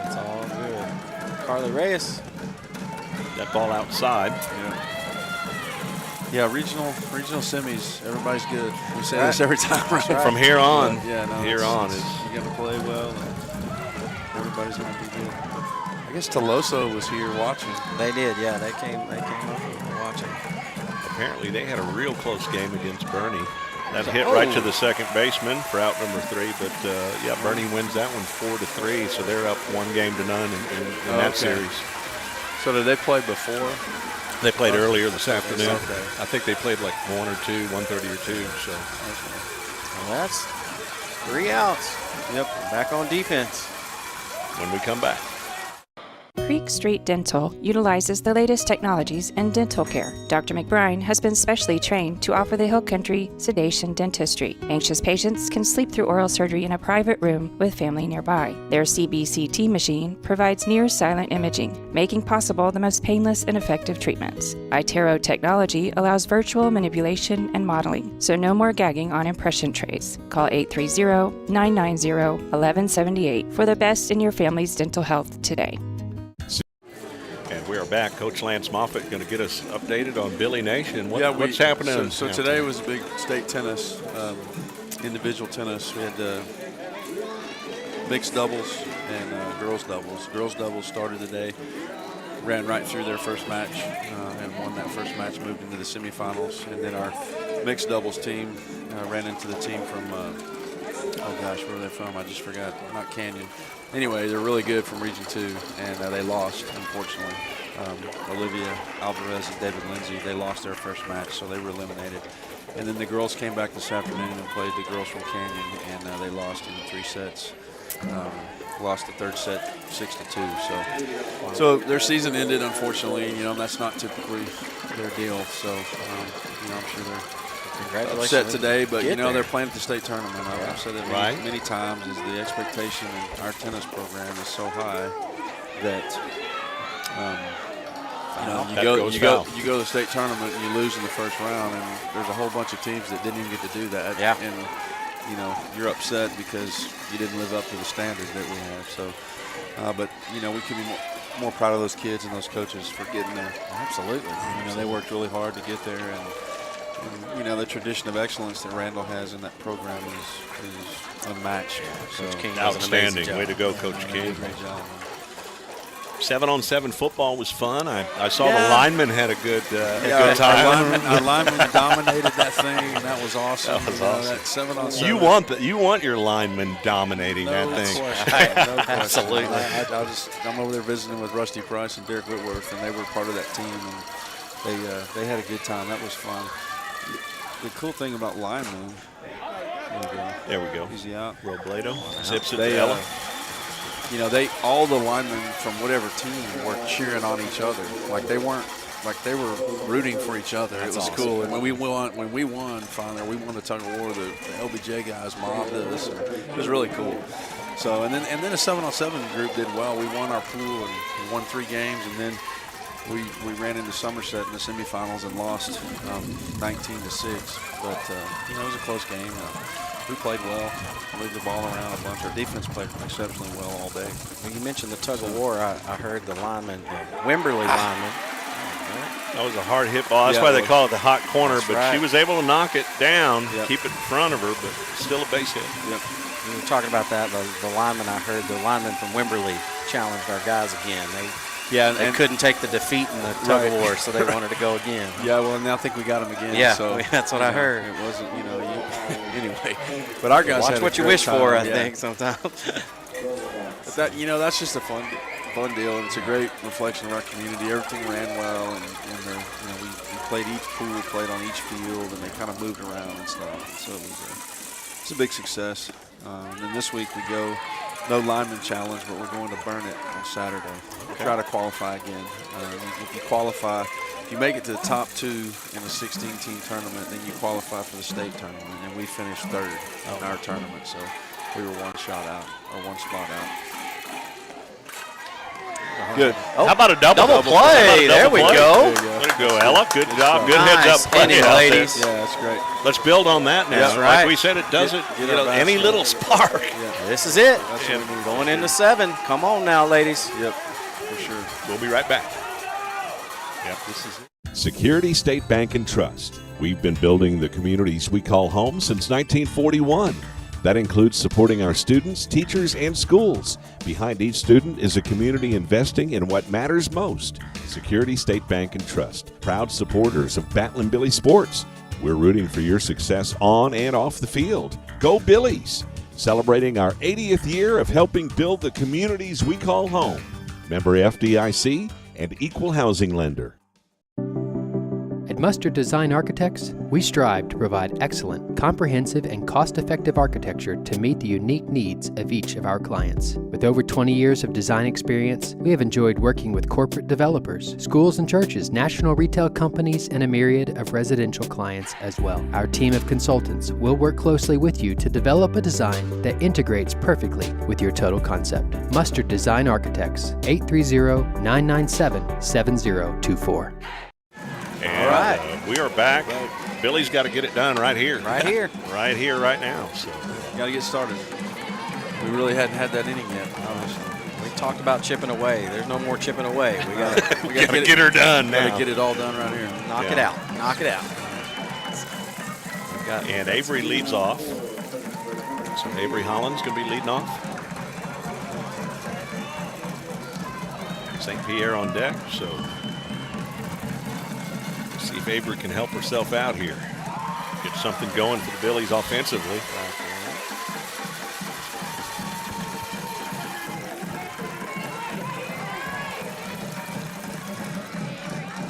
It's all good. Carly Reyes. That ball outside. Yeah, regional semis, everybody's good. We say this every time. Right? From here on, you're going to play well, and everybody's going to be good. I guess Toloso was here watching. They did, yeah. They came up and watching. Apparently, they had a real close game against Bernie. That hit right to the second baseman for out number 3. But Bernie wins that one 4-3. So they're up 1-0 in that series. So did they play before? They played earlier this afternoon. Okay. I think they played like 1 or 2, 1:30 or 2. So well, that's 3 outs. Yep, back on defense. When we come back. Creek Street Dental utilizes the latest technologies in dental care. Dr. McBride has been specially trained to offer the Hill Country sedation dentistry. Anxious patients can sleep through oral surgery in a private room with family nearby. Their CBCT machine provides near-silent imaging, making possible the most painless and effective treatments. iTero technology allows virtual manipulation and modeling, so no more gagging on impression trays. Call 830-990-1178 for the best in your family's dental health today. We are back. Coach Lance Moffitt going to get us updated on Billy Nation. What's happening? So today was a big state tennis, individual tennis. We had mixed doubles and girls doubles. Girls doubles started today, ran right through their first match and won that first match, moved into the semifinals. And then our mixed doubles team ran into the team from, where are they from? I just forgot. Not Canyon. Anyway, they're really good from Region 2, and they lost, unfortunately. Olivia Alvarez and David Lindsay, they lost their first match, so they were eliminated. And then the girls came back this afternoon and played the girls from Canyon, and they lost in 3 sets. Lost the third set 6-2. So their season ended, unfortunately. That's not typically their deal. So I'm sure they're upset today, but they're playing at the state tournament. I've said it many times. Is the expectation in our tennis program is so high that you go to the state tournament and you lose in the first round, and there's a whole bunch of teams that didn't even get to do that. Yeah. And you're upset because you didn't live up to the standard that we have. So, but we can be more proud of those kids and those coaches for getting there. Absolutely. They worked really hard to get there, and And, you know, the tradition of excellence that Randall has in that program is unmatched. So Coach King does an amazing Outstanding. job. Way to go, Coach King. Great job. 7-on-7 football was fun. I saw the linemen had a good time. time. Our linemen dominated that thing, and that was awesome. That was awesome. That 7-on-7. You want your linemen dominating that thing. No question. Absolutely. I'm over there visiting with Rusty Price and Derek Whitworth, and they were part of that team, and they had a good time. That was fun. The cool thing about linemen. There we go. Easy out. Robledo zips it They, to Ella. You know, all the linemen from whatever team were cheering on each other. Like they were rooting for each other. That's it was awesome. cool. And when we won finally, we won the tug of war. The LBJ guys mobbed us. It was really cool. So and then a 7-on-7 group did well. We won our pool and won 3 games, and then we ran into Somerset in the semifinals and lost 19-6. But you know, it was a close game. We played well, moved the ball around a bunch. Our defense played exceptionally well all day. When you mentioned the tug of war, I heard the lineman, Wimberley lineman. That was a hard hit ball. That's why they call it the hot corner. That's but right. she was able to knock it down, keep it in front of her, but still a base hit. Yep. We were talking about that. The lineman, I heard the lineman from Wimberley challenged our guys again. They couldn't take the defeat in the tug of war, so they wanted to go again. Yeah, well, now I think we got him again. Yeah, so, that's what I heard. It wasn't, you know, anyway. But our guys watch had what a you great wish time, for, I yeah. think, sometimes. But that, you know, that's just a fun deal, and it's a great reflection of our community. Everything ran well, and we played each pool, played on each field, and they kind of moved around and stuff. So it's a big success. And then this week we go, no lineman challenge, but we're going to Burn It on Saturday. We'll try to qualify again. If you qualify, if you make it to the top 2 in a 16-team tournament, then you qualify for the state tournament. And we finished 3rd in our tournament, so we were one spot out. Good. Oh, how about a double play? There we go. Way to go, Ella. Good job. Good Nice heads up play, inning, ladies. Yeah, that's great. Let's build on that now. That's right. Like we said, it doesn't. Get You know, our any basket. little spark. Yeah. This is it. That's what we need. Going into 7. Come on now, ladies. Yep, for sure. We'll be right back. Yep, this is it. Security State Bank and Trust. We've been building the communities we call home since 1941. That includes supporting our students, teachers, and schools. Behind each student is a community investing in what matters most. Security State Bank and Trust, proud supporters of Battlin Billy sports. We're rooting for your success on and off the field. Go Billies! Celebrating our 80th year of helping build the communities we call home. Member FDIC and equal housing lender. At Mustard Design Architects, we strive to provide excellent, comprehensive, and cost-effective architecture to meet the unique needs of each of our clients. With over 20 years of design experience, we have enjoyed working with corporate developers, schools and churches, national retail companies, and a myriad of residential clients as well. Our team of consultants will work closely with you to develop a design that integrates perfectly with your total concept. Mustard Design Architects, 830-997-7024. And, All right. We are back. Billy's got to get it done right here. Right here. Right here, right now. So Got to get started. We really hadn't had that inning yet, honestly. We talked about chipping away. There's no more chipping away. We got gotta get her done now. Got to get it all done right here. Knock it out. Knock it out. And Avery leads off. So Avery Holland's going to be leading off. St. Pierre on deck. So see if Avery can help herself out here. Get something going for the Billies offensively.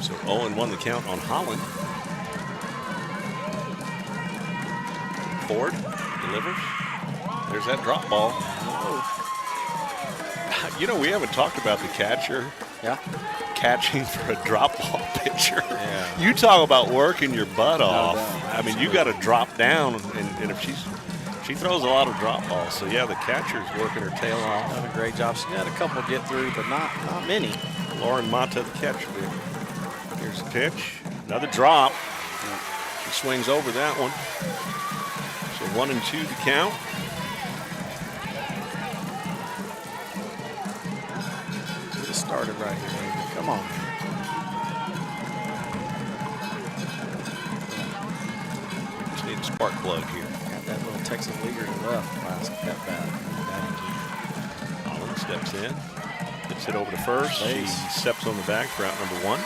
So 0-1 the count on Holland. Ford delivers. There's that drop ball. You know, we haven't talked about the catcher. Yeah. Catching for a drop ball pitcher. Yeah. You talk about working your butt off. I mean, you got to drop down, and if she throws a lot of drop balls. So yeah, the catcher's working her tail off. Done a great job. She had a couple get through, but not many. Lauren Mata, the catcher. Here's the pitch. Another drop. She swings over that one. So 1-2 to count. Get it started right here, baby. Come on. spark plug here. Got that little Texas leaguer to left last at bat. Calallen steps in. Gets it over to first. She steps on the bag for out number 1.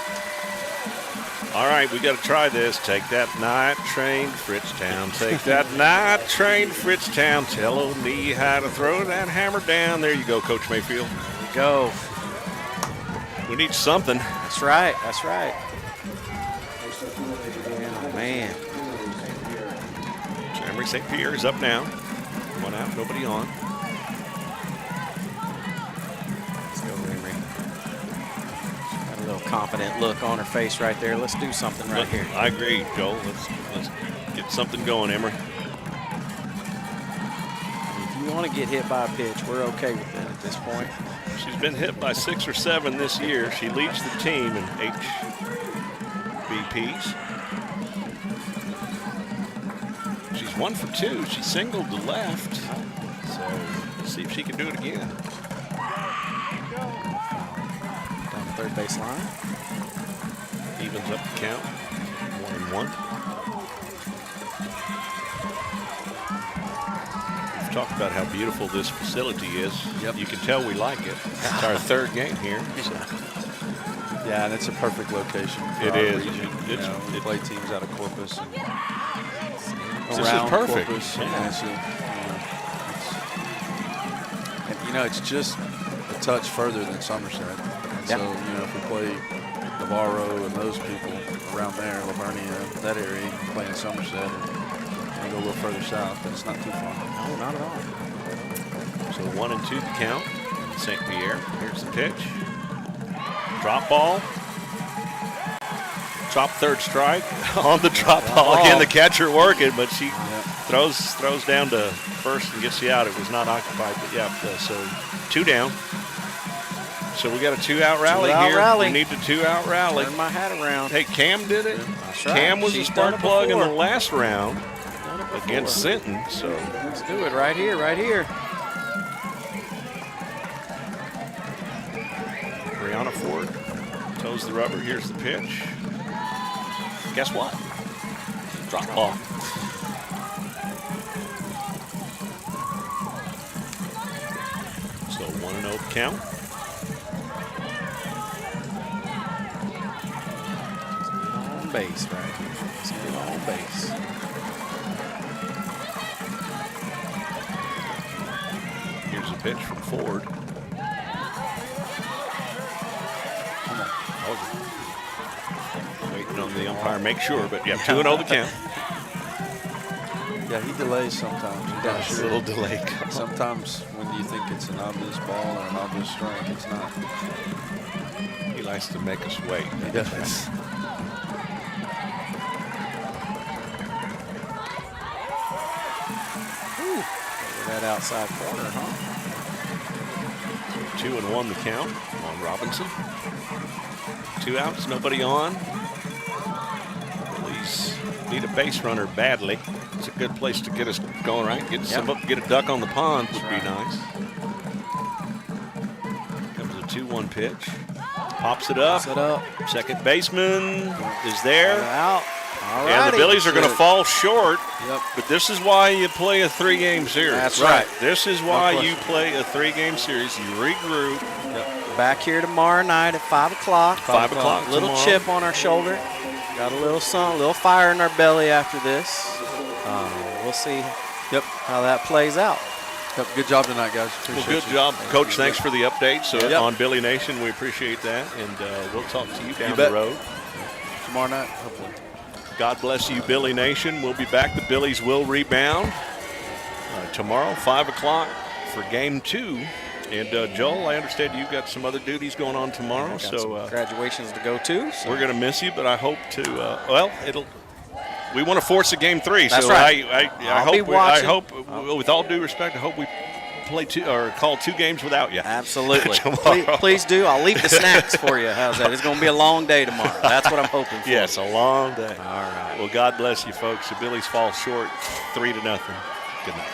All right, we got to try this. Take that night train to Fritztown. Take that night train to Fritztown. Tell old me how to throw that hammer down. There you go, Coach Mayfield. There we go. We need something. That's right. That's right. Oh, man. So Emery St. Pierre is up now. 1 out, nobody on. Let's go, Emery. Got a little confident look on her face right there. Let's do something right here. I agree, Joel. Let's get something going, Emery. If you want to get hit by a pitch, we're okay with that at this point. She's been hit by 6 or 7 this year. She leads the team in HBPs. She's 1 for 2. She singled to left. So let's see if she can do it again. Down the third base line. Evens up the count. 1-1. We've talked about how beautiful this facility is. Yep. You can tell we like it. It's our 3rd game here. So. Yeah, and it's a perfect location. It is. We play teams out of Corpus. And this is perfect. Corpus, it's just a touch further than Somerset. And so, if we play Navarro and those people around there, Lavernia, that area, playing Somerset, and go a little further south, but it's not too far. No, not at all. So 1-2 the count. St. Pierre. Here's the pitch. Drop ball. Drop 3rd strike. On the drop ball. Again, the catcher working, but she throws down to first and gets the out. It was not occupied, but so 2 down. So we got a 2-out rally here. We need the 2-out rally. Turn my hat around. Hey, Cam did it. That's right. Cam was a spark plug in the last round against against Sinton. So let's do it right here, right here. Brianna Ford toes the rubber. Here's the pitch. Guess what? Drop ball. So 1-0 count. On base right here. Let's get on base. Here's a pitch from Ford. Waiting on the umpire, make sure, but 2-0 the count. Yeah, he delays sometimes. He does. A little delay. Sometimes when you think it's an obvious ball or an obvious strike, it's not. He likes to make us wait. He does. That outside corner, huh? 2-1 the count on Robinson. 2 outs, nobody on. Phillies need a base runner badly. It's a good place to get us going, right? Get a duck on the pond would be nice. Comes a 2-1 pitch. Pops it up. Second baseman is there. Out. And the Billies are going to fall short. But this is why you play a 3-game series. That's right. This is why you play a 3-game series. You regroup. Back here tomorrow night at 5 o'clock. 5 o'clock. Little chip on our shoulder. Got a little fire in our belly after this. We'll see how that plays out. Good job tonight, guys. Good job, Coach. Thanks for the update. So on Billy Nation, we appreciate that. And we'll talk to you down the road. Tomorrow night, hopefully. God bless you, Billy Nation. We'll be back. The Billies will rebound tomorrow, 5 o'clock for Game 2. And Joel, I understand you've got some other duties going on tomorrow. So graduations to go to. So. We're going to miss you, but I hope to. We want to force a Game 3. That's so right. I hope, with all due respect, I hope we play call 2 games without you. Absolutely. please do. I'll leave the snacks for you. How's that? It's going to be a long day tomorrow. That's what I'm hoping for. Yes, a long day. All right. Well, God bless you, folks. The Billies fall short 3-0. Good night.